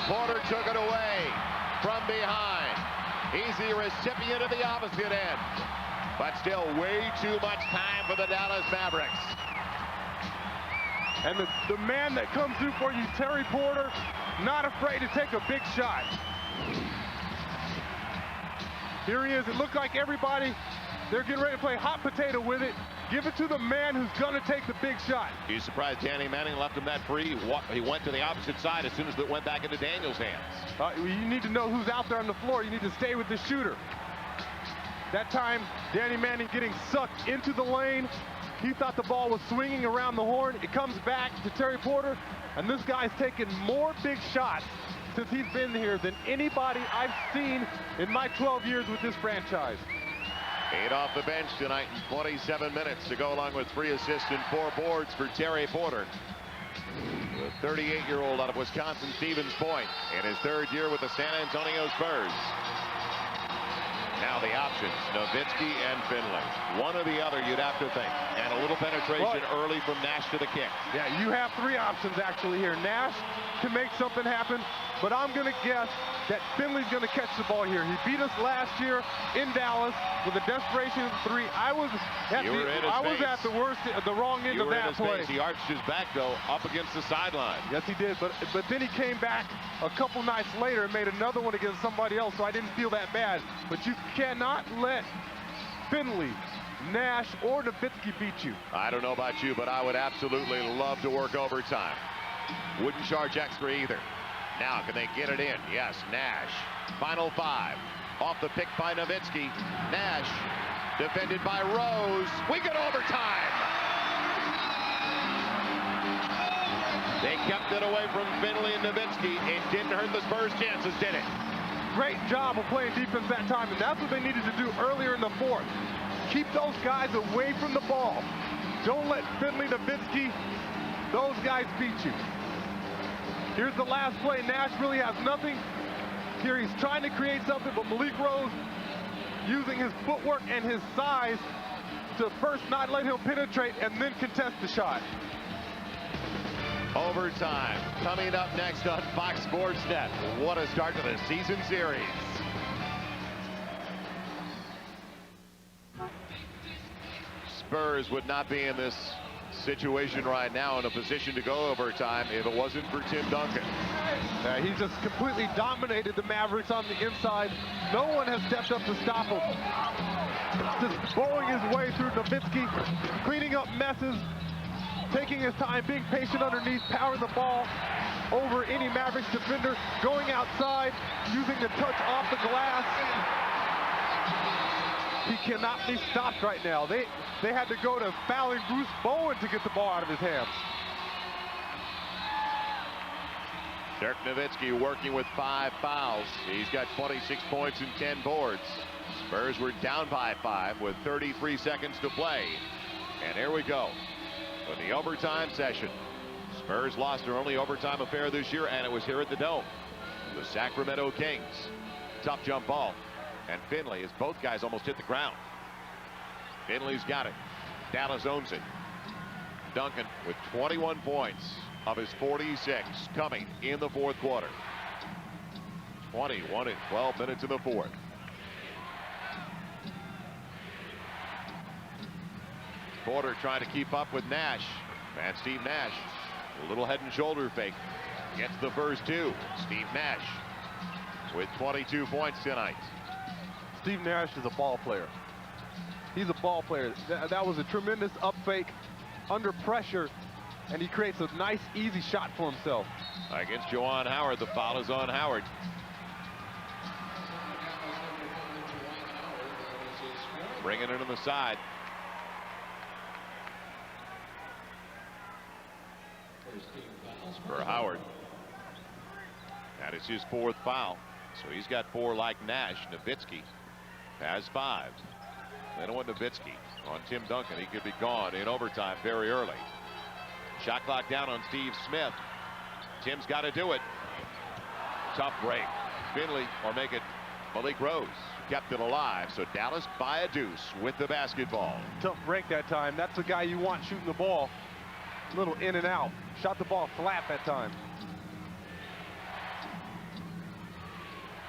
Porter took it away from behind. He's the recipient of the opposite end. But still way too much time for the Dallas Mavericks. And the man that comes through for you, Terry Porter, not afraid to take a big shot. Here he is. It looked like everybody, they're getting ready to play hot potato with it. Give it to the man who's going to take the big shot. Are you surprised Danny Manning left him that free? He went to the opposite side as soon as it went back into Daniel's hands. You need to know who's out there on the floor. You need to stay with the shooter. That time, Danny Manning getting sucked into the lane. He thought the ball was swinging around the horn. It comes back to Terry Porter, and this guy's taken more big shots since he's been here than anybody I've seen in my 12 years with this franchise. 8 off the bench tonight in 27 minutes to go, along with 3 assists and 4 boards for Terry Porter. The 38-year-old out of Wisconsin, Stevens Point, in his 3rd year with the San Antonio Spurs. Now the options, Nowitzki and Finley. One or the other, you'd have to think. And a little penetration early from Nash to the kick. Yeah, you have 3 options actually here. Nash can make something happen, but I'm going to guess that Finley's going to catch the ball here. He beat us last year in Dallas with a desperation 3. I was at the wrong end of that play. He arched his back, though, up against the sideline. Yes, he did, but then he came back a couple nights later and made another one against somebody else, so I didn't feel that bad. But you cannot let Finley, Nash, or Nowitzki beat you. I don't know about you, but I would absolutely love to work overtime. Wouldn't charge extra either. Now, can they get it in? Yes, Nash. Final 5. Off the pick by Nowitzki. Nash, defended by Rose. We get overtime. They kept it away from Finley and Nowitzki. It didn't hurt the Spurs' chances, did it? Great job of playing defense that time, and that's what they needed to do earlier in the fourth. Keep those guys away from the ball. Don't let Finley, Nowitzki, those guys beat you. Here's the last play. Nash really has nothing. Here he's trying to create something, but Malik Rose using his footwork and his size to first not let him penetrate and then contest the shot. Overtime coming up next on Fox Sports Net. What a start to the season series. Spurs would not be in this situation right now in a position to go overtime if it wasn't for Tim Duncan. He just completely dominated the Mavericks on the inside. No one has stepped up to stop him. Just bowling his way through Nowitzki, cleaning up messes, taking his time, being patient underneath, powering the ball over any Mavericks defender, going outside, using the touch off the glass. He cannot be stopped right now. They had to go to fouling Bruce Bowen to get the ball out of his hands. Dirk Nowitzki working with 5 fouls. He's got 26 points and 10 boards. Spurs were down by 5 with 33 seconds to play. And here we go. For the overtime session. Spurs lost their only overtime affair this year, and it was here at the Dome. The Sacramento Kings. Tough jump ball. And Finley, as both guys almost hit the ground. Finley's got it. Dallas owns it. Duncan with 21 points of his 46 coming in the fourth quarter. 21 and 12 minutes in the fourth. Porter trying to keep up with Nash. And Steve Nash, a little head and shoulder fake. Gets the first 2. Steve Nash with 22 points tonight. Steve Nash is a ball player. He's a ball player. That was a tremendous up fake under pressure, and he creates a nice, easy shot for himself. Against Juwan Howard, the foul is on Howard. Bringing it on the side. For Howard. That is his 4th foul. So he's got 4 like Nash. Nowitzki has 5. They don't want Nowitzki on Tim Duncan. He could be gone in overtime very early. Shot clock down on Steve Smith. Tim's got to do it. Tough break. Finley, or make it Malik Rose, kept it alive. So Dallas by a deuce with the basketball. Tough break that time. That's the guy you want shooting the ball. A little in and out. Shot the ball flat that time.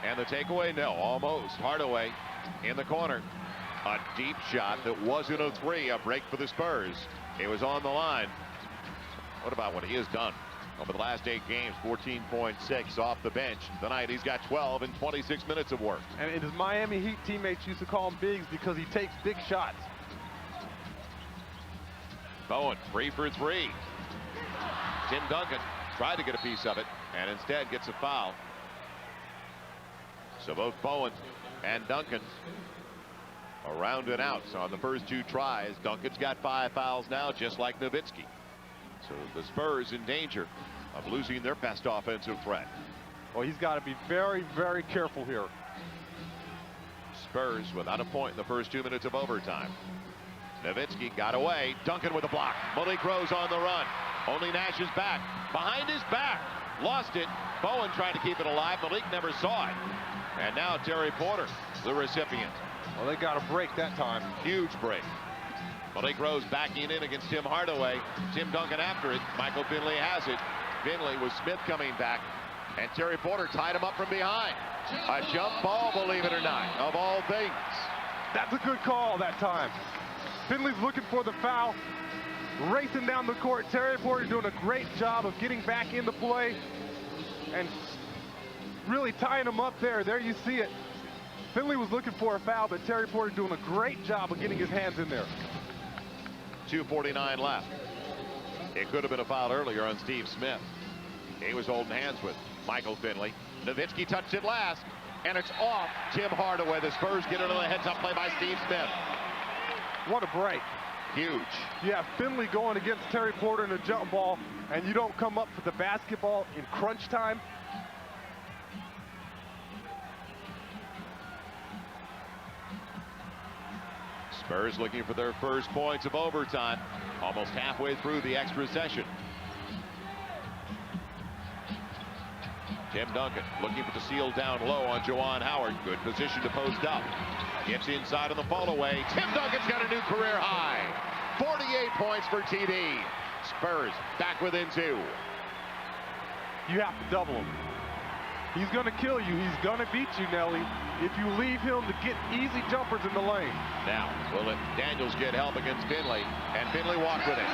And the takeaway, no, almost. Hardaway in the corner. A deep shot that wasn't a 3. A break for the Spurs. It was on the line. What about what he has done over the last 8 games? 14.6 off the bench. Tonight he's got 12 in 26 minutes of work. And his Miami Heat teammates used to call him Biggs because he takes big shots. Bowen 3 for 3. Tim Duncan tried to get a piece of it and instead gets a foul. So both Bowen and Duncan are rounded out. So on the first 2 tries, Duncan's got 5 fouls now, just like Nowitzki. So the Spurs in danger of losing their best offensive threat. Well, he's got to be very, very careful here. Spurs without a point in the first 2 minutes of overtime. Nowitzki got away. Duncan with a block. Malik Rose on the run. Only Nash is back. Behind his back. Lost it. Bowen trying to keep it alive. Malik never saw it. And now Terry Porter, the recipient. Well, they got a break that time. Huge break. Malik Rose backing in against Tim Hardaway. Tim Duncan after it. Michael Finley has it. Finley with Smith coming back. And Terry Porter tied him up from behind. A jump ball, believe it or not, of all things. That's a good call that time. Finley's looking for the foul. Racing down the court. Terry Porter doing a great job of getting back into play. And really tying him up there. There you see it. Finley was looking for a foul, but Terry Porter doing a great job of getting his hands in there. 2:49 left. It could have been a foul earlier on Steve Smith. He was holding hands with Michael Finley. Nowitzki touched it last, and it's off Tim Hardaway. The Spurs get another heads-up play by Steve Smith. What a break. Huge. Yeah, Finley going against Terry Porter in a jump ball, and you don't come up for the basketball in crunch time. Spurs looking for their first points of overtime, almost halfway through the extra session. Tim Duncan looking for the seal down low on Juwan Howard. Good position to post up. Gets inside on the fall away. Tim Duncan's got a new career high. 48 points for TD. Spurs back within 2. You have to double him. He's going to kill you. He's going to beat you, Nelly, if you leave him to get easy jumpers in the lane. Now, will let Daniels get help against Finley, and Finley walked with it.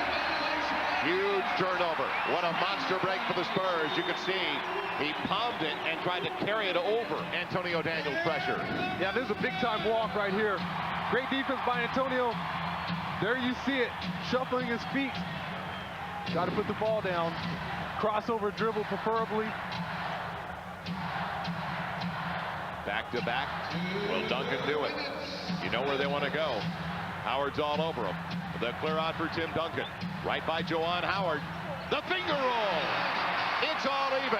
Huge turnover. What a monster break for the Spurs. You could see he palmed it and tried to carry it over Antonio Daniels' pressure. Yeah, there's a big-time walk right here. Great defense by Antonio. There you see it, shuffling his feet. Got to put the ball down. Crossover dribble, preferably. Back-to-back. Will Duncan do it? You know where they want to go. Howard's all over him. The clear out for Tim Duncan. Right by Juwan Howard. The finger roll. It's all even.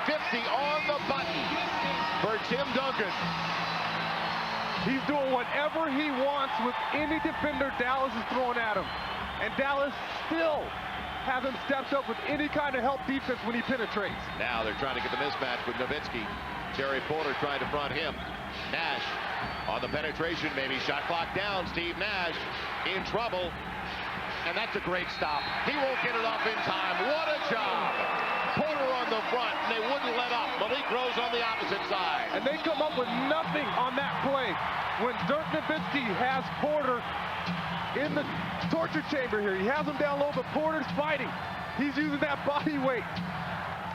50 on the button for Tim Duncan. He's doing whatever he wants with any defender Dallas is throwing at him. And Dallas still hasn't stepped up with any kind of help defense when he penetrates. Now they're trying to get the mismatch with Nowitzki. Terry Porter trying to front him. Nash on the penetration, maybe shot clock down. Steve Nash in trouble. And that's a great stop. He won't get it off in time. What a job. Porter on the front, and they wouldn't let up. Malik Rose on the opposite side. And they come up with nothing on that play. When Dirk Nowitzki has Porter in the torture chamber here, he has him down low, but Porter's fighting. He's using that body weight.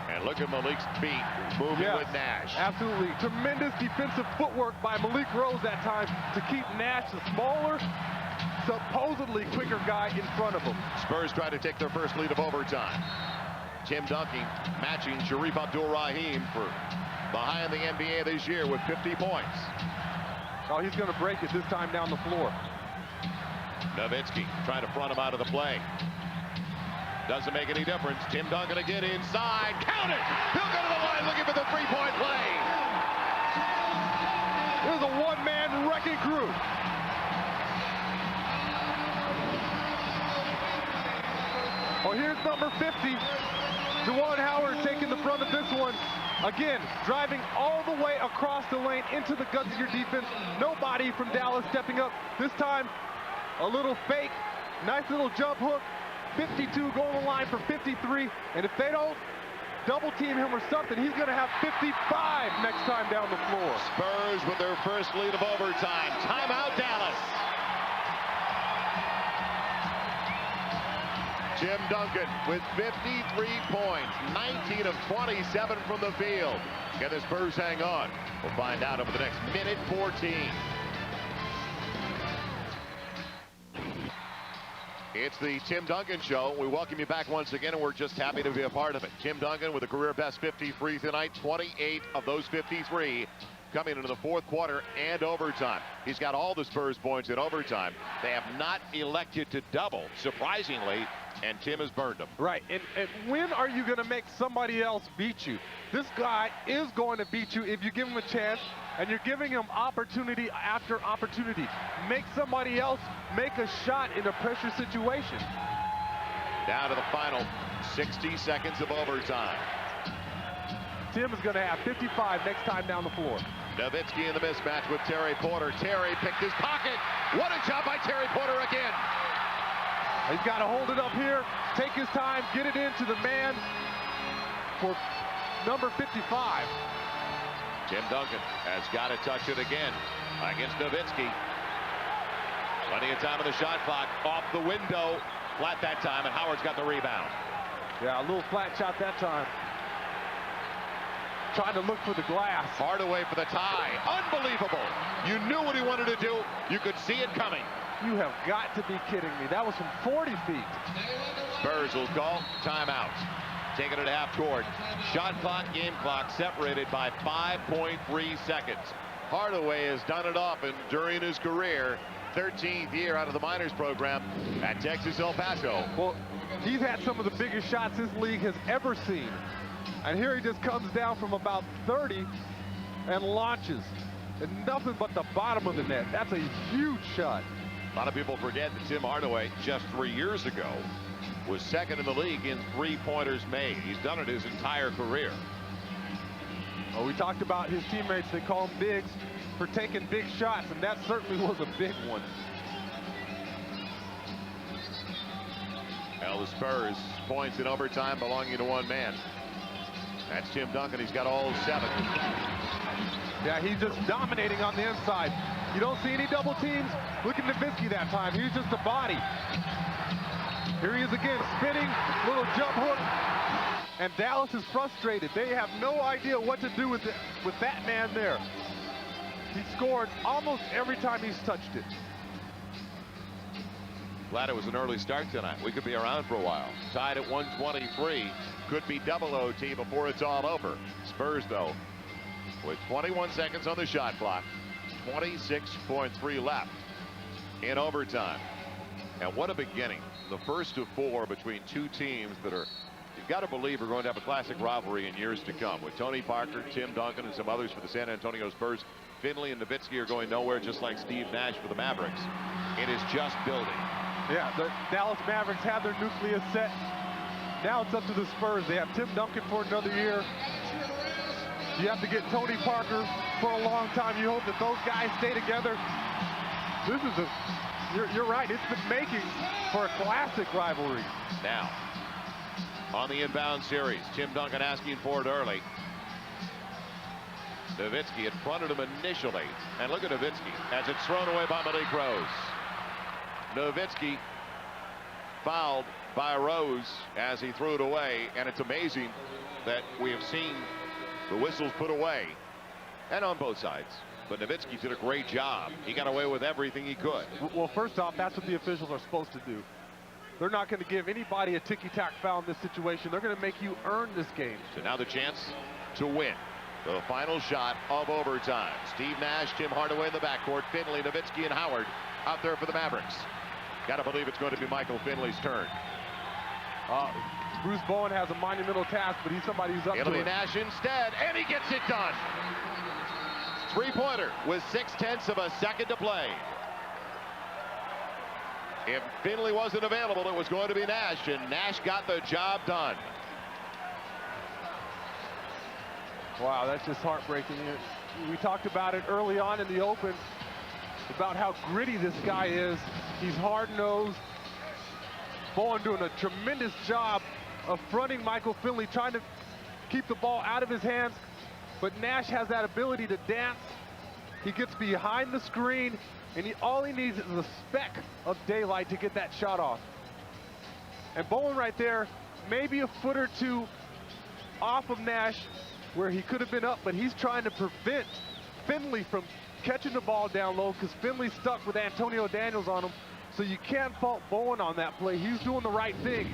And look at Malik's feet moving with Nash. Absolutely. Tremendous defensive footwork by Malik Rose that time to keep Nash, the smaller, supposedly quicker guy, in front of him. Spurs try to take their first lead of overtime. Tim Duncan matching Sharif Abdul-Rahim for behind the NBA this year with 50 points. Oh, he's going to break it this time down the floor. Nowitzki trying to front him out of the play. Doesn't make any difference. Tim Duncan again inside. Count it! He'll go to the line looking for the three-point play. There's a one-man wrecking crew. Oh, here's number 50. Juwan Howard taking the front of this one. Again, driving all the way across the lane into the guts of your defense. Nobody from Dallas stepping up. This time, a little fake. Nice little jump hook. 52 going on the line for 53. And if they don't double team him or something, he's going to have 55 next time down the floor. Spurs with their first lead of overtime. Timeout, Dallas. Tim Duncan with 53 points, 19 of 27 from the field. Can the Spurs hang on? We'll find out over the next minute 14. It's the Tim Duncan Show. We welcome you back once again, and we're just happy to be a part of it. Tim Duncan with a career-best 53 tonight, 28 of those 53 coming into the fourth quarter and overtime. He's got all the Spurs points in overtime. They have not elected to double, surprisingly, and Tim has burned them. Right, and when are you going to make somebody else beat you? This guy is going to beat you if you give him a chance, and you're giving him opportunity after opportunity. Make somebody else make a shot in a pressure situation. Down to the final 60 seconds of overtime. Tim is going to have 55 next time down the floor. Nowitzki in the mismatch with Terry Porter. Terry picked his pocket. What a job by Terry Porter again. He's got to hold it up here, take his time, get it into the man for number 55. Tim Duncan has got to touch it again against Nowitzki. Plenty of time on the shot clock. Off the window. Flat that time, and Howard's got the rebound. Yeah, a little flat shot that time. Trying to look for the glass. Hardaway for the tie. Unbelievable. You knew what he wanted to do. You could see it coming. You have got to be kidding me. That was from 40 feet. Spurs will call timeout. taken at half court. Shot clock, game clock separated by 5.3 seconds. Hardaway has done it often during his career. 13th year out of the minors program at Texas El Paso. Well, he's had some of the biggest shots this league has ever seen. And here he just comes down from about 30 and launches. And nothing but the bottom of the net. That's a huge shot. A lot of people forget that Tim Hardaway, just 3 years ago, was second in the league in three-pointers made. He's done it his entire career. Well, we talked about his teammates. They call him bigs for taking big shots, and that certainly was a big one. Well, the Spurs points in overtime belonging to one man. That's Tim Duncan. He's got all 7. Yeah, he's just dominating on the inside. You don't see any double teams. Look at Nowitzki that time. He's just a body. Here he is again, spinning, little jump hook. And Dallas is frustrated. They have no idea what to do with that man there. He scored almost every time he's touched it. Glad it was an early start tonight. We could be around for a while. Tied at 123. Could be double OT before it's all over. Spurs, though, with 21 seconds on the shot clock. 26.3 left in overtime. And what a beginning. The first of 4 between two teams that are, you've got to believe, are going to have a classic rivalry in years to come, with Tony Parker, Tim Duncan, and some others for the San Antonio Spurs. Finley and Nowitzki are going nowhere, just like Steve Nash for the Mavericks. It is just building. Yeah, the Dallas Mavericks have their nucleus set. Now it's up to the Spurs. They have Tim Duncan for another year. You have to get Tony Parker for a long time. You hope that those guys stay together. This is you're right. It's been making for a classic rivalry. Now, on the inbound series, Tim Duncan asking for it early. Nowitzki had fronted him initially. And look at Nowitzki as it's thrown away by Malik Rose. Nowitzki fouled by Rose as he threw it away. And it's amazing that we have seen the whistles put away, and on both sides. But Nowitzki did a great job. He got away with everything he could. Well, first off, that's what the officials are supposed to do. They're not going to give anybody a ticky-tack foul in this situation. They're going to make you earn this game. So now the chance to win. The final shot of overtime. Steve Nash, Tim Hardaway in the backcourt. Finley, Nowitzki, and Howard out there for the Mavericks. Got to believe it's going to be Michael Finley's turn. Bruce Bowen has a monumental task, but he's somebody who's up to it. It'll be Nash instead, and he gets it done. Three-pointer with 0.6 of a second to play. If Finley wasn't available, it was going to be Nash, and Nash got the job done. Wow, that's just heartbreaking. We talked about it early on in the Open, about how gritty this guy is. He's hard-nosed. Bowen doing a tremendous job of fronting Michael Finley, trying to keep the ball out of his hands. But Nash has that ability to dance. He gets behind the screen, and all he needs is a speck of daylight to get that shot off. And Bowen right there, maybe a foot or two off of Nash where he could have been up, but he's trying to prevent Finley from catching the ball down low because Finley's stuck with Antonio Daniels on him. So you can't fault Bowen on that play. He's doing the right thing.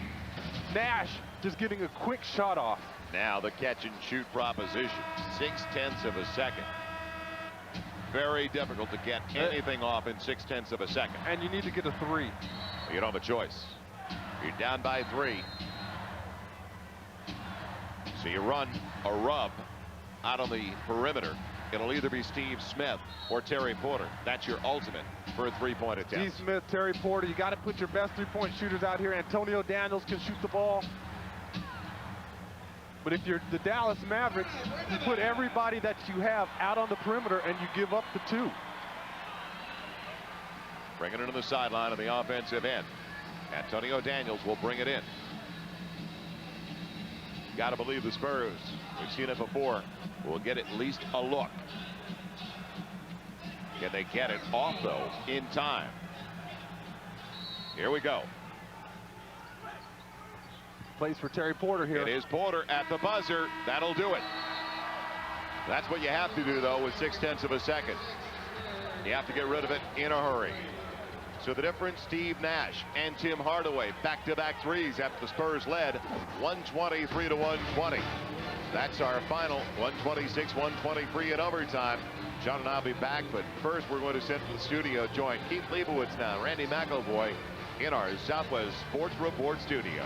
Nash just getting a quick shot off. Now the catch and shoot proposition. 0.6 of a second. Very difficult to get anything off in 0.6 of a second. And you need to get a 3. You don't have a choice. You're down by 3. So you run a rub out on the perimeter. It'll either be Steve Smith or Terry Porter. That's your ultimate for a three-point attempt. Steve Smith, Terry Porter, you got to put your best three-point shooters out here. Antonio Daniels can shoot the ball. But if you're the Dallas Mavericks, you put everybody that you have out on the perimeter and you give up the 2. Bringing it to the sideline on the offensive end. Antonio Daniels will bring it in. Got to believe the Spurs. We've seen it before. Will get at least a look. Can they get it off, though, in time? Here we go. Place for Terry Porter here. It is Porter at the buzzer. That'll do it. That's what you have to do, though, with 0.6 of a second. You have to get rid of it in a hurry. So the difference, Steve Nash and Tim Hardaway back-to-back threes after the Spurs led 123 to 120. That's our final 126-123 in overtime. John and I'll be back, but first we're going to send to the studio, join Keith Leibowitz now, Randy McElvoy in our Southwest Sports Report studio.